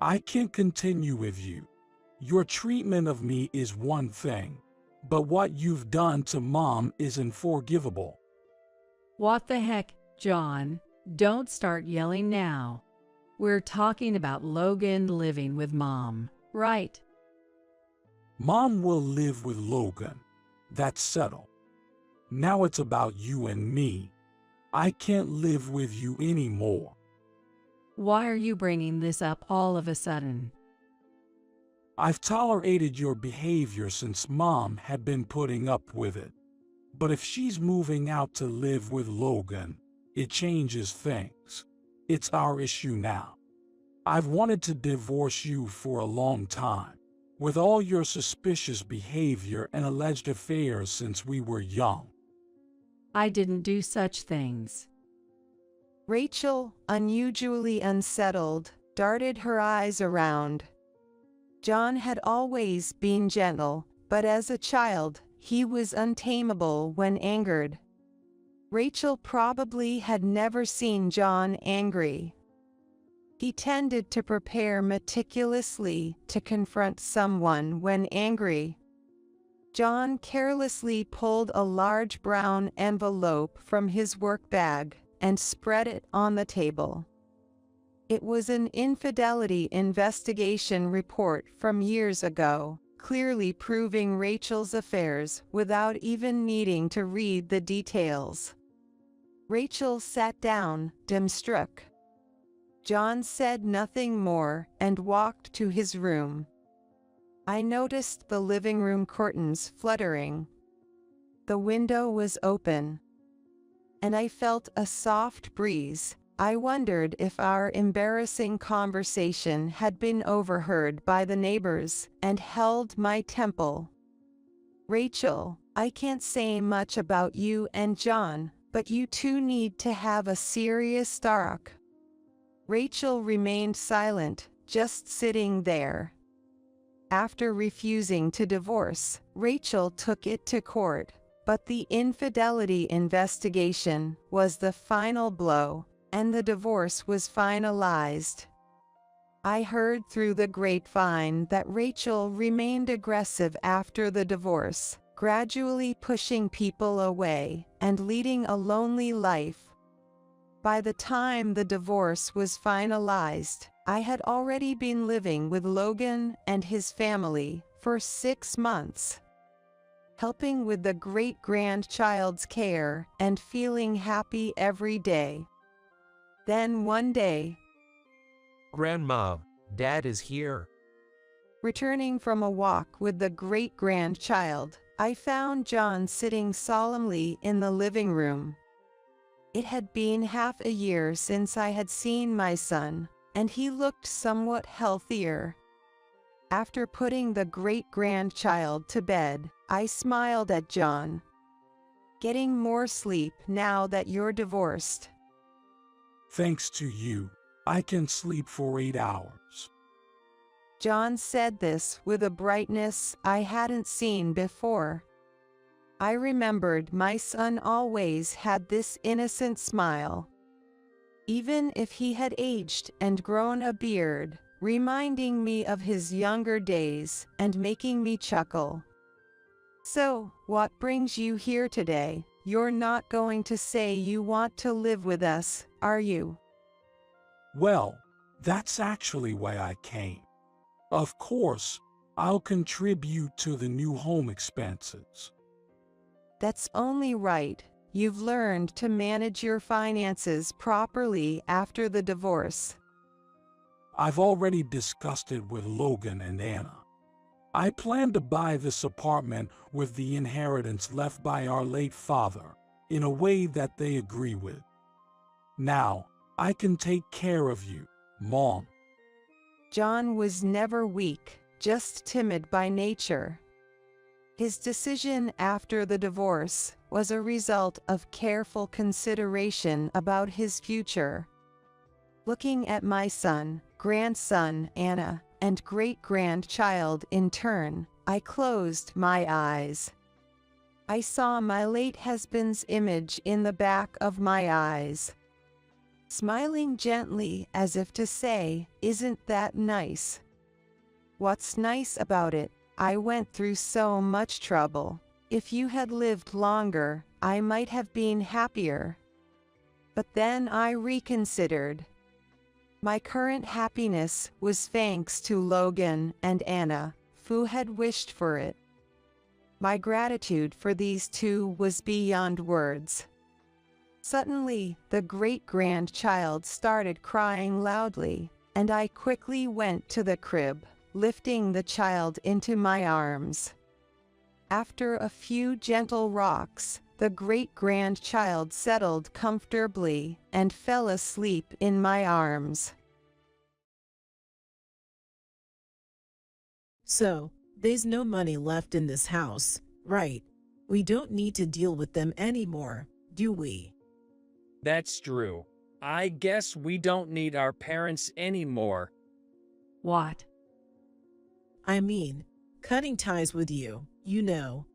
"I can't continue with you. Your treatment of me is one thing, but what you've done to Mom is unforgivable." "What the heck, John? Don't start yelling now. We're talking about Logan living with Mom, right?" "Mom will live with Logan. That's settled. Now it's about you and me. I can't live with you anymore." "Why are you bringing this up all of a sudden?" "I've tolerated your behavior since Mom had been putting up with it. But if she's moving out to live with Logan, it changes things. It's our issue now. I've wanted to divorce you for a long time, with all your suspicious behavior and alleged affairs since we were young." "I didn't do such things." Rachel, unusually unsettled, darted her eyes around. John had always been gentle, but as a child, he was untamable when angered. Rachel probably had never seen John angry. He tended to prepare meticulously to confront someone when angry. John carelessly pulled a large brown envelope from his work bag and spread it on the table. It was an infidelity investigation report from years ago, clearly proving Rachel's affairs without even needing to read the details. Rachel sat down, dumbstruck. John said nothing more and walked to his room. I noticed the living room curtains fluttering. The window was open, and I felt a soft breeze. I wondered if our embarrassing conversation had been overheard by the neighbors, and held my temple. "Rachel, I can't say much about you and John, But you two need to have a serious talk. Rachel remained silent, just sitting there. After refusing to divorce, Rachel took it to court, but the infidelity investigation was the final blow, and the divorce was finalized. I heard through the grapevine that Rachel remained aggressive after the divorce, gradually pushing people away and leading a lonely life. By the time the divorce was finalized, I had already been living with Logan and his family for 6 months, helping with the great-grandchild's care and feeling happy every day. Then one day, Grandma, Dad is here. returning from a walk with the great-grandchild, I found John sitting solemnly in the living room. It had been half a year since I had seen my son, and he looked somewhat healthier. After putting the great-grandchild to bed, I smiled at John. "Getting more sleep now that you're divorced?" Thanks to you, I can sleep for 8 hours. John said this with a brightness I hadn't seen before. I remembered my son always had this innocent smile, even if he had aged and grown a beard, reminding me of his younger days and making me chuckle. "So, what brings you here today? You're not going to say you want to live with us, are you?" Well, that's actually why I came. Of course, I'll contribute to the new home expenses. That's only right. You've learned to manage your finances properly after the divorce. I've already discussed it with Logan and Anna. I plan to buy this apartment with the inheritance left by our late father in a way that they agree with. Now, I can take care of you, Mom. John was never weak, just timid by nature. His decision after the divorce was a result of careful consideration about his future. Looking at my son, grandson, Anna, and great-grandchild in turn, I closed my eyes. I saw my late husband's image in the back of my eyes, smiling gently as if to say, "Isn't that nice?" What's nice about it? I went through so much trouble. If you had lived longer, I might have been happier. But then I reconsidered. My current happiness was thanks to Logan and Anna, who had wished for it. My gratitude for these two was beyond words. Suddenly, the great-grandchild started crying loudly, and I quickly went to the crib, lifting the child into my arms. After a few gentle rocks, the great-grandchild settled comfortably and fell asleep in my arms. So, there's no money left in this house, right? We don't need to deal with them anymore, do we? That's true. I guess we don't need our parents anymore. What? I mean, cutting ties with you, you know.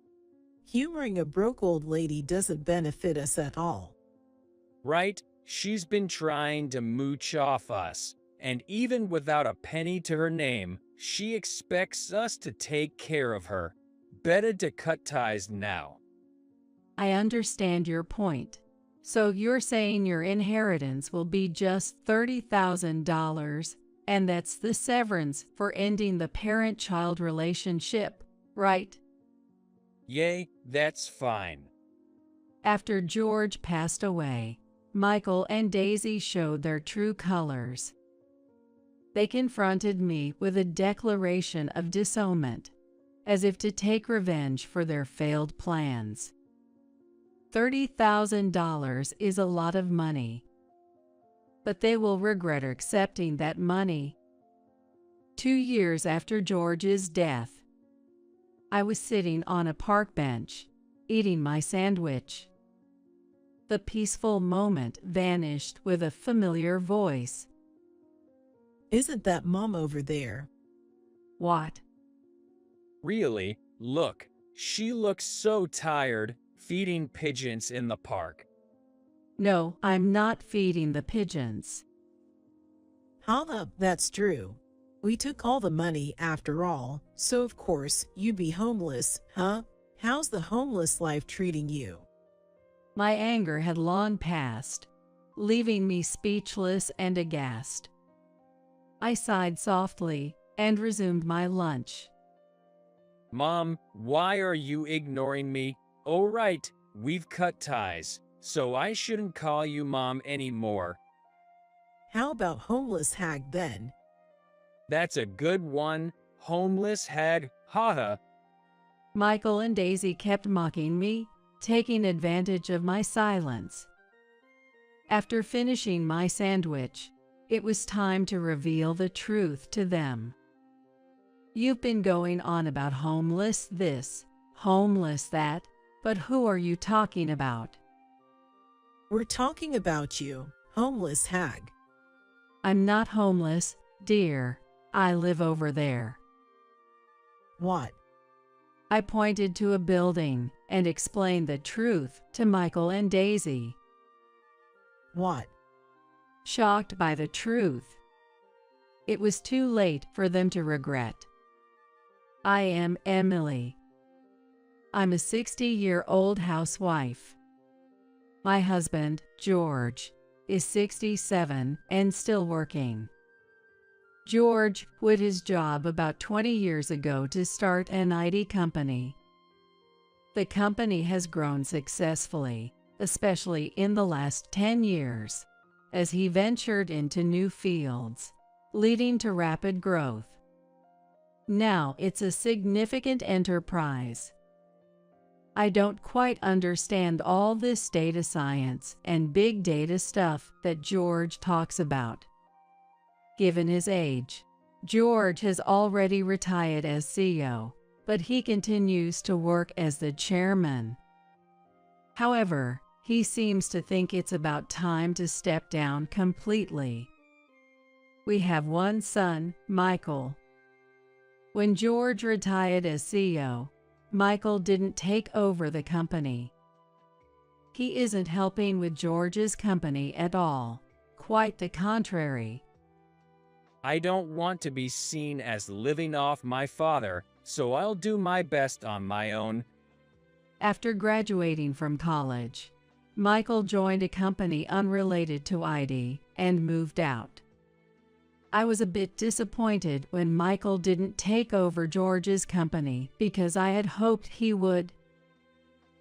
Humoring a broke old lady doesn't benefit us at all. Right? She's been trying to mooch off us, and even without a penny to her name, she expects us to take care of her. Better to cut ties now. I understand your point. So you're saying your inheritance will be just $30,000, and that's the severance for ending the parent-child relationship, right? Yay, that's fine. After George passed away, Michael and Daisy showed their true colors. They confronted me with a declaration of disownment, as if to take revenge for their failed plans. $30,000 is a lot of money, but they will regret accepting that money. 2 years after George's death, I was sitting on a park bench, eating my sandwich. The peaceful moment vanished with a familiar voice. Isn't that Mom over there? What? Really? Look, she looks so tired, feeding pigeons in the park. No, I'm not feeding the pigeons. Hala, that's true. We took all the money after all, so of course you'd be homeless, huh? How's the homeless life treating you? My anger had long passed, leaving me speechless and aghast. I sighed softly and resumed my lunch. Mom, why are you ignoring me? Oh right, we've cut ties, so I shouldn't call you Mom anymore. How about homeless hag then? That's a good one, homeless hag, haha. Michael and Daisy kept mocking me, taking advantage of my silence. After finishing my sandwich, it was time to reveal the truth to them. You've been going on about homeless this, homeless that, but who are you talking about? We're talking about you, homeless hag. I'm not homeless, dear. I live over there. What? I pointed to a building and explained the truth to Michael and Daisy. What? Shocked by the truth, it was too late for them to regret. I am Emily. I'm a 60-year-old housewife. My husband, George, is 67 and still working. George quit his job about 20 years ago to start an IT company. The company has grown successfully, especially in the last 10 years, as he ventured into new fields, leading to rapid growth. Now it's a significant enterprise. I don't quite understand all this data science and big data stuff that George talks about. Given his age, George has already retired as CEO, but he continues to work as the chairman. However, he seems to think it's about time to step down completely. We have one son, Michael. When George retired as CEO, Michael didn't take over the company. He isn't helping with George's company at all, quite the contrary. I don't want to be seen as living off my father, so I'll do my best on my own. After graduating from college, Michael joined a company unrelated to IT and moved out. I was a bit disappointed when Michael didn't take over George's company because I had hoped he would.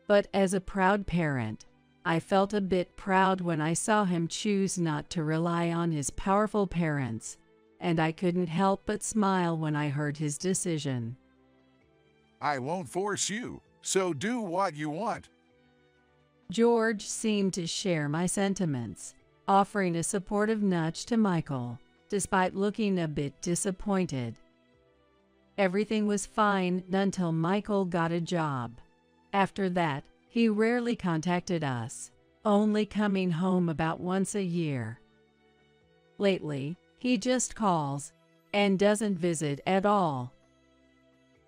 But as a proud parent, I felt a bit proud when I saw him choose not to rely on his powerful parents, and I couldn't help but smile when I heard his decision. I won't force you, so do what you want. George seemed to share my sentiments, offering a supportive nudge to Michael, despite looking a bit disappointed. Everything was fine until Michael got a job. After that, he rarely contacted us, only coming home about once a year. Lately, he just calls and doesn't visit at all.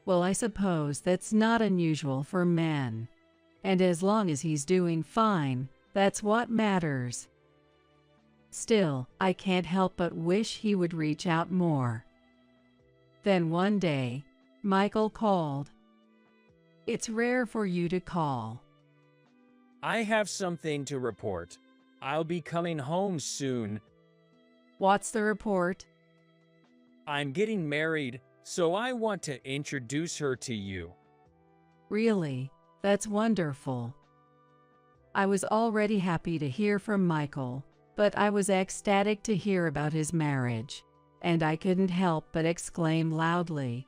Well, I suppose that's not unusual for men. And as long as he's doing fine, that's what matters. Still, I can't help but wish he would reach out more. Then one day, Michael called. It's rare for you to call. I have something to report. I'll be coming home soon. What's the report? I'm getting married, so I want to introduce her to you. Really? That's wonderful. I was already happy to hear from Michael, but I was ecstatic to hear about his marriage, and I couldn't help but exclaim loudly.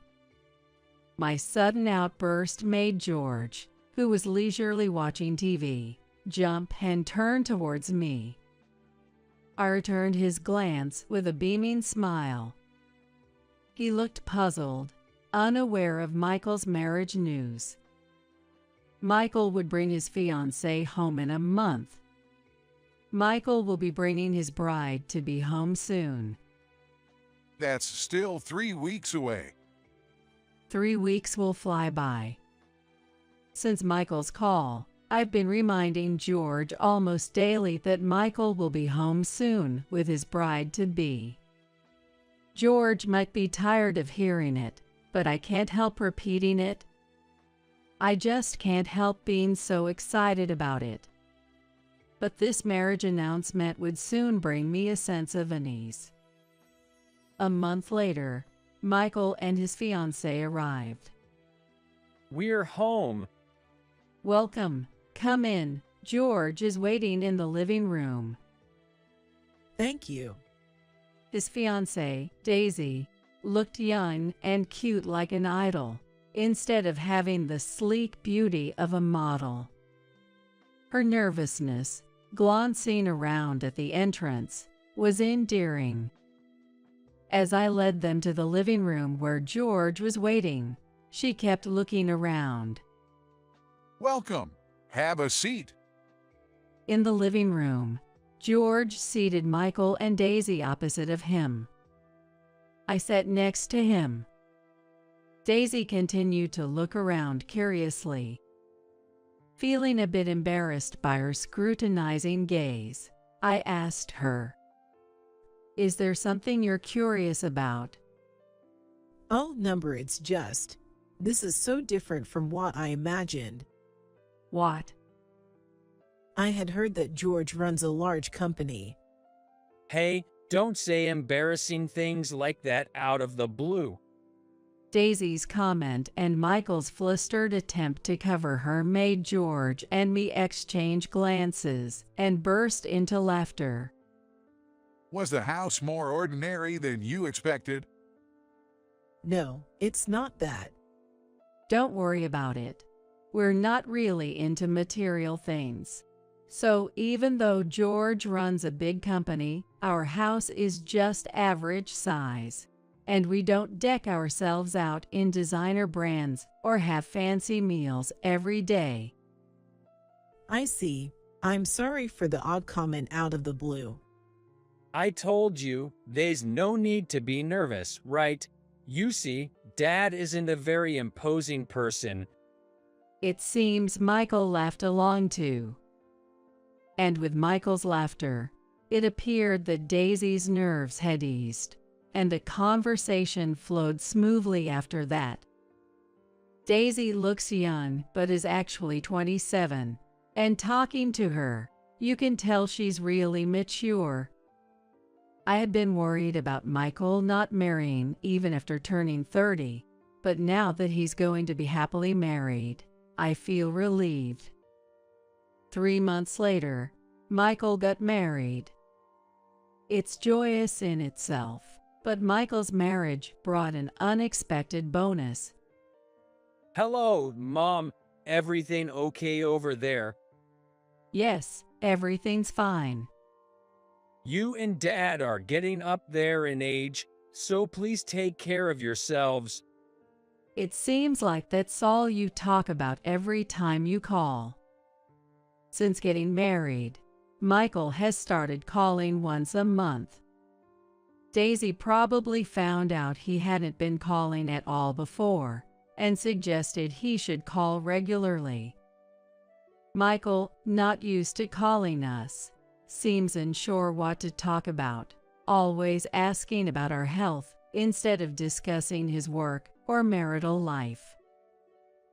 My sudden outburst made George, who was leisurely watching TV, jump and turn towards me. I returned his glance with a beaming smile. He looked puzzled, unaware of Michael's marriage news. Michael would bring his fiancée home in a month, Michael will be bringing his bride-to-be home soon. That's still 3 weeks away. 3 weeks will fly by. Since Michael's call, I've been reminding George almost daily that Michael will be home soon with his bride-to-be. George might be tired of hearing it, but I can't help repeating it. I just can't help being so excited about it. But this marriage announcement would soon bring me a sense of unease. A month later, Michael and his fiancée arrived. We're home. Welcome. Come in. George is waiting in the living room. Thank you. His fiancée, Daisy, looked young and cute like an idol, instead of having the sleek beauty of a model. Her nervousness, glancing around at the entrance, was endearing. As I led them to the living room where George was waiting, she kept looking around. Welcome. Have a seat. In the living room, George seated Michael and Daisy opposite of him. I sat next to him. Daisy continued to look around curiously. Feeling a bit embarrassed by her scrutinizing gaze, I asked her, "Is there something you're curious about?" Oh, number, it's just. This is so different from what I imagined. What? I had heard that George runs a large company. Hey, don't say embarrassing things like that out of the blue. Daisy's comment and Michael's flustered attempt to cover her made George and me exchange glances and burst into laughter. Was the house more ordinary than you expected? No, it's not that. Don't worry about it. We're not really into material things. So even though George runs a big company, our house is just average size. And we don't deck ourselves out in designer brands or have fancy meals every day. I see. I'm sorry for the odd comment out of the blue. I told you, there's no need to be nervous, right? You see, Dad isn't a very imposing person. It seems Michael laughed along too. And with Michael's laughter, it appeared that Daisy's nerves had eased, and the conversation flowed smoothly after that. Daisy looks young, but is actually 27, and talking to her, you can tell she's really mature. I had been worried about Michael not marrying even after turning 30, but now that he's going to be happily married, I feel relieved. 3 months later, Michael got married. It's joyous in itself, but Michael's marriage brought an unexpected bonus. Hello, Mom. Everything okay over there? Yes, everything's fine. You and Dad are getting up there in age, so please take care of yourselves. It seems like that's all you talk about every time you call. Since getting married, Michael has started calling once a month. Daisy probably found out he hadn't been calling at all before and suggested he should call regularly. Michael, not used to calling us, seems unsure what to talk about, always asking about our health instead of discussing his work or marital life.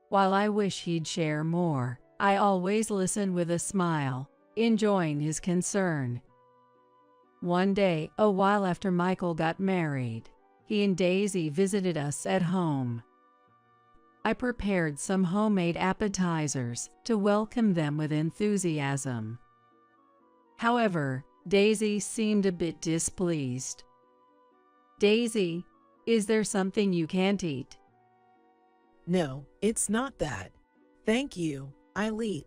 While I wish he'd share more, I always listen with a smile, enjoying his concern. One day, a while after Michael got married, he and Daisy visited us at home. I prepared some homemade appetizers to welcome them with enthusiasm. However, Daisy seemed a bit displeased. "Daisy, is there something you can't eat?" No, it's not that. Thank you, I'll eat.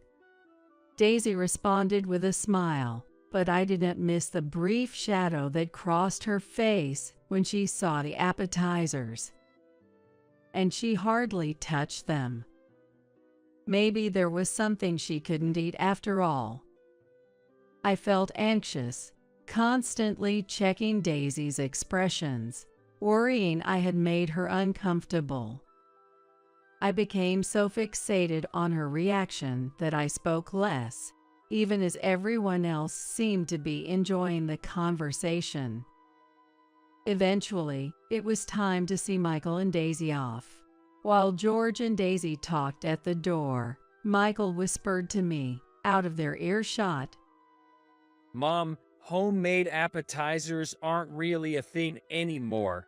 Daisy responded with a smile, but I didn't miss the brief shadow that crossed her face when she saw the appetizers. And she hardly touched them. Maybe there was something she couldn't eat after all. I felt anxious, constantly checking Daisy's expressions, worrying I had made her uncomfortable. I became so fixated on her reaction that I spoke less, even as everyone else seemed to be enjoying the conversation. Eventually, it was time to see Michael and Daisy off. While George and Daisy talked at the door, Michael whispered to me, out of their earshot, Mom, homemade appetizers aren't really a thing anymore.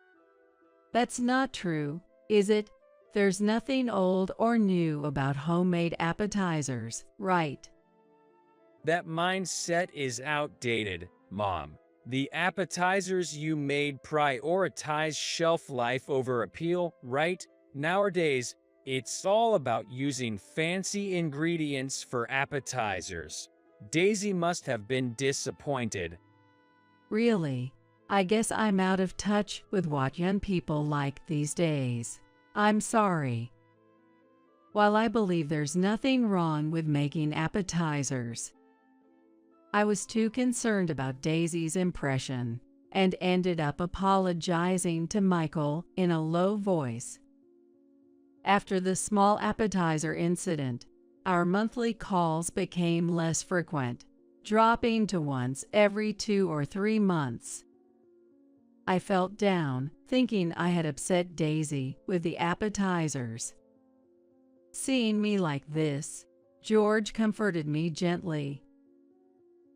"That's not true, is it? There's nothing old or new about homemade appetizers, right?" That mindset is outdated, Mom. The appetizers you made prioritize shelf life over appeal, right? Nowadays, it's all about using fancy ingredients for appetizers. Daisy must have been disappointed. Really? I guess I'm out of touch with what young people like these days. I'm sorry. While I believe there's nothing wrong with making appetizers, I was too concerned about Daisy's impression and ended up apologizing to Michael in a low voice. After the small appetizer incident, our monthly calls became less frequent, dropping to once every 2 or 3 months. I felt down, thinking I had upset Daisy with the appetizers. Seeing me like this, George comforted me gently.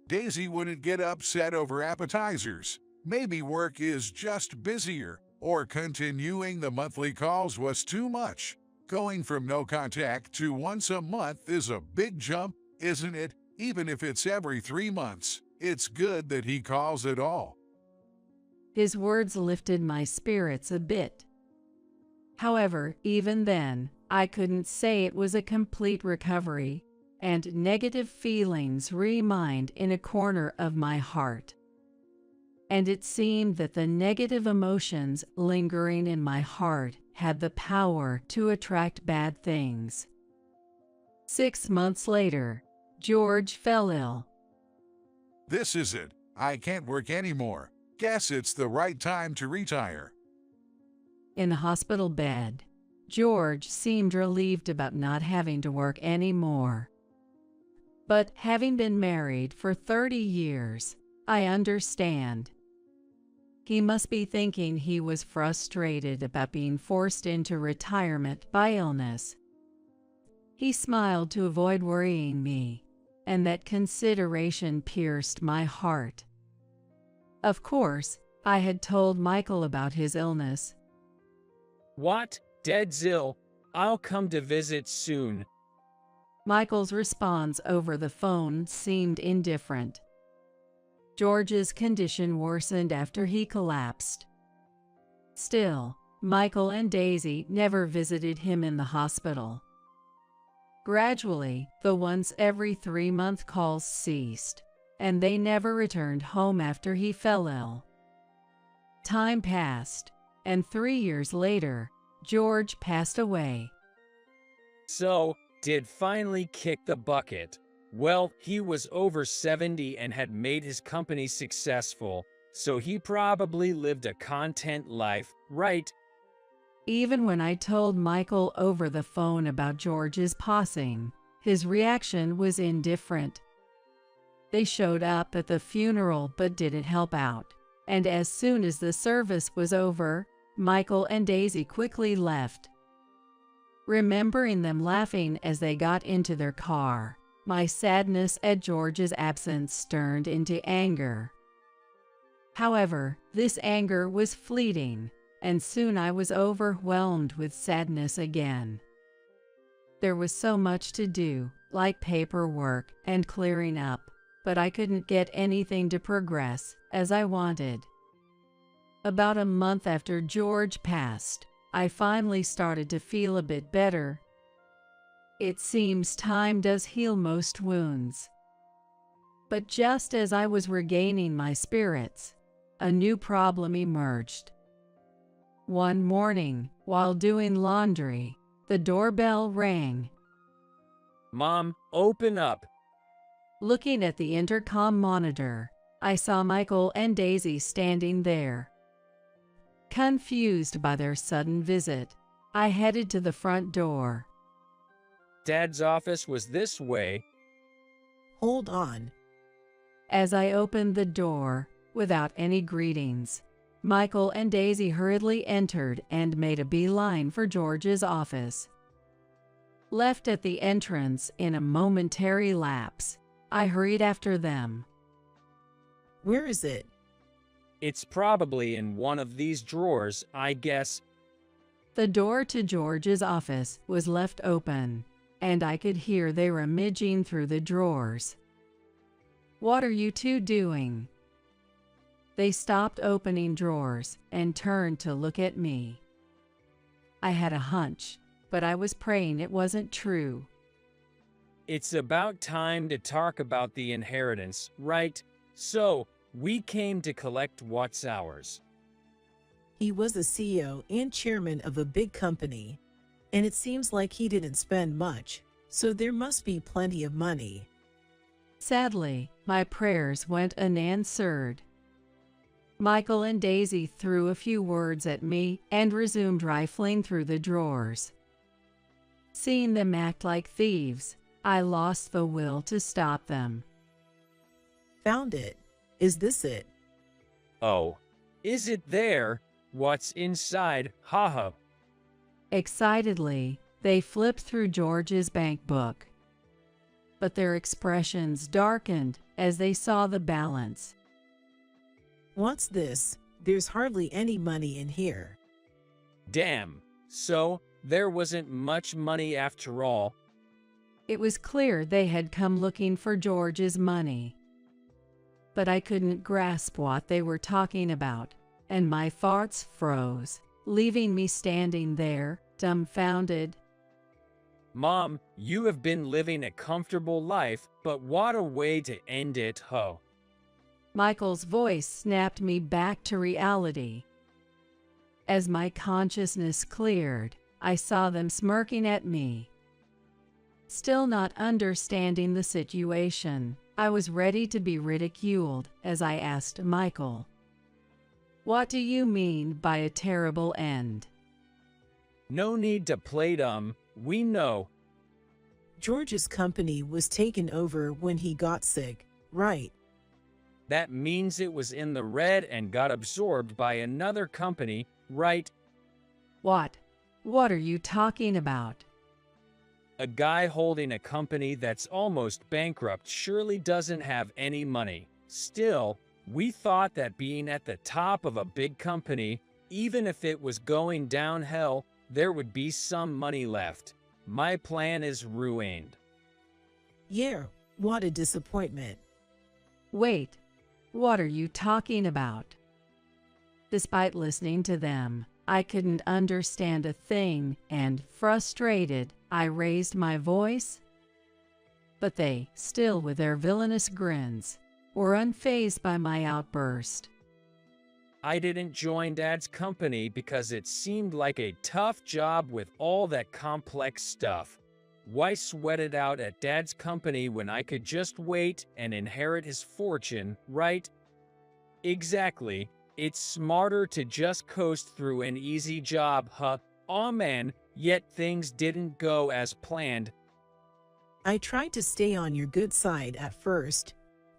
Daisy wouldn't get upset over appetizers. Maybe work is just busier, or continuing the monthly calls was too much. Going from no contact to once a month is a big jump, isn't it? Even if it's every 3 months, it's good that he calls at all. His words lifted my spirits a bit. However, even then, I couldn't say it was a complete recovery, and negative feelings remained in a corner of my heart. And it seemed that the negative emotions lingering in my heart had the power to attract bad things. 6 months later, George fell ill. This is it. I can't work anymore. Guess it's the right time to retire. In the hospital bed, George seemed relieved about not having to work anymore. But having been married for 30 years, I understand. He must be thinking he was frustrated about being forced into retirement by illness. He smiled to avoid worrying me, and that consideration pierced my heart. Of course, I had told Michael about his illness. What? Dead's ill. I'll come to visit soon. Michael's response over the phone seemed indifferent. George's condition worsened after he collapsed. Still, Michael and Daisy never visited him in the hospital. Gradually, the once every 3-month calls ceased, and they never returned home after he fell ill. Time passed, and 3 years later, George passed away. So, did finally kick the bucket. Well, he was over 70 and had made his company successful, so he probably lived a content life, right? Even when I told Michael over the phone about George's passing, his reaction was indifferent. They showed up at the funeral but didn't help out, and as soon as the service was over, Michael and Daisy quickly left. Remembering them laughing as they got into their car, my sadness at George's absence turned into anger. However, this anger was fleeting, and soon I was overwhelmed with sadness again. There was so much to do, like paperwork and clearing up, but I couldn't get anything to progress as I wanted. About a month after George passed, I finally started to feel a bit better. It seems time does heal most wounds. But just as I was regaining my spirits, a new problem emerged. One morning, while doing laundry, the doorbell rang. Mom, open up. Looking at the intercom monitor, I saw Michael and Daisy standing there. Confused by their sudden visit, I headed to the front door. Dad's office was this way. Hold on. As I opened the door, without any greetings, Michael and Daisy hurriedly entered and made a beeline for George's office. Left at the entrance in a momentary lapse, I hurried after them. Where is it? It's probably in one of these drawers, I guess. The door to George's office was left open, and I could hear they were rummaging through the drawers. "What are you two doing?" They stopped opening drawers and turned to look at me. I had a hunch, but I was praying it wasn't true. It's about time to talk about the inheritance, right? So, we came to collect what's ours. He was a CEO and chairman of a big company, and it seems like he didn't spend much, so there must be plenty of money. Sadly, my prayers went unanswered. Michael and Daisy threw a few words at me and resumed rifling through the drawers. Seeing them act like thieves, I lost the will to stop them. Found it. Is this it? Oh, is it there? What's inside? Haha. Excitedly, they flipped through George's bank book. But their expressions darkened as they saw the balance. What's this? There's hardly any money in here. Damn. So, there wasn't much money after all. It was clear they had come looking for George's money. But I couldn't grasp what they were talking about, and my thoughts froze, leaving me standing there, dumbfounded. Mom, you have been living a comfortable life, but what a way to end it, ho. Michael's voice snapped me back to reality. As my consciousness cleared, I saw them smirking at me. Still not understanding the situation, I was ready to be ridiculed as I asked Michael, "What do you mean by a terrible end?" No need to play dumb, we know. George's company was taken over when he got sick, right? That means it was in the red and got absorbed by another company, right? What? What are you talking about? A guy holding a company that's almost bankrupt surely doesn't have any money. Still, we thought that being at the top of a big company, even if it was going downhill, there would be some money left. My plan is ruined. Yeah, what a disappointment. Wait, what are you talking about? Despite listening to them, I couldn't understand a thing, and frustrated, I raised my voice. But they, still with their villainous grins, were unfazed by my outburst. I didn't join Dad's company because it seemed like a tough job with all that complex stuff. Why sweat it out at Dad's company when I could just wait and inherit his fortune, right? Exactly. It's smarter to just coast through an easy job, huh? Aw man, yet things didn't go as planned. I tried to stay on your good side at first,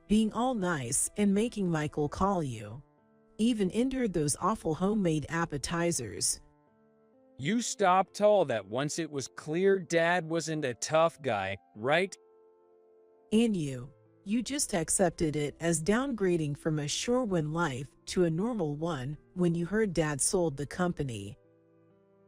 being all nice and making Michael call you. Even endured those awful homemade appetizers. You stopped all that once it was clear Dad wasn't a tough guy, right? And you just accepted it as downgrading from a sure-win life to a normal one when you heard Dad sold the company.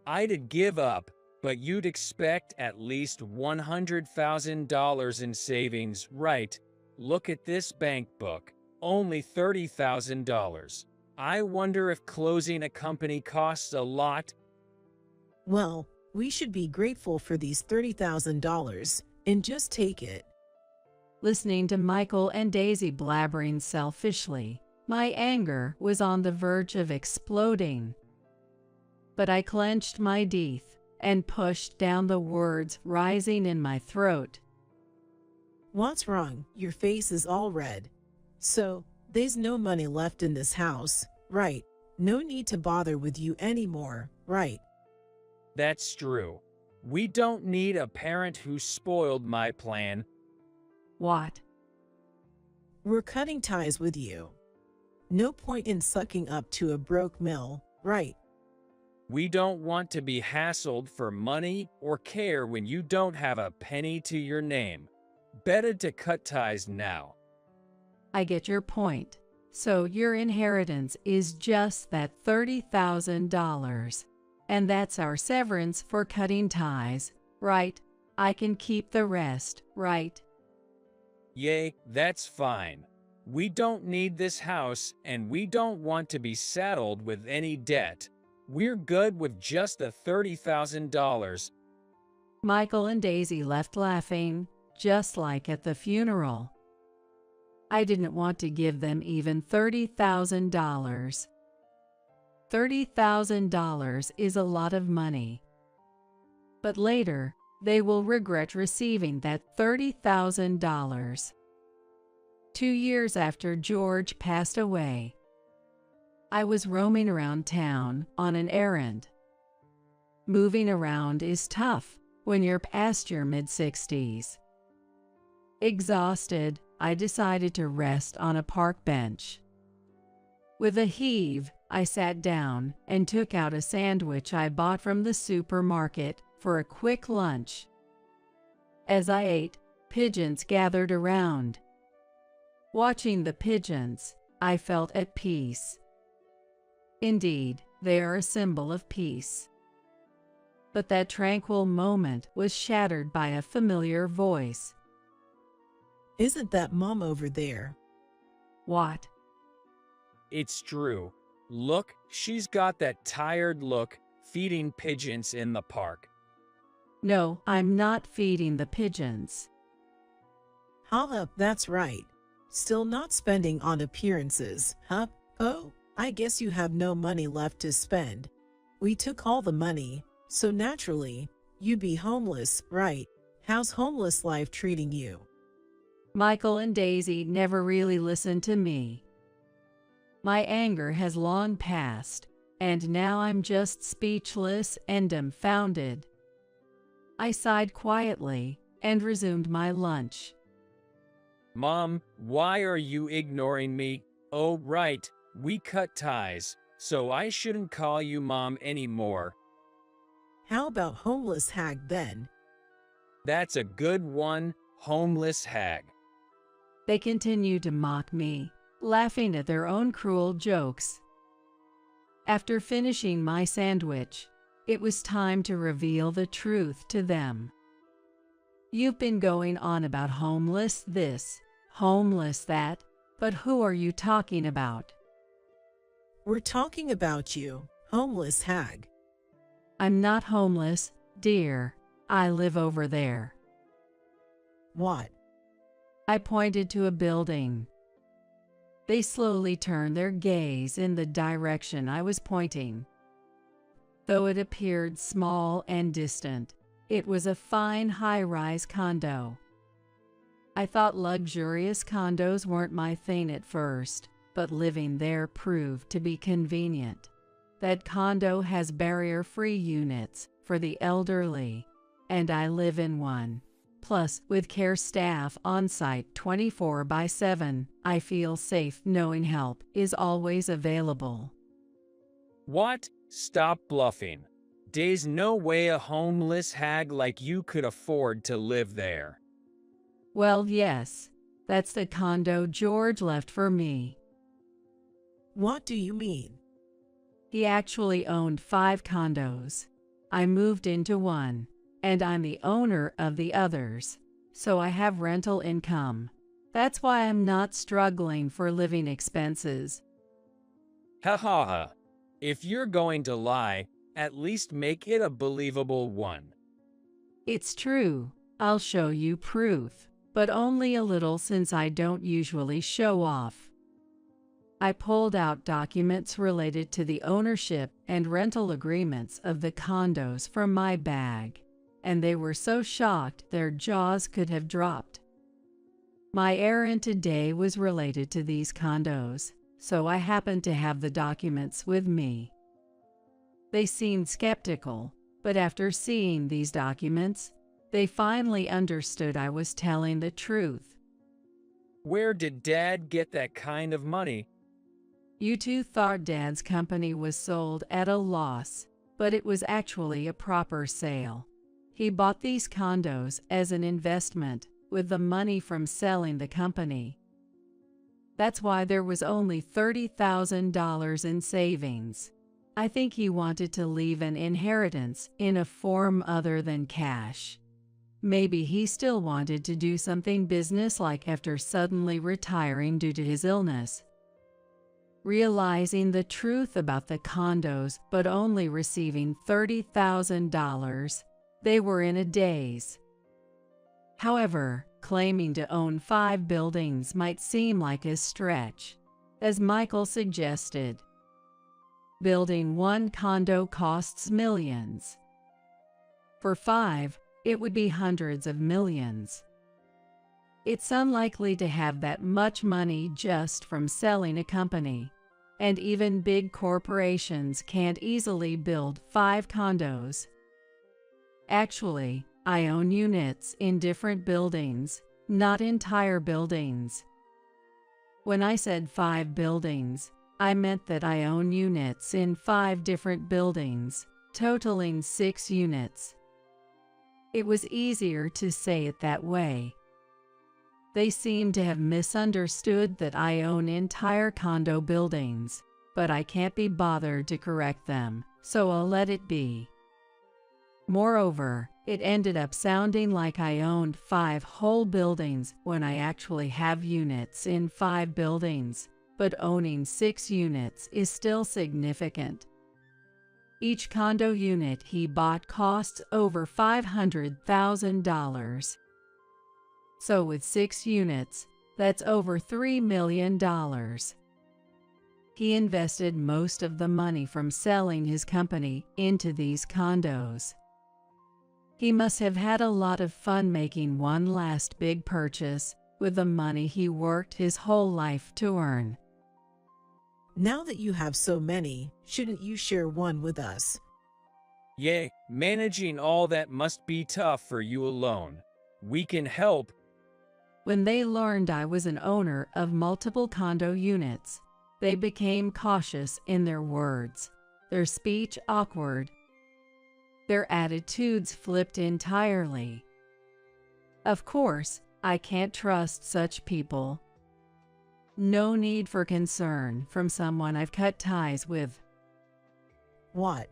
I'd give up, but you'd expect at least $100,000 in savings, right? Look at this bank book, only $30,000. I wonder if closing a company costs a lot. Well, we should be grateful for these $30,000 and just take it. Listening to Michael and Daisy blabbering selfishly, my anger was on the verge of exploding. But I clenched my teeth and pushed down the words rising in my throat. What's wrong? Your face is all red. So, there's no money left in this house, right? No need to bother with you anymore, right? That's true. We don't need a parent who spoiled my plan. What? We're cutting ties with you. No point in sucking up to a broke mill, right? We don't want to be hassled for money or care when you don't have a penny to your name. Better to cut ties now. I get your point. So your inheritance is just that $30,000. And that's our severance for cutting ties, right? I can keep the rest, right? Yay, that's fine. We don't need this house and we don't want to be saddled with any debt. We're good with just the $30,000. Michael and Daisy left laughing, just like at the funeral. I didn't want to give them even $30,000. $30,000 is a lot of money. But later, they will regret receiving that $30,000. 2 years after George passed away, I was roaming around town on an errand. Moving around is tough when you're past your mid-60s. Exhausted, I decided to rest on a park bench. With a heave, I sat down and took out a sandwich I bought from the supermarket for a quick lunch. As I ate, pigeons gathered around. Watching the pigeons, I felt at peace. Indeed, they are a symbol of peace. But that tranquil moment was shattered by a familiar voice. Isn't that Mom over there? What? It's true. Look, she's got that tired look, feeding pigeons in the park. No, I'm not feeding the pigeons. Huh, that's right. Still not spending on appearances, huh? Oh, I guess you have no money left to spend. We took all the money, so naturally, you'd be homeless, right? How's homeless life treating you? Michael and Daisy never really listened to me. My anger has long passed, and now I'm just speechless and dumbfounded. I sighed quietly and resumed my lunch. Mom, why are you ignoring me? Oh, right, we cut ties, so I shouldn't call you Mom anymore. How about homeless hag then? That's a good one, homeless hag. They continued to mock me, laughing at their own cruel jokes. After finishing my sandwich, it was time to reveal the truth to them. You've been going on about homeless this, homeless that, but who are you talking about? We're talking about you, homeless hag. I'm not homeless, dear. I live over there. What? I pointed to a building. They slowly turned their gaze in the direction I was pointing. Though it appeared small and distant, it was a fine high-rise condo. I thought luxurious condos weren't my thing at first, but living there proved to be convenient. That condo has barrier-free units for the elderly, and I live in one. Plus, with care staff on site 24/7, I feel safe knowing help is always available. What? Stop bluffing. There's no way a homeless hag like you could afford to live there. Well, yes, that's the condo George left for me. What do you mean? He actually owned 5 condos. I moved into one, and I'm the owner of the others, so I have rental income. That's why I'm not struggling for living expenses. Ha ha ha. If you're going to lie, at least make it a believable one. It's true. I'll show you proof, but only a little since I don't usually show off. I pulled out documents related to the ownership and rental agreements of the condos from my bag, and they were so shocked their jaws could have dropped. My errand today was related to these condos, so I happened to have the documents with me. They seemed skeptical, but after seeing these documents, they finally understood I was telling the truth. Where did Dad get that kind of money? You two thought Dad's company was sold at a loss, but it was actually a proper sale. He bought these condos as an investment with the money from selling the company. That's why there was only $30,000 in savings. I think he wanted to leave an inheritance in a form other than cash. Maybe he still wanted to do something businesslike after suddenly retiring due to his illness. Realizing the truth about the condos but only receiving $30,000, they were in a daze. However, claiming to own 5 buildings might seem like a stretch, as Michael suggested. Building one condo costs millions. For 5, it would be hundreds of millions. It's unlikely to have that much money just from selling a company, and even big corporations can't easily build 5 condos. Actually, I own units in different buildings, not entire buildings. When I said 5 buildings, I meant that I own units in 5 different buildings, totaling 6 units. It was easier to say it that way. They seem to have misunderstood that I own entire condo buildings, but I can't be bothered to correct them, so I'll let it be. Moreover, it ended up sounding like I owned 5 whole buildings when I actually have units in 5 buildings, but owning 6 units is still significant. Each condo unit he bought costs over $500,000. So with 6 units, that's over $3 million. He invested most of the money from selling his company into these condos. He must have had a lot of fun making one last big purchase with the money he worked his whole life to earn. Now that you have so many, shouldn't you share one with us? Yay, managing all that must be tough for you alone. We can help. When they learned I was an owner of multiple condo units, they became cautious in their words, their speech awkward. Their attitudes flipped entirely. Of course, I can't trust such people. No need for concern from someone I've cut ties with. What?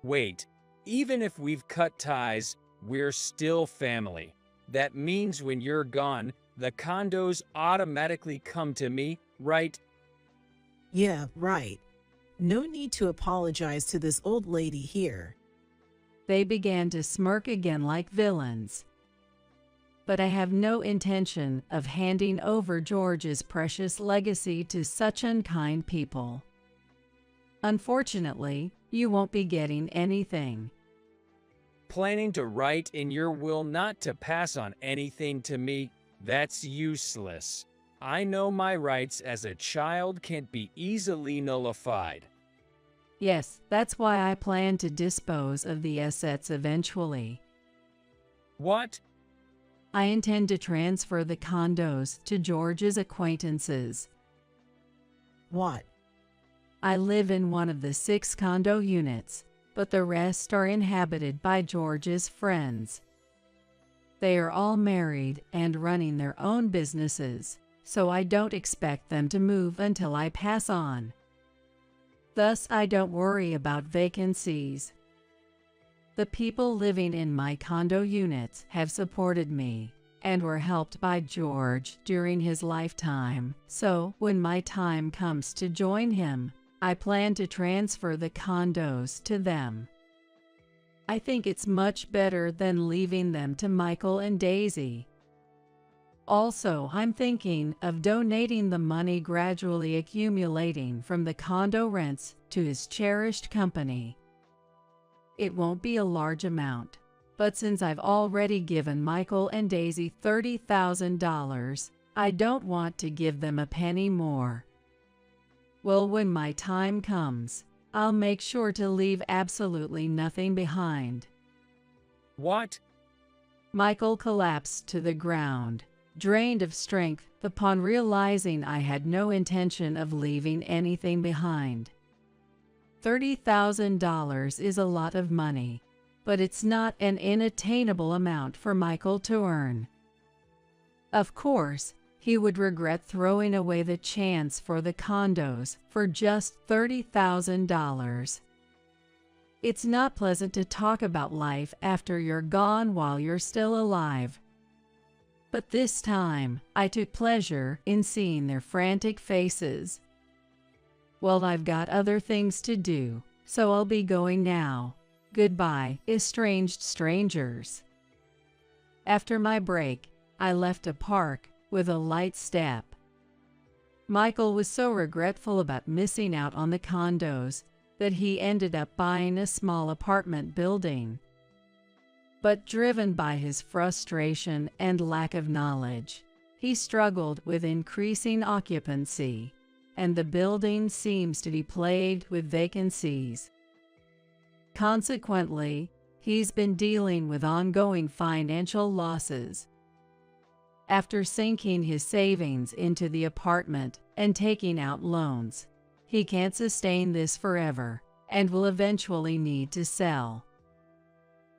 Wait, even if we've cut ties, we're still family. That means when you're gone, the condos automatically come to me, right? Yeah, right. No need to apologize to this old lady here. They began to smirk again like villains. But I have no intention of handing over George's precious legacy to such unkind people. Unfortunately, you won't be getting anything. Planning to write in your will not to pass on anything to me, that's useless. I know my rights as a child can't be easily nullified. Yes, that's why I plan to dispose of the assets eventually. What? I intend to transfer the condos to George's acquaintances. What? I live in one of the 6 condo units, but the rest are inhabited by George's friends. They are all married and running their own businesses, so I don't expect them to move until I pass on. Thus, I don't worry about vacancies. The people living in my condo units have supported me and were helped by George during his lifetime, so when my time comes to join him, I plan to transfer the condos to them. I think it's much better than leaving them to Michael and Daisy. Also, I'm thinking of donating the money gradually accumulating from the condo rents to his cherished company. It won't be a large amount, But since I've already given Michael and Daisy $30,000, I don't want to give them a penny more. Well, when my time comes, I'll make sure to leave absolutely nothing behind." What? Michael collapsed to the ground, drained of strength upon realizing I had no intention of leaving anything behind. $30,000 is a lot of money, but it's not an unattainable amount for Michael to earn. Of course, he would regret throwing away the chance for the condos for just $30,000. It's not pleasant to talk about life after you're gone while you're still alive. But this time, I took pleasure in seeing their frantic faces. Well, I've got other things to do, so I'll be going now. Goodbye, estranged strangers. After my break, I left a park with a light step. Michael was so regretful about missing out on the condos that he ended up buying a small apartment building. But driven by his frustration and lack of knowledge, he struggled with increasing occupancy, and the building seems to be plagued with vacancies. Consequently, he's been dealing with ongoing financial losses. After sinking his savings into the apartment and taking out loans, he can't sustain this forever and will eventually need to sell.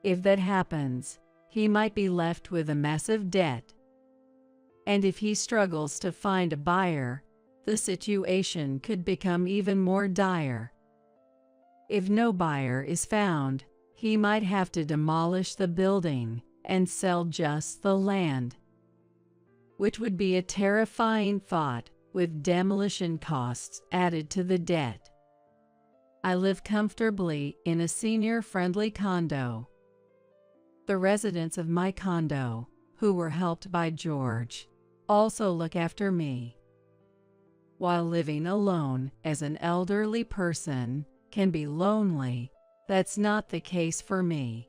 If that happens, he might be left with a massive debt. And if he struggles to find a buyer, the situation could become even more dire. If no buyer is found, he might have to demolish the building and sell just the land, which would be a terrifying thought with demolition costs added to the debt. I live comfortably in a senior-friendly condo. The residents of my condo, who were helped by George, also look after me. While living alone as an elderly person can be lonely, that's not the case for me.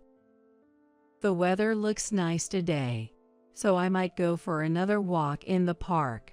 The weather looks nice today, so I might go for another walk in the park.